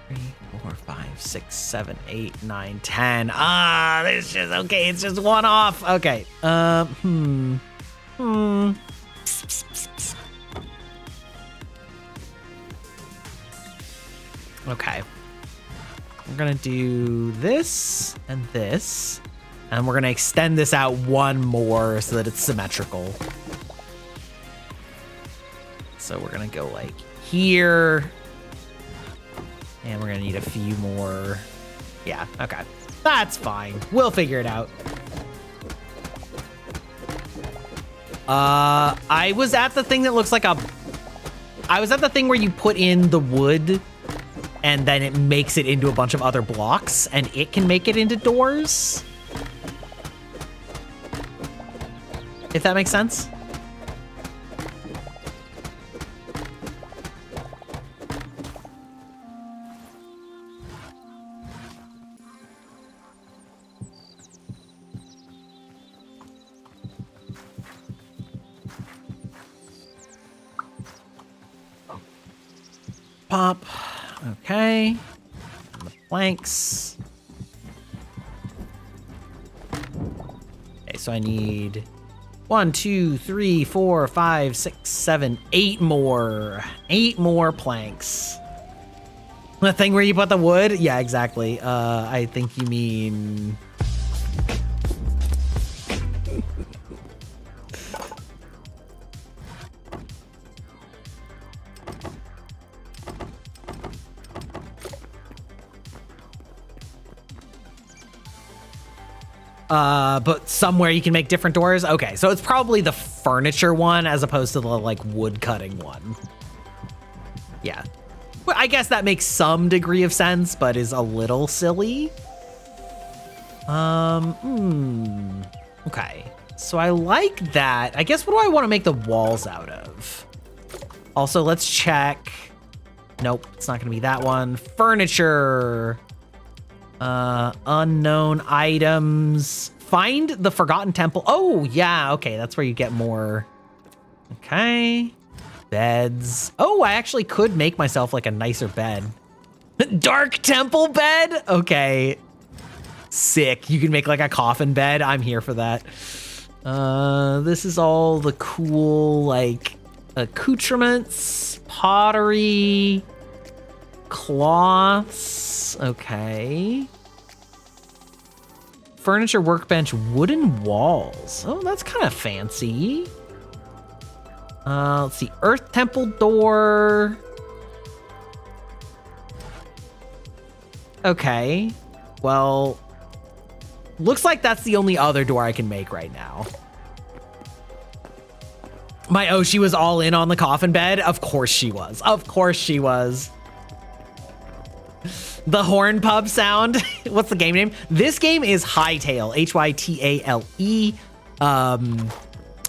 3, 4, 5, 6, 7, 8, 9, 10. There's just, okay, it's just one off. Okay. Okay. We're gonna do this and this. And we're gonna extend this out one more so that it's symmetrical. So we're gonna go like here. And we're gonna need a few more. Yeah, okay. That's fine. We'll figure it out. I was at the thing that looks like I was at the thing where you put in the wood and then it makes it into a bunch of other blocks and it can make it into doors. If that makes sense. Pop. Okay. And the planks. Okay, so I need 1, 2, 3, 4, 5, 6, 7, 8 more. 8 more planks. The thing where you put the wood? Yeah, exactly. I think you mean... but somewhere you can make different doors? Okay, so it's probably the furniture one as opposed to the, like, wood cutting one. Yeah. Well, I guess that makes some degree of sense, but is a little silly. Okay. So I like that. I guess what do I want to make the walls out of? Also, let's check. Nope, it's not gonna be that one. Furniture. Unknown items. Find the Forgotten Temple. Oh, yeah, okay, that's where you get more. Okay. Beds. Oh, I actually could make myself like a nicer bed. Dark temple bed? Okay. Sick. You can make like a coffin bed. I'm here for that. This is all the cool, like, accoutrements, pottery, cloths. Okay. Furniture, workbench, wooden walls. Oh, that's kind of fancy. Let's see. Earth temple door. Okay. Well, looks like that's the only other door I can make right now. My Oshi was all in on the coffin bed. Of course she was. Of course she was. The horn pub sound. What's the game name? This game is Hytale, Hytale,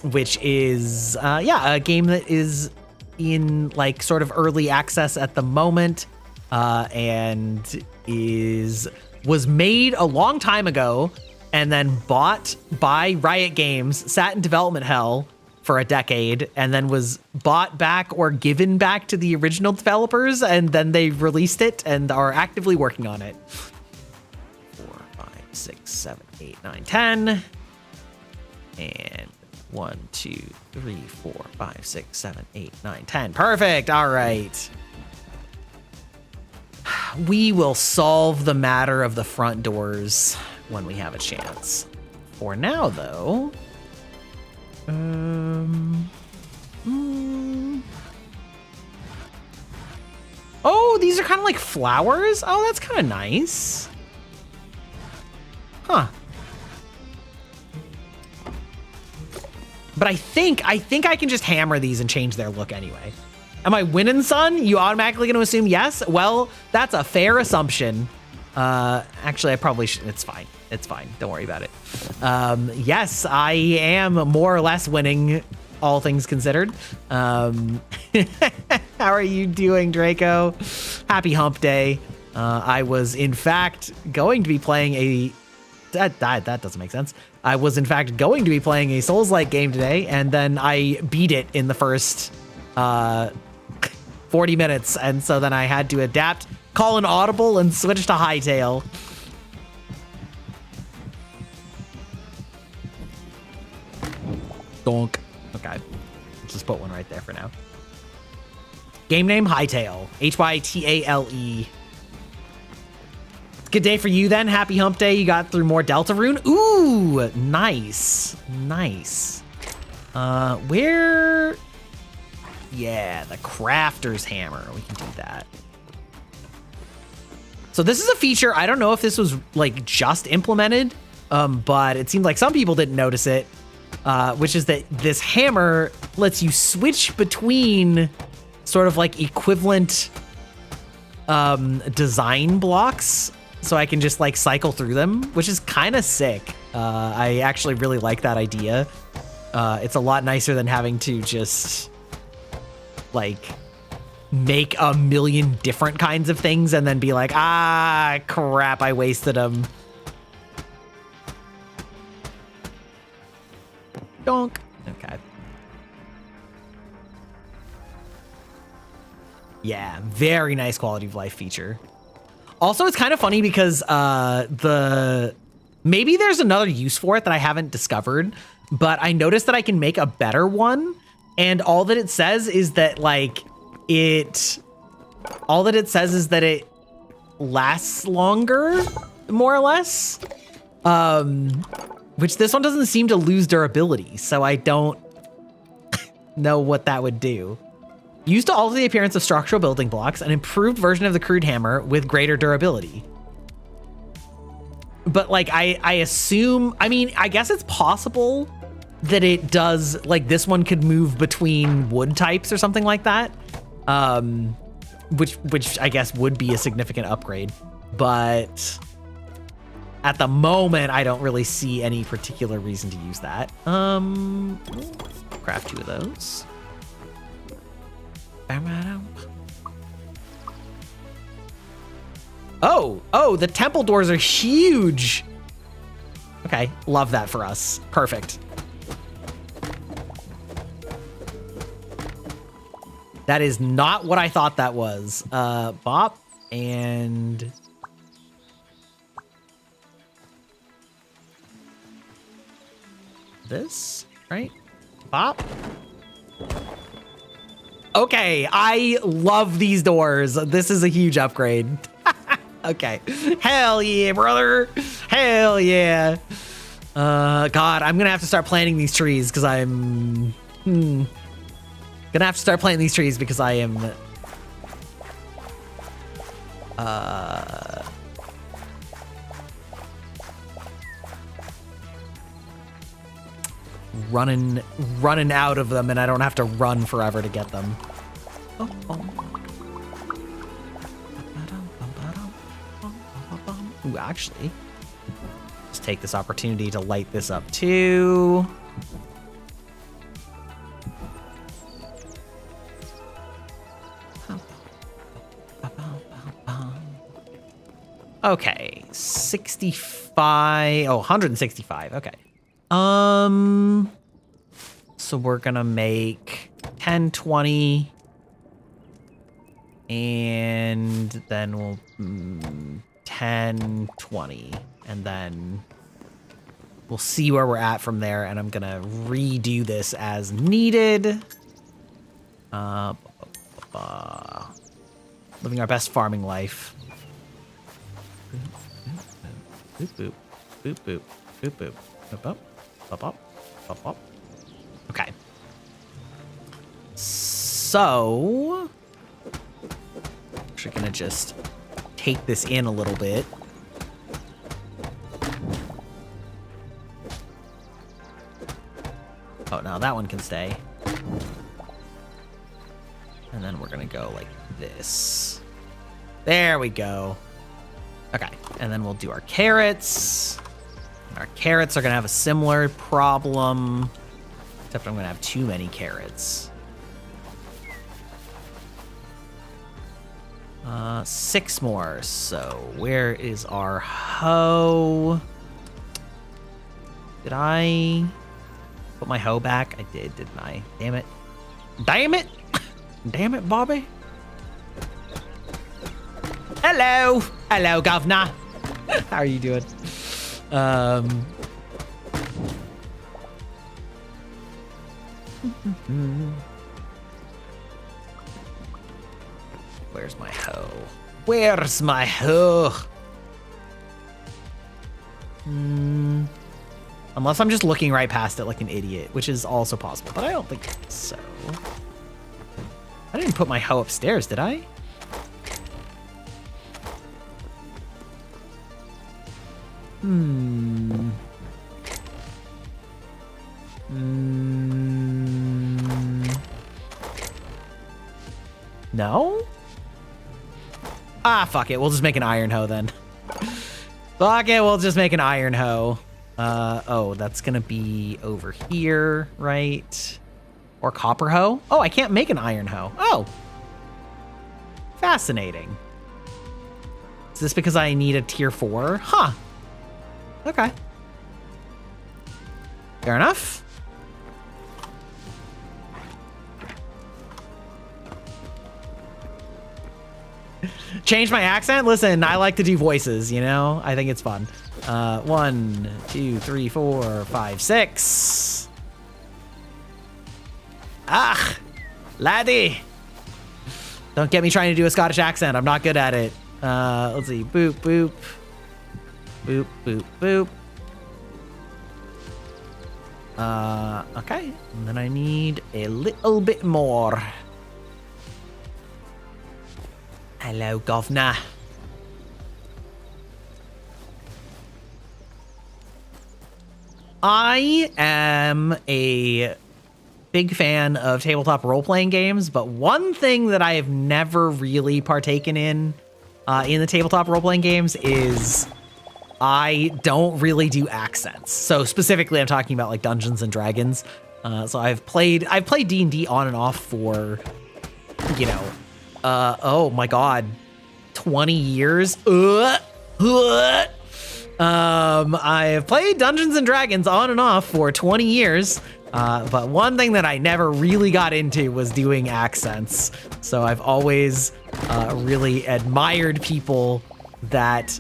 which is, yeah, a game that is in like sort of early access at the moment, and was made a long time ago and then bought by Riot Games, sat in development hell for a decade, and then was bought back or given back to the original developers, and then they released it and are actively working on it. 4, 5, 6, 7, 8, 9, 10. And 1, 2, 3, 4, 5, 6, 7, 8, 9, 10. Perfect. All right. We will solve the matter of the front doors when we have a chance. For now, though, oh, these are kind of like flowers. Oh, that's kind of nice. Huh. But I think I can just hammer these and change their look anyway. Am I winning, son? You automatically going to assume yes? Well, that's a fair assumption. Actually, I probably should. It's fine. It's fine. Don't worry about it. Yes, I am more or less winning, all things considered. How are you doing, Draco? Happy hump day. I was, in fact, going to be playing a... That doesn't make sense. I was, in fact, going to be playing a Souls-like game today, and then I beat it in the first 40 minutes, and so then I had to adapt, call an audible, and switch to Hightail. Donk. Okay. Let's just put one right there for now. Game name, Hightail. Hytale. Good day for you then. Happy hump day. You got through more Deltarune. Ooh, nice. Nice. Where... Yeah, the crafter's hammer. We can do that. So this is a feature. I don't know if this was like just implemented, but it seemed like some people didn't notice it, which is that this hammer lets you switch between sort of like equivalent design blocks. So I can just like cycle through them, which is kind of sick. I actually really like that idea. It's a lot nicer than having to just like make a million different kinds of things and then be like, ah, crap, I wasted them. Donk. Okay. Yeah, very nice quality of life feature. Also, it's kind of funny because maybe there's another use for it that I haven't discovered, but I noticed that I can make a better one, and all that it says is that it lasts longer, more or less. Which this one doesn't seem to lose durability, so I don't know what that would do. Used to alter the appearance of structural building blocks, an improved version of the crude hammer with greater durability. But like, I assume, I mean, I guess it's possible that it does, like this one could move between wood types or something like that. Which I guess would be a significant upgrade. But at the moment, I don't really see any particular reason to use that. Craft 2 of those. Oh, the temple doors are huge. Okay, love that for us. Perfect. That is not what I thought that was. Bop and... this, right? Bop. Okay, I love these doors. This is a huge upgrade. Okay. Hell yeah, brother. Hell yeah. God, I'm gonna have to start planting these trees because I'm... Gonna have to start planting these trees because I am... running out of them, and I don't have to run forever to get them. Ooh, actually, let's take this opportunity to light this up too. Okay, 65. Oh, 165. Okay. So we're gonna make 10, 20, and then we'll 10, 20, and then We'll see where we're at from there, and I'm gonna redo this as needed. Living our best farming life. Boop, boop, boop, boop, boop, boop, boop, boop, boop, boop, boop. Okay. So, we're gonna just take this in a little bit. Oh, no, that one can stay. And then we're gonna go like this. There we go. Okay, and then we'll do our carrots. Our carrots are gonna have a similar problem, except I'm gonna have too many carrots. 6 more, so where is our hoe? Did I put my hoe back? I did, didn't I? Damn it. Damn it! Damn it, Bobby. Hello! Hello, governor. How are you doing? Where's my hoe? Where's my hoe? Unless I'm just looking right past it like an idiot, which is also possible, but I don't think so. I didn't put my hoe upstairs, did I? No? Ah, fuck it. We'll just make an iron hoe then. Fuck it. We'll just make an iron hoe. Oh, that's gonna be over here, right? Or copper hoe? Oh, I can't make an iron hoe. Oh. Fascinating. Is this because I need a tier 4? Huh. Okay. Fair enough. Change my accent? Listen, I like to do voices, you know? I think it's fun. 1, 2, 3, 4, 5, 6. Ah, laddie. Don't get me trying to do a Scottish accent. I'm not good at it. Let's see. Boop, boop. Boop, boop, boop. Okay. And then I need a little bit more. Hello, governor. I am a big fan of tabletop role-playing games, but one thing that I have never really partaken in the tabletop role-playing games is I don't really do accents. So specifically, I'm talking about like Dungeons and Dragons. So I've played D&D on and off for, you know, oh my God, 20 years. I've played Dungeons and Dragons on and off for 20 years. But one thing that I never really got into was doing accents. So I've always really admired people that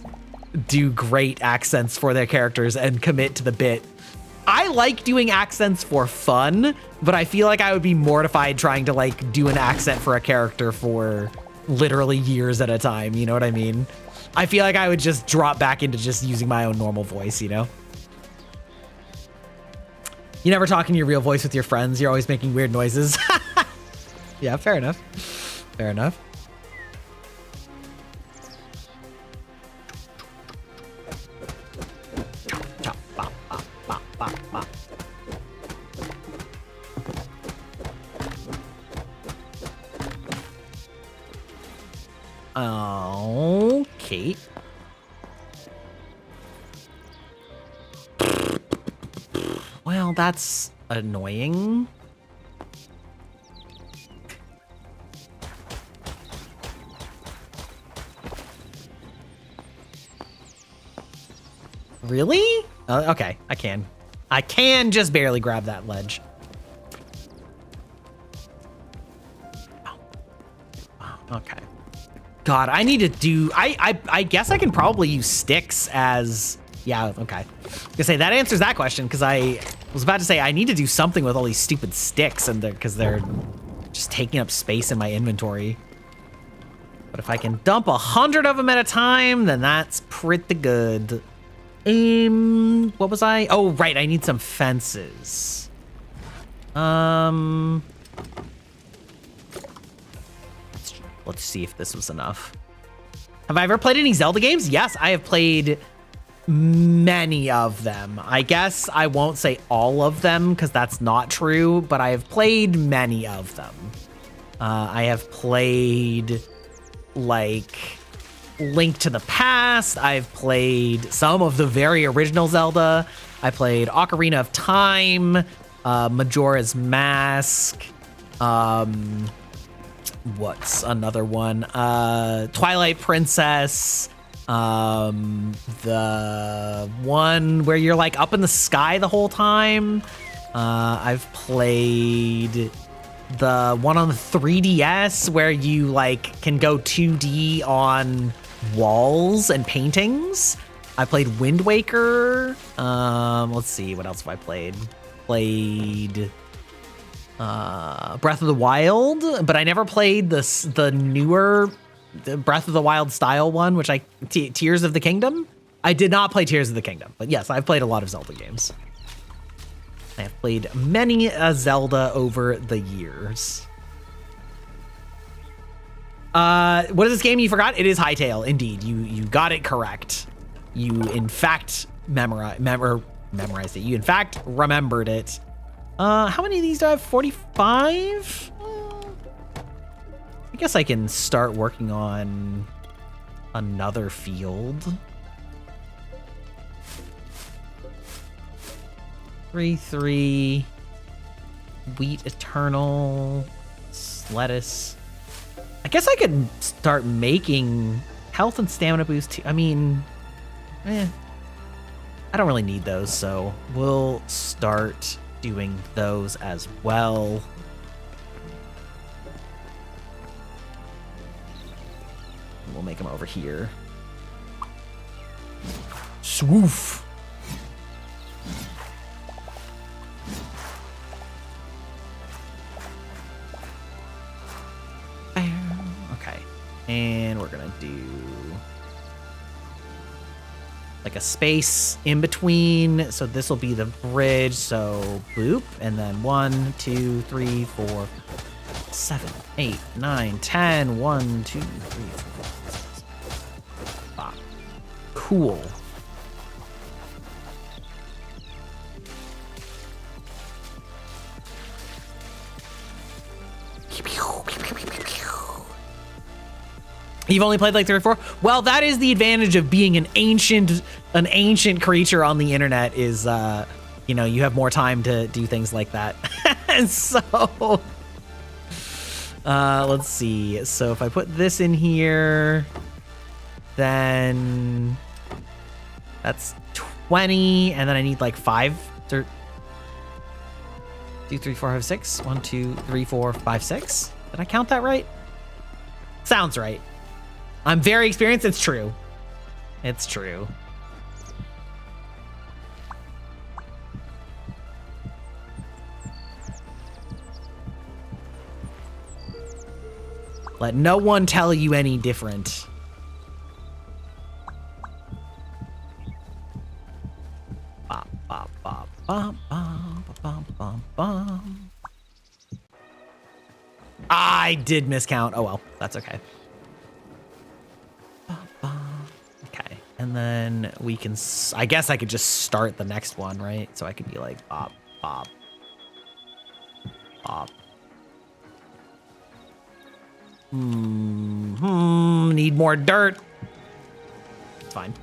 do great accents for their characters and commit to the bit. I like doing accents for fun, but I feel like I would be mortified trying to like do an accent for a character for literally years at a time. You know what I mean? I feel like I would just drop back into just using my own normal voice, you know? You never talk in your real voice with your friends. You're always making weird noises. Yeah, fair enough. Fair enough. Okay. Well, that's annoying. Really? Okay, I can. I can just barely grab that ledge. Okay. God, I need to do... I guess I can probably use sticks as... Yeah, okay. I was gonna say, that answers that question, because I was about to say I need to do something with all these stupid sticks, and because they're just taking up space in my inventory. But if I can dump 100 of them at a time, then that's pretty good. What was I? Oh, right, I need some fences. Let's see if this was enough. Have I ever played any Zelda games? Yes, I have played many of them. I guess I won't say all of them because that's not true, but I have played many of them. I have played like Link to the Past. I've played some of the very original Zelda. I played Ocarina of Time, Majora's Mask, what's another one? Twilight Princess, the one where you're like up in the sky the whole time. I've played the one on the 3DS where you like can go 2D on walls and paintings. I played Wind Waker. Let's see, what else have I played? Played Breath of the Wild, but I never played the newer Breath of the Wild style one, which Tears of the Kingdom. I did not play Tears of the Kingdom, but yes, I've played a lot of Zelda games. I have played many a Zelda over the years. What is this game you forgot? It is Hytale, indeed. You got it correct. You in fact memorized it. You in fact remembered it. How many of these do I have? 45? I guess I can start working on another field. 3 wheat eternal lettuce. I guess I could start making health and stamina boost too. I mean, I don't really need those, so we'll start doing those as well. We'll make them over here. Swoof. Okay, and we're gonna do like a space in between. So this will be the bridge. So boop, and then 1, 2, 3, 4, 7, 8, 9, 10. 1, 2, 3, 4. Ah, cool. You've only played like 3 or 4? Well, that is the advantage of being an ancient creature on the internet is, you know, you have more time to do things like that. And so, let's see. So if I put this in here, then that's 20. And then I need like 5, 2, 3, 4, 5, 6. 1, 2, 3, 4, 5, 6. Did I count that right? Sounds right. I'm very experienced. It's true. It's true. Let no one tell you any different. Bop, bop, bop, bop, bop, bop, bop, bop. I did miscount. Oh well, that's okay. Okay, and then we can, I guess I could just start the next one, right? So I could be like, bop, bop, bop. Need more dirt. It's fine.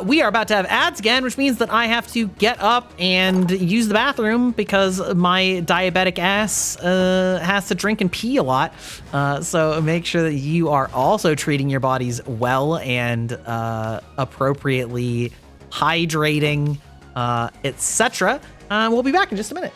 We are about to have ads again, which means that I have to get up and use the bathroom because my diabetic ass has to drink and pee a lot. So make sure that you are also treating your bodies well and appropriately hydrating, etc. We'll be back in just a minute.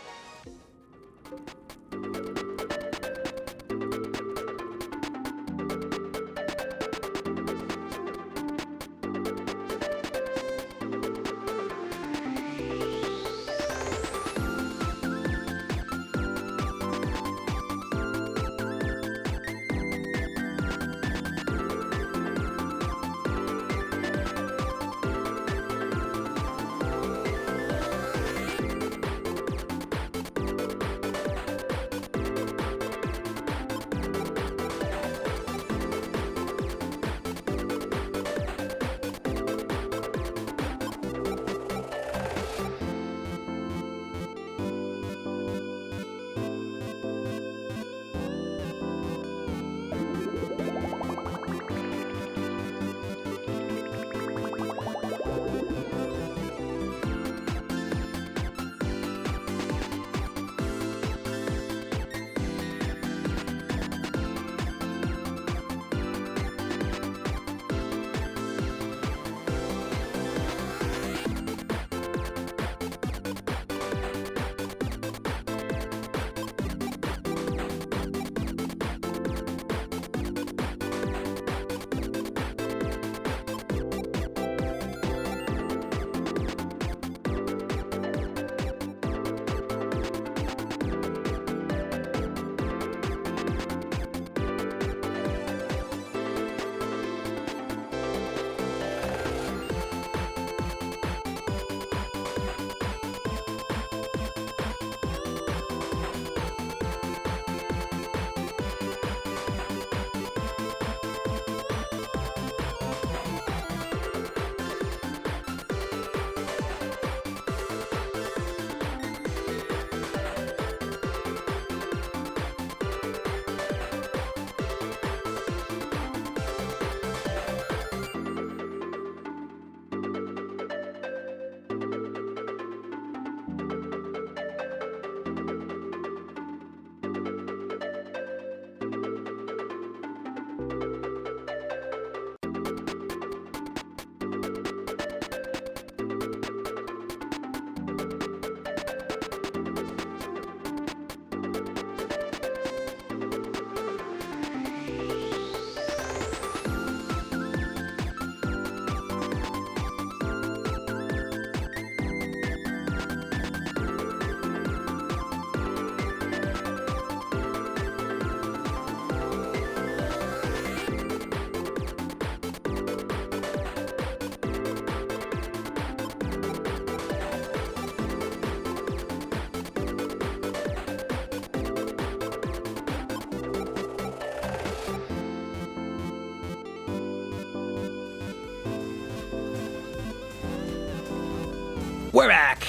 We're back.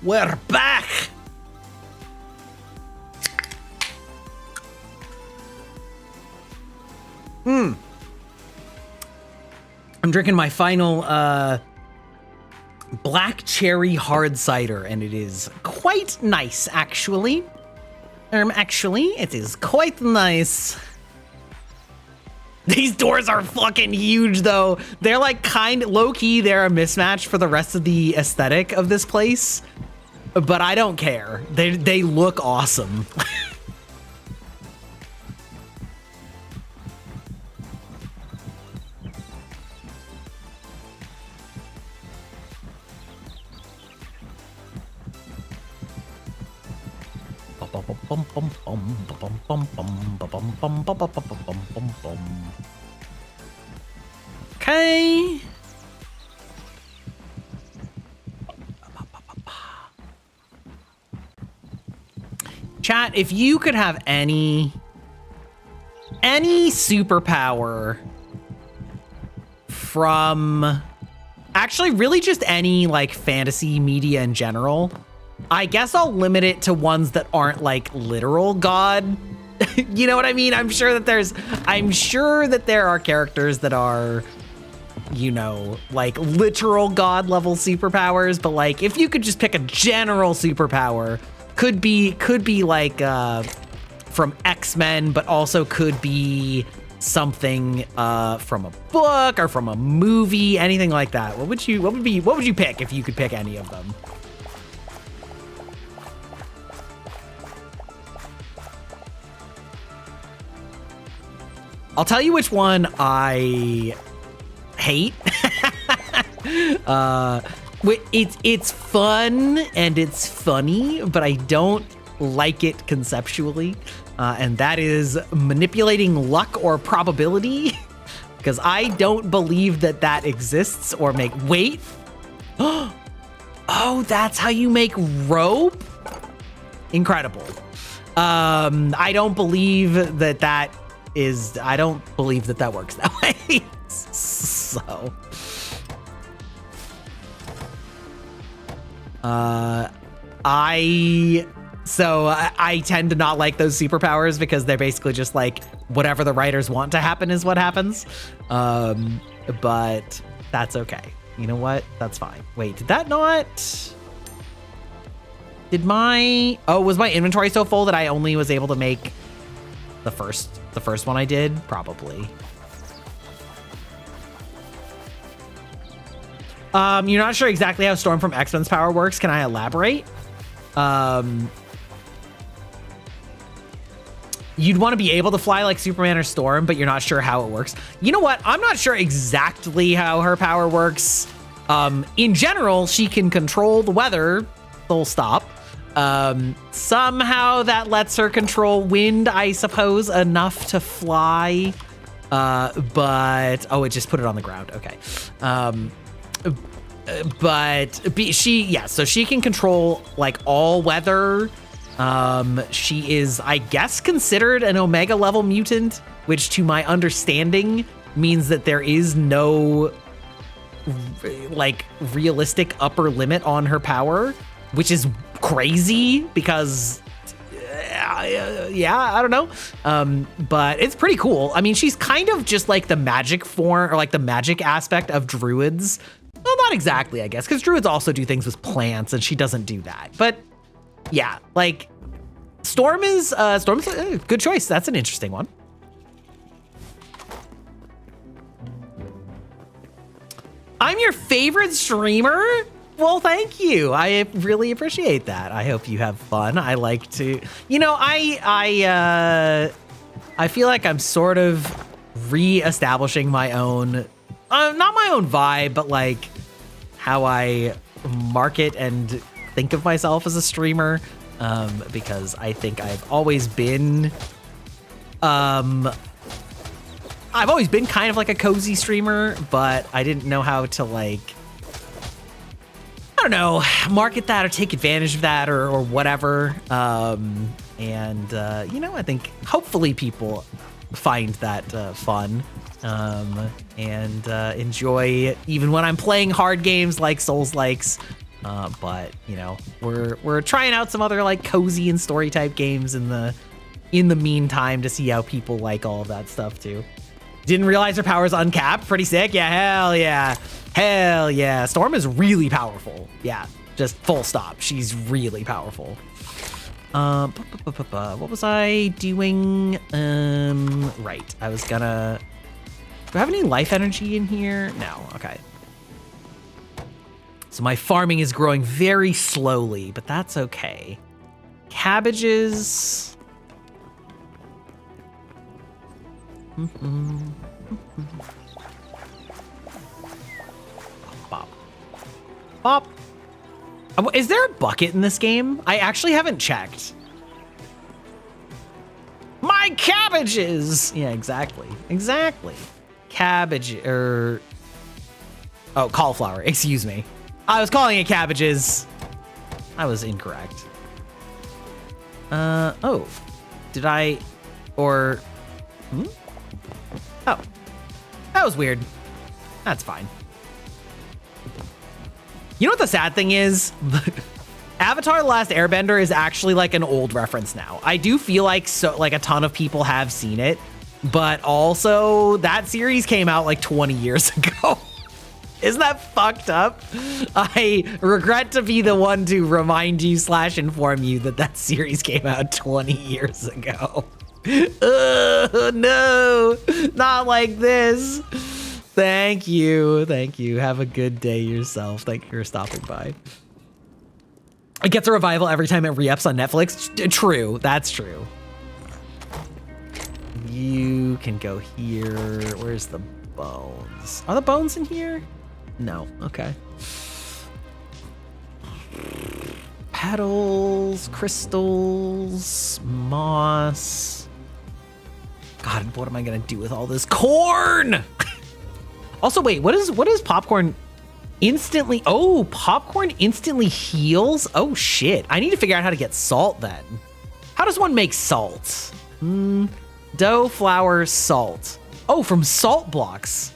We're back. I'm drinking my final black cherry hard cider, and it is quite nice, actually. Actually, it is quite nice. These doors are fucking huge, though. They're like low-key, they're a mismatch for the rest of the aesthetic of this place. But I don't care. They look awesome. Okay. Chat, if you could have any superpower from actually really just any like fantasy media in general, I guess I'll limit it to ones that aren't like literal god. You know what I mean? I'm sure that there are characters that are, you know, like literal god level superpowers, but like if you could just pick a general superpower, could be like from X-Men, but also could be something from a book or from a movie, anything like that. What would you pick if you could pick any of them? I'll tell you which one I hate. It's fun and it's funny, but I don't like it conceptually. And that is manipulating luck or probability, because I don't believe that exists or wait. Oh, that's how you make rope? Incredible. I don't believe that works that way. So, I tend to not like those superpowers because they're basically just like whatever the writers want to happen is what happens. But that's okay. You know what? That's fine. Wait, did that not? Was my inventory so full that I only was able to make the first one I did? Probably. You're not sure exactly how Storm from X-Men's power works. Can I elaborate? You'd want to be able to fly like Superman or Storm, but you're not sure how it works. You know what? I'm not sure exactly how her power works. In general, she can control the weather. Full stop. Somehow that lets her control wind, I suppose, enough to fly. But it just put it on the ground. Okay. So she can control like all weather. She is, I guess, considered an Omega level mutant, which to my understanding means that there is no like realistic upper limit on her power, which is crazy because I don't know. But it's pretty cool. I mean, she's kind of just like the magic form or like the magic aspect of druids. Well, not exactly, I guess, because druids also do things with plants and she doesn't do that. But yeah, like Storm's a good choice. That's an interesting one. I'm your favorite streamer? Well, thank you. I really appreciate that. I hope you have fun. I like to, you know, I feel like I'm sort of re-establishing my own, not my own vibe, but like how I market and think of myself as a streamer, because I think I've always been kind of like a cozy streamer, but I didn't know how to like, I don't know, market that or take advantage of that or whatever. You know, I think hopefully people find that fun. and enjoy even when I'm playing hard games like Souls-likes. But you know, we're trying out some other like cozy and story type games in the meantime to see how people like all of that stuff too. Didn't realize her power's uncapped. Pretty sick. Yeah, hell yeah. Hell yeah. Storm is really powerful. Yeah, just full stop. She's really powerful. What was I doing? Right. I was gonna... Do I have any life energy in here? No. Okay. So my farming is growing very slowly, but that's okay. Cabbages... Bop. Bop. Is there a bucket in this game? I actually haven't checked. My cabbages! Yeah, exactly. Exactly. Cabbage, oh, cauliflower, excuse me. I was calling it cabbages. I was incorrect. Oh. Did I, or, Oh, that was weird. That's fine. You know what the sad thing is? Avatar: The Last Airbender is actually like an old reference now. I do feel like a ton of people have seen it, but also that series came out like 20 years ago. Isn't that fucked up? I regret to be the one to remind you / inform you that series came out 20 years ago. No, not like this. Thank you. Thank you. Have a good day yourself. Thank you for stopping by. It gets a revival every time it re-ups on Netflix. True. That's true. You can go here. Where's the bones? Are the bones in here? No. Okay. Petals, crystals, moss. God, what am I gonna do with all this corn? Also, wait, what is popcorn instantly? Oh, popcorn instantly heals? Oh shit, I need to figure out how to get salt then. How does one make salt? Dough, flour, salt. Oh, from salt blocks.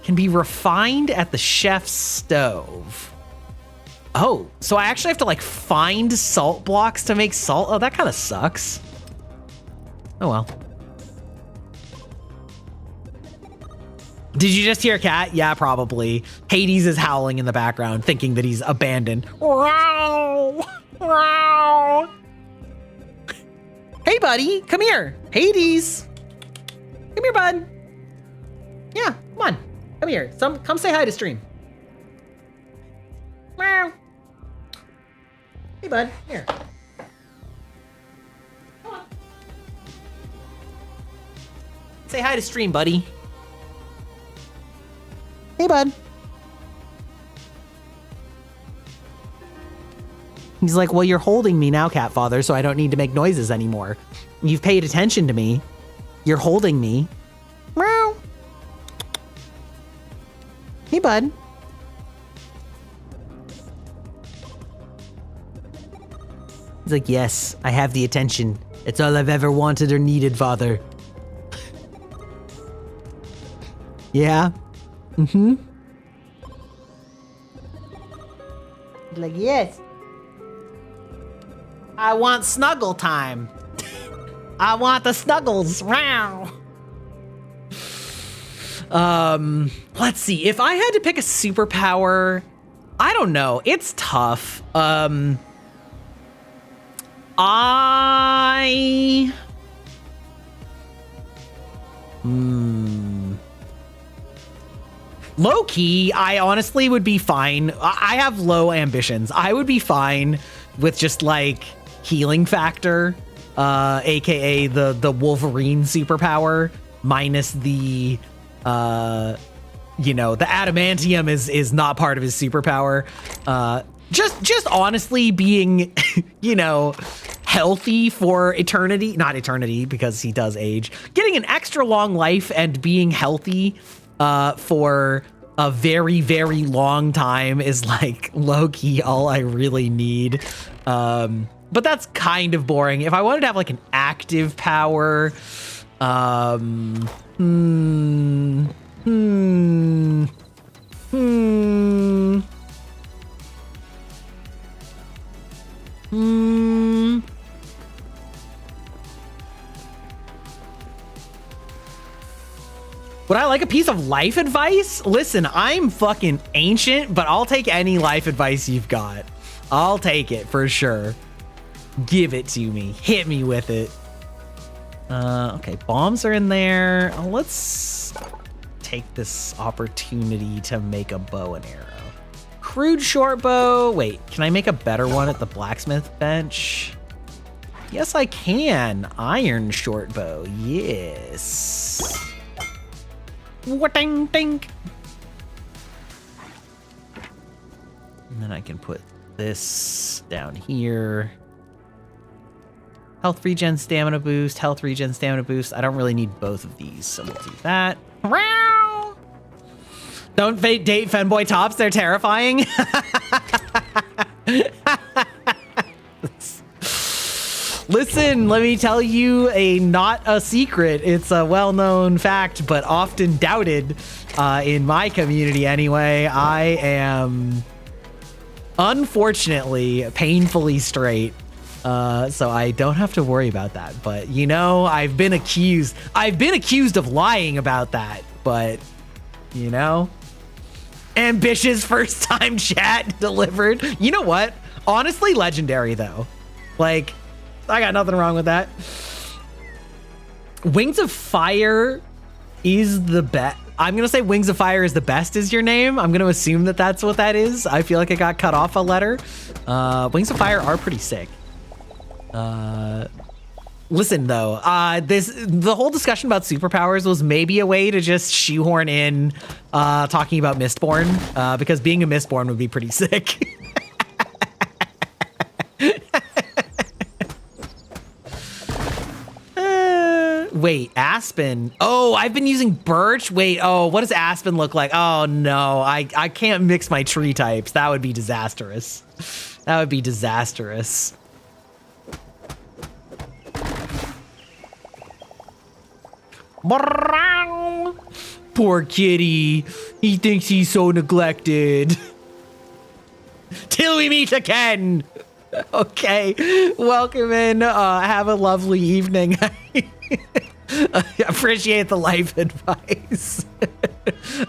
Can be refined at the chef's stove. Oh, so I actually have to like find salt blocks to make salt? Oh, that kind of sucks. Oh well. Did you just hear a cat? Yeah, probably. Hades is howling in the background, thinking that he's abandoned. Wow! Wow! Hey, buddy, come here. Hades. Come here, bud. Yeah, come on. Come here. Come say hi to stream. Meow. Hey, bud. Here. Come on. Say hi to stream, buddy. Hey, bud. He's like, well, you're holding me now, cat father, so I don't need to make noises anymore. You've paid attention to me. You're holding me. Meow. Hey, bud. He's like, yes, I have the attention. It's all I've ever wanted or needed, father. Yeah. Mm-hmm. Like, yes. I want snuggle time. I want the snuggles. Wow. Let's see. If I had to pick a superpower, I don't know. It's tough. Low key, I honestly would be fine. I have low ambitions. I would be fine with just like healing factor, aka the Wolverine superpower minus the the adamantium is not part of his superpower. Just honestly being, healthy for eternity, not eternity because he does age, getting an extra long life and being healthy for a very, very long time is like low-key all I really need. But that's kind of boring. If I wanted to have like an active power, Hmm. Hmm. Hmm. Hmm. Would I like a piece of life advice? Listen, I'm fucking ancient, but I'll take any life advice you've got. I'll take it for sure. Give it to me. Hit me with it. Okay, bombs are in there. Let's take this opportunity to make a bow and arrow. Crude short bow. Wait, can I make a better one at the blacksmith bench? Yes, I can. Iron short bow. Yes. What-ding, ding. And then I can put this down here. Health regen, stamina boost, health regen, stamina boost. I don't really need both of these, so we'll do that. Don't date Femboy tops, they're terrifying. Listen, let me tell you not a secret. It's a well-known fact, but often doubted in my community anyway. I am, unfortunately, painfully straight. So I don't have to worry about that. But, you know, I've been accused of lying about that. But, you know, ambitious first time chat delivered. You know what? Honestly, legendary, though. Like, I got nothing wrong with that. Wings of Fire is the best. I'm going to say Wings of Fire is the best is your name. I'm going to assume that that's what that is. I feel like it got cut off a letter. Wings of Fire are pretty sick. Listen, though, the whole discussion about superpowers was maybe a way to just shoehorn in talking about Mistborn, because being a Mistborn would be pretty sick. Wait, Aspen. Oh, I've been using Birch. Wait, oh, what does Aspen look like? Oh, no, I can't mix my tree types. That would be disastrous. That would be disastrous. Poor kitty. He thinks he's so neglected. Till we meet again. Okay, welcome in. Have a lovely evening. I appreciate the life advice.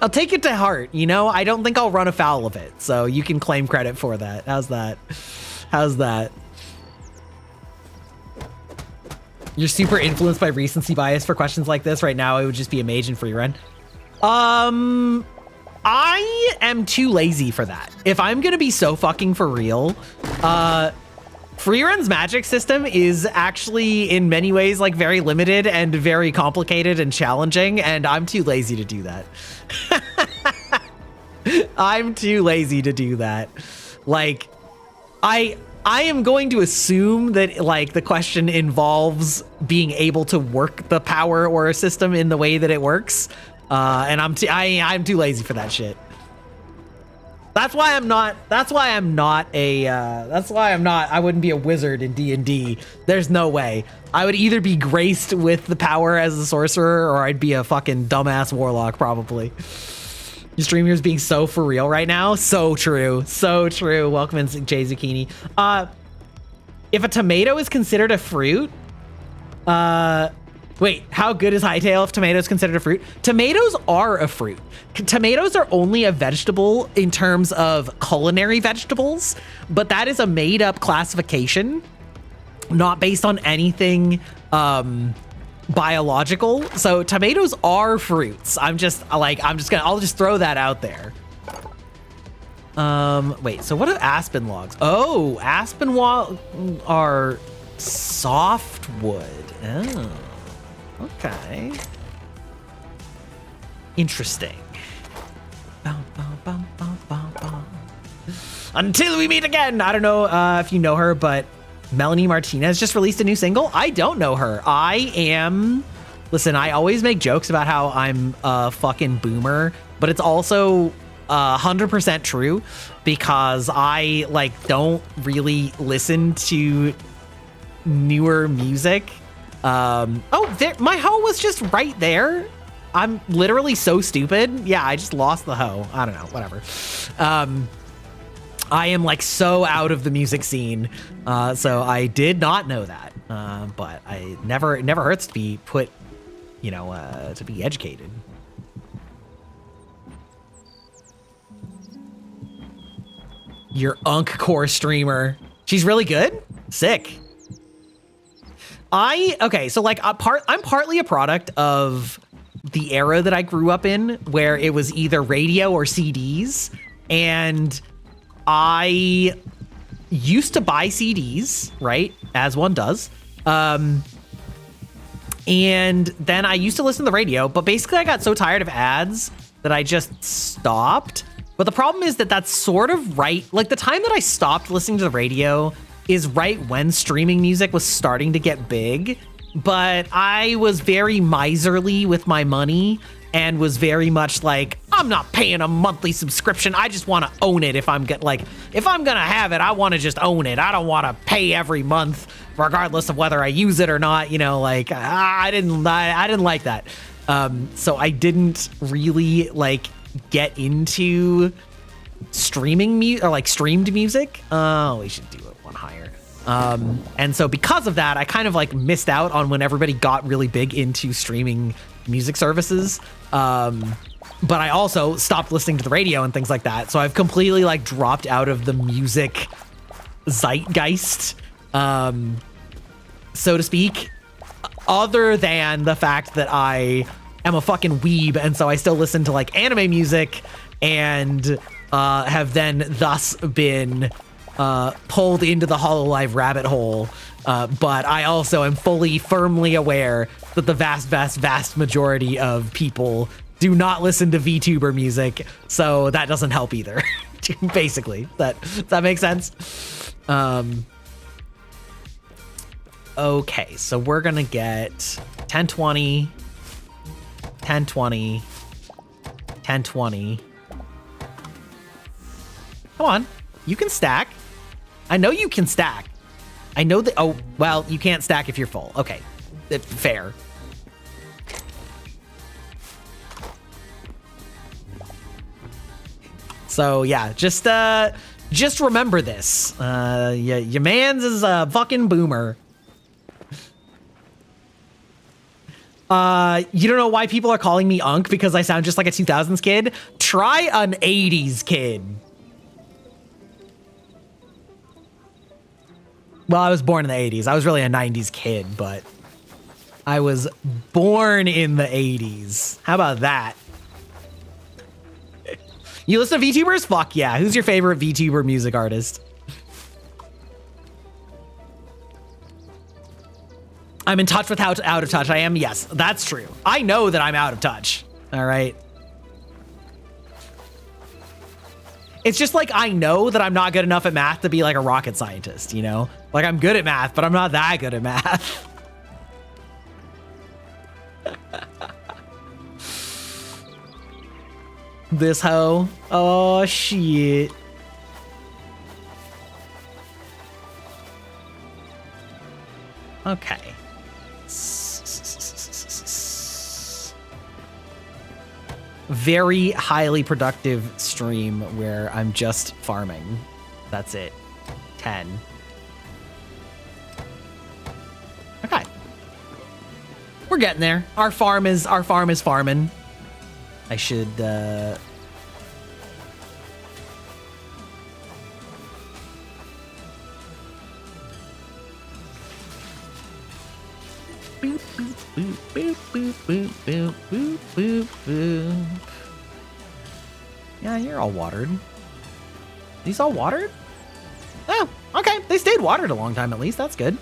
I'll take it to heart. You know, I don't think I'll run afoul of it, so you can claim credit for that. How's that? How's that? You're super influenced by recency bias for questions like this. Right now, it would just be a mage and free run. I am too lazy for that. If I'm gonna be so fucking for real, free run's magic system is actually in many ways like very limited and very complicated and challenging, and I'm too lazy to do that. I'm too lazy to do that. Like, I am going to assume that like the question involves being able to work the power or a system in the way that it works. And I'm too lazy for that shit. That's why I wouldn't be a wizard in D&D. There's no way. I would either be graced with the power as a sorcerer, or I'd be a fucking dumbass warlock probably. Your streamer's being so for real right now. So true. So true. Welcome in, Jay Zucchini. If a tomato is considered a fruit, wait, how good is Hightail if tomatoes considered a fruit? Tomatoes are a fruit. Tomatoes are only a vegetable in terms of culinary vegetables, but that is a made up classification, not based on anything biological. So tomatoes are fruits. I'll just throw that out there. Wait, so what are aspen logs? Oh, aspen are softwood. Oh. Okay. Interesting. Until we meet again. I don't know if you know her, but Melanie Martinez just released a new single. I don't know her. Listen, I always make jokes about how I'm a fucking boomer, but it's also 100% true because I like don't really listen to newer music. Oh, my hoe was just right there. I'm literally so stupid. Yeah, I just lost the hoe. I don't know, whatever. I am like so out of the music scene, so I did not know that. But it never hurts to be put, to be educated. Your Unk-core streamer. She's really good? Sick. Okay, so like I'm partly a product of the era that I grew up in where it was either radio or CDs, and I used to buy CDs, right? As one does. And then I used to listen to the radio, but basically I got so tired of ads that I just stopped. But the problem is that that's sort of right. Like the time that I stopped listening to the radio is right when streaming music was starting to get big. But I was very miserly with my money and was very much like, I'm not paying a monthly subscription. I just want to own it. If I'm gonna have it, I want to just own it. I don't want to pay every month, regardless of whether I use it or not. I didn't like that. So I didn't really like get into streaming music or like streamed music. Oh, we should do it one higher. And so because of that, I kind of like missed out on when everybody got really big into streaming music services. But I also stopped listening to the radio and things like that. So I've completely like dropped out of the music zeitgeist, so to speak, other than the fact that I am a fucking weeb. And so I still listen to like anime music and have then thus been pulled into the hololive rabbit hole. But I also am firmly aware that the vast majority of people do not listen to VTuber music, so that doesn't help either. Basically, does that make sense? Okay, so we're gonna get 1020, 1020, 1020. Come on, you can stack. I know you can stack. I know that. Oh, well, you can't stack if you're full. Okay, fair. So yeah, just remember this. Your man's is a fucking boomer. You don't know why people are calling me Unk because I sound just like a 2000s kid? Try an 80s kid. Well, I was born in the 80s. I was really a 90s kid, but I was born in the 80s. How about that? You listen to VTubers? Fuck yeah. Who's your favorite VTuber music artist? I'm in touch with how out of touch I am. Yes, that's true. I know that I'm out of touch. All right. It's just like I know that I'm not good enough at math to be like a rocket scientist, you know? Like I'm good at math, but I'm not that good at math. This hoe. Oh, shit. Okay. Very highly productive stream where I'm just farming. That's it. 10. Okay. We're getting there. Our farm is farming. I should boop, boop, boop, boop, boop, boop, boop, boop, boop, boop. Yeah, you're all watered. These all watered? Oh, okay. They stayed watered a long time at least. That's good.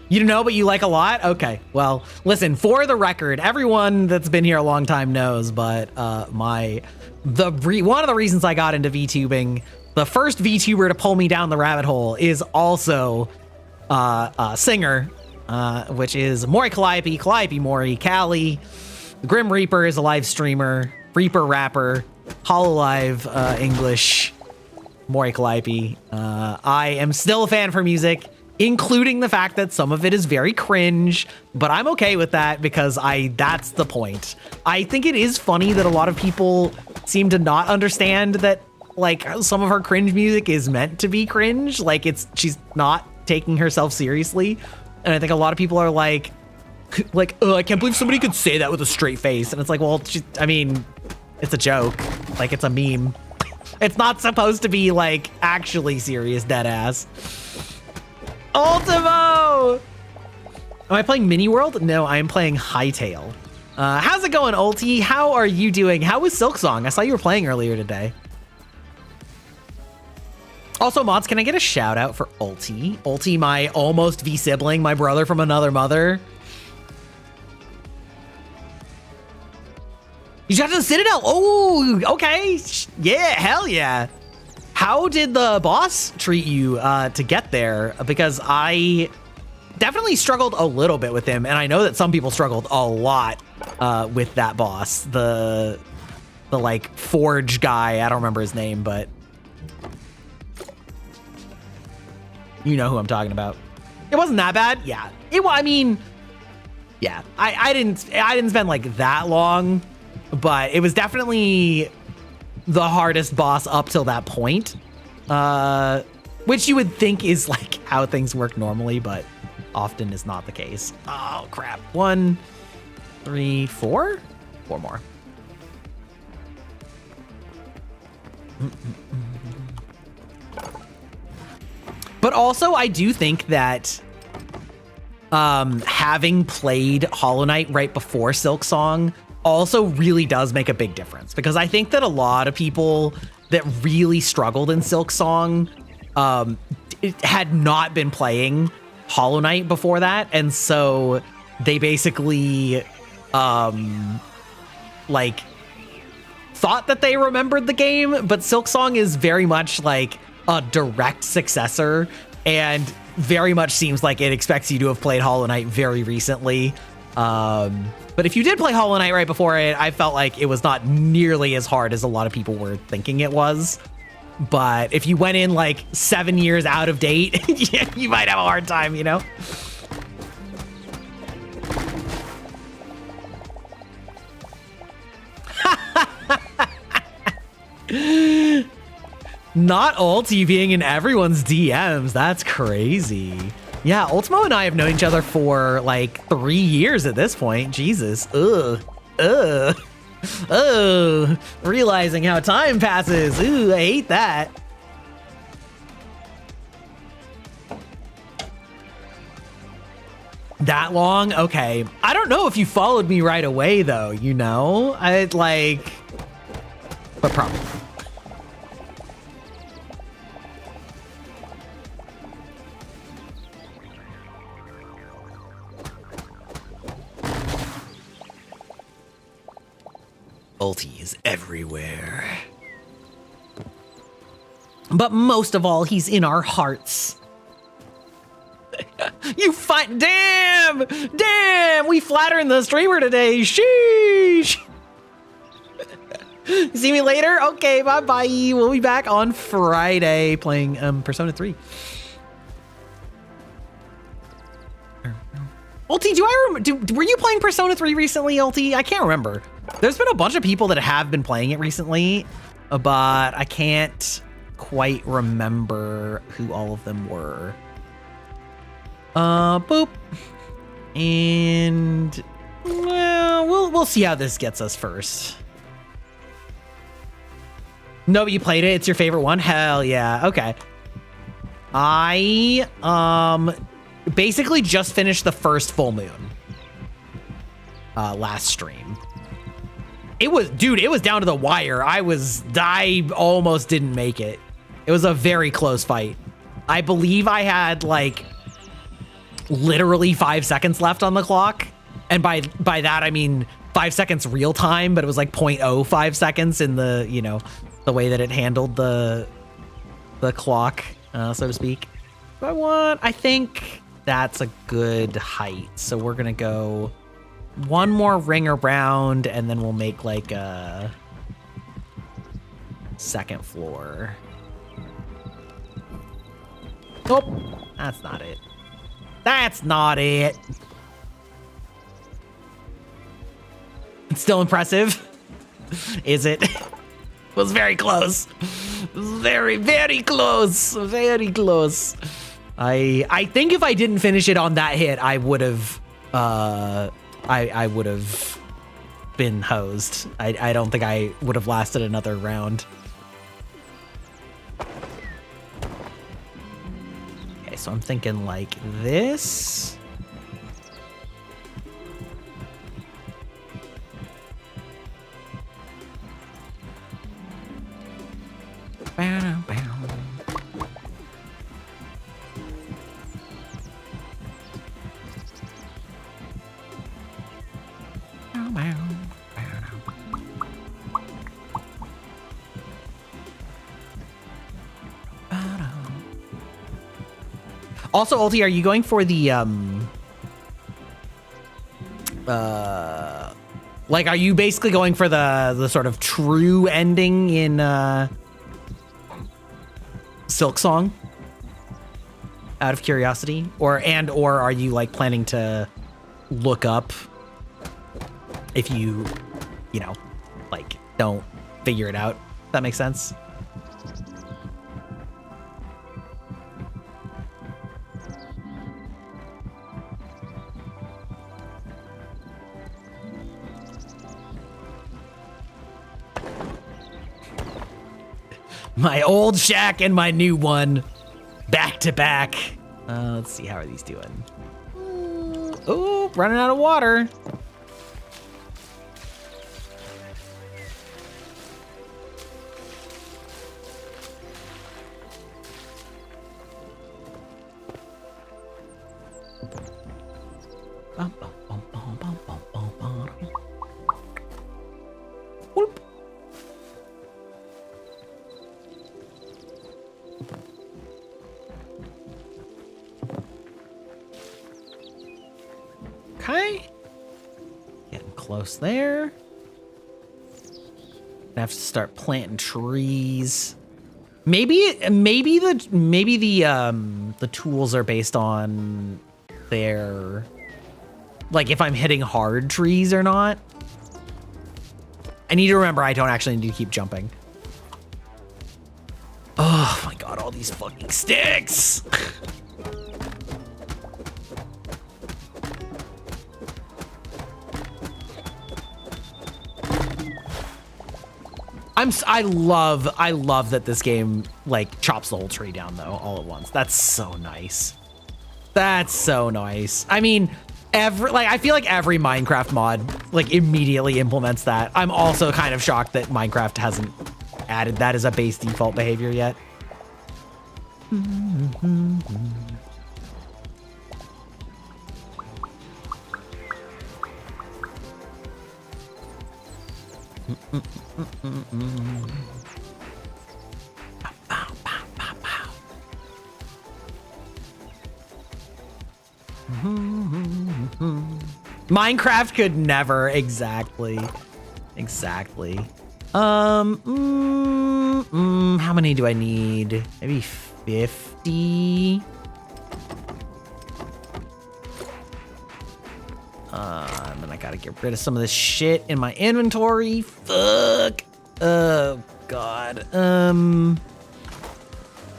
You don't know, but you like a lot? Okay. Well, listen, for the record, everyone that's been here a long time knows, but one of the reasons I got into VTubing, the first VTuber to pull me down the rabbit hole is also a singer, which is Mori Calliope Mori, Callie. The Grim Reaper is a live streamer, Reaper rapper, hololive English, Mori Calliope. I am still a fan of her music. including the fact that some of it is very cringe, but I'm okay with that because that's the point. I think it is funny that a lot of people seem to not understand that like some of her cringe music is meant to be cringe. Like she's not taking herself seriously. And I think a lot of people are like, I can't believe somebody could say that with a straight face. And it's like, well, I mean, it's a joke. Like, it's a meme. It's not supposed to be, like, actually serious dead ass. Ultimo! Am I playing Mini World? No, I am playing Hytale. How's it going, Ulti? How are you doing? How was Silksong? I saw you were playing earlier today. Also, mods, can I get a shout out for Ulti? Ulti, my almost V-sibling, my brother from another mother. You got to the Citadel. Oh, okay. Yeah, hell yeah. How did the boss treat you to get there? Because I definitely struggled a little bit with him, and I know that some people struggled a lot with that boss. The like forge guy. I don't remember his name, but you know who I'm talking about. It wasn't that bad. Yeah. I mean, yeah. I didn't spend like that long. But it was definitely the hardest boss up till that point, which you would think is like how things work normally, but often is not the case. Oh, crap. 1, 3, 4? 4 more. But also, I do think that having played Hollow Knight right before Silksong also really does make a big difference, because I think that a lot of people that really struggled in Silksong had not been playing Hollow Knight before that, and so they basically like thought that they remembered the game, but Silksong is very much like a direct successor and very much seems like it expects you to have played Hollow Knight very recently. But if you did play Hollow Knight right before it, I felt like it was not nearly as hard as a lot of people were thinking it was. But if you went in like 7 years out of date, yeah, you might have a hard time, you know? Not Ulti being in everyone's DMs. That's crazy. Yeah, Ultimo and I have known each other for like 3 years at this point. Jesus. Ugh. Realizing how time passes. Ooh, I hate that. That long? Okay. I don't know if you followed me right away though, you know? I'd like... But probably. Ulti is everywhere. But most of all, he's in our hearts. You fight. Damn! We flattering the streamer today. Sheesh! See me later? Okay, bye-bye. We'll be back on Friday playing Persona 3. Ulti, were you playing Persona 3 recently, Ulti? I can't remember. There's been a bunch of people that have been playing it recently, but I can't quite remember who all of them were. Boop. And well, we'll see how this gets us first. No, but you played it. It's your favorite one? Hell yeah. Okay. I basically just finished the first full moon last stream. It was down to the wire. I almost didn't make it. It was a very close fight. I believe I had like literally 5 seconds left on the clock. And by that, I mean 5 seconds real time, but it was like 0.05 seconds in the, you know, the way that it handled the clock, so to speak. I think that's a good height. So we're gonna go one more ring around, and then we'll make like a second floor. Nope. That's not it. That's not it. It's still impressive. Is it? Was very close. Very, very close. Very close. I think if I didn't finish it on that hit, I would have I would have been hosed. I don't think I would have lasted another round. Okay, so I'm thinking like this. Bow, bow. Bow, bow, bow. Also, Ulti, are you going for the like, are you basically going for the sort of true ending in Silk Song? Out of curiosity, or are you like planning to look up if you know, like don't figure it out? That makes sense. My old shack and my new one, back to back. Let's see, how are these doing? Oh, running out of water. Whoop. Okay. Getting close there. I have to start planting trees. Maybe the tools are based on their, like, if I'm hitting hard trees or not. I need to remember I don't actually need to keep jumping. Oh my god, all these fucking sticks. I love that this game like chops the whole tree down though all at once. That's so nice. That's so nice. I mean, I feel like every Minecraft mod like immediately implements that. I'm also kind of shocked that Minecraft hasn't added that as a base default behavior yet. Minecraft could never. Exactly. How many do I need? Maybe 50. And then I gotta get rid of some of this shit in my inventory. Fuck. Oh god.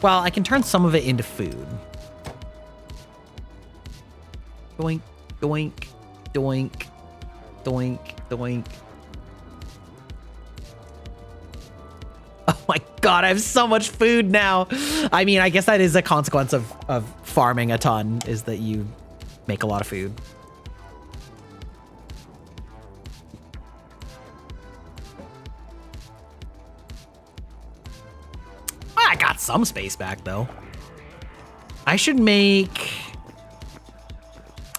Well, I can turn some of it into food. Doink, doink, doink, doink, doink. Oh my god, I have so much food now. I mean, I guess that is a consequence of farming a ton, is that you make a lot of food. I got some space back though.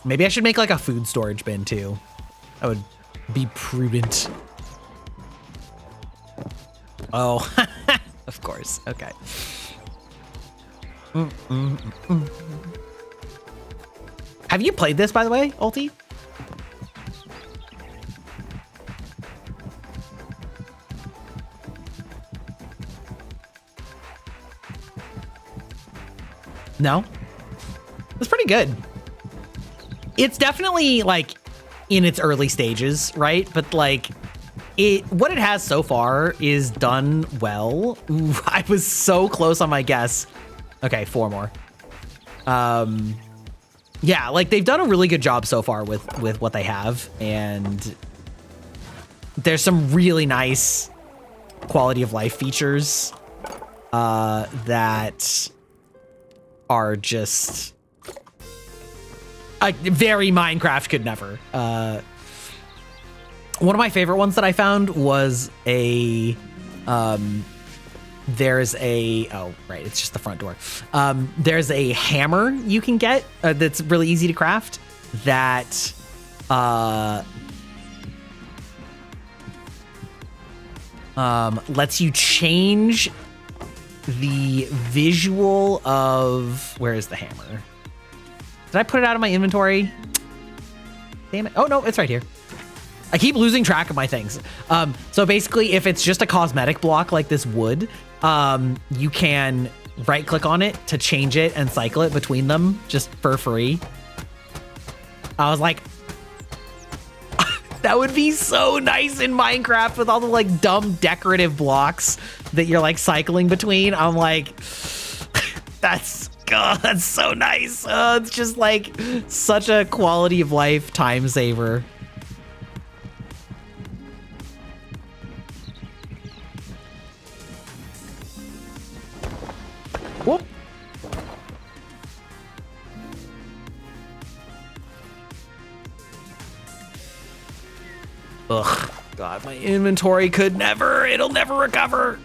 Maybe I should make like a food storage bin too. That would be prudent. Oh, of course. Okay. Have you played this, by the way, Ulti? No? It's pretty good. It's definitely like in its early stages, right? But like what it has so far is done well. Ooh, I was so close on my guess. Okay, 4 more. Yeah, like they've done a really good job so far with what they have, and there's some really nice quality of life features that are just very Minecraft could never. One of my favorite ones that I found was a there's a, oh, right, it's just the front door. There's a hammer you can get that's really easy to craft that lets you change the visual of, where is the hammer? Did I put it out of my inventory? Damn it. Oh, no, it's right here. I keep losing track of my things. So basically, if it's just a cosmetic block like this wood, you can right click on it to change it and cycle it between them just for free. I was like, that would be so nice in Minecraft with all the like dumb decorative blocks that you're like cycling between. I'm like, that's so nice. It's just like such a quality of life time saver. Whoop. Ugh, God, my inventory it'll never recover.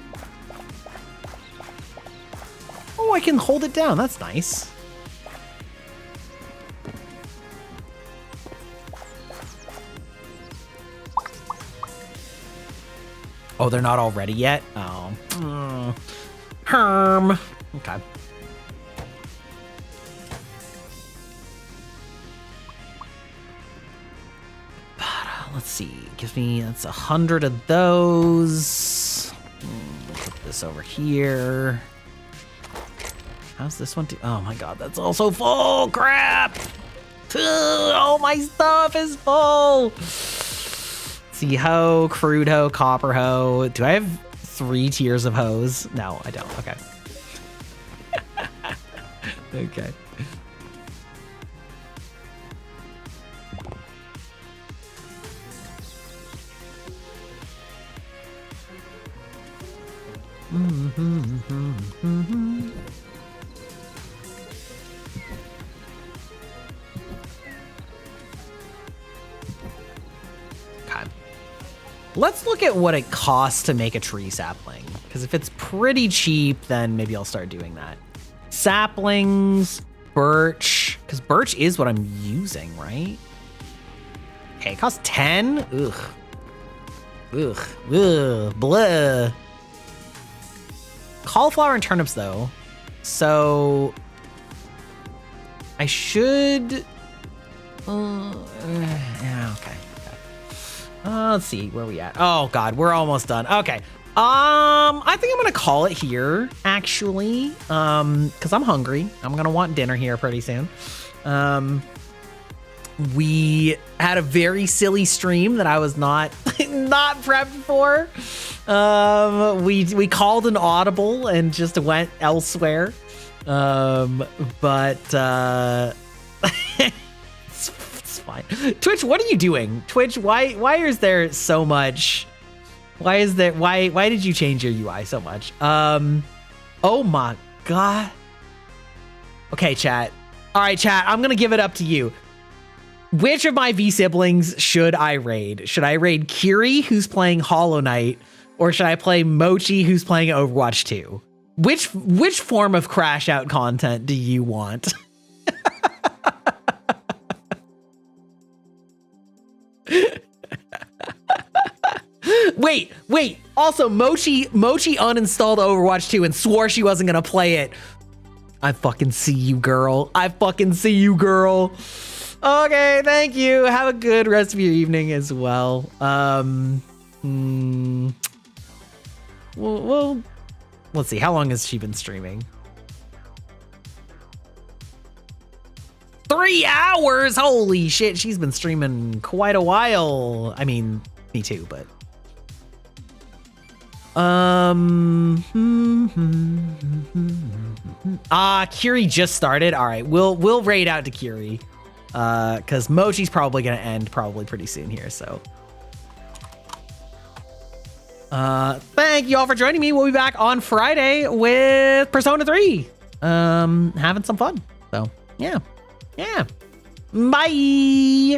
Oh, I can hold it down. That's nice. Oh, they're not all ready yet? Oh. Herm. Okay. Let's see. Gives me, that's 100 of those. Put this over here. How's this one? Oh my God, that's also full. Crap. All my stuff is full. See, hoe, crude hoe, copper hoe. Do I have 3 tiers of hose? No, I don't. Okay. Okay. Okay. Let's look at what it costs to make a tree sapling, because if it's pretty cheap, then maybe I'll start doing that. Saplings, birch, because birch is what I'm using, right? Okay, it costs 10. Ugh. Ugh. Ugh. Blah. Cauliflower and turnips, though. So I should. Yeah. Okay. Let's see where we at. Oh God, we're almost done. Okay. I think I'm gonna call it here, actually, because I'm hungry. I'm gonna want dinner here pretty soon. We had a very silly stream that I was not prepped for. We called an audible and just went elsewhere. But it's fine. Twitch, what are you doing? Twitch, why is there so much? Why did you change your UI so much? Oh my God. Okay, chat. All right, chat, I'm gonna give it up to you. Which of my V siblings should I raid? Should I raid Kiri, who's playing Hollow Knight, or should I play Mochi, who's playing Overwatch 2? Which form of crash out content do you want? Wait. Also, Mochi uninstalled Overwatch 2 and swore she wasn't gonna play it. I fucking see you, girl. Okay, thank you. Have a good rest of your evening as well. Well, let's see. How long has she been streaming? 3 hours. Holy shit. She's been streaming quite a while. I mean, me too, but. Kiri just started. All right, we'll raid out to Kiri, because Mochi's probably gonna end pretty soon here. So, thank you all for joining me. We'll be back on Friday with Persona 3. Having some fun. So yeah. Bye.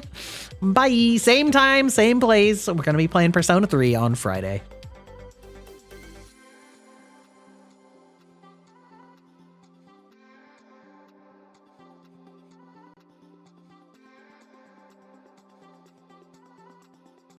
Same time, same place. We're gonna be playing Persona 3 on Friday.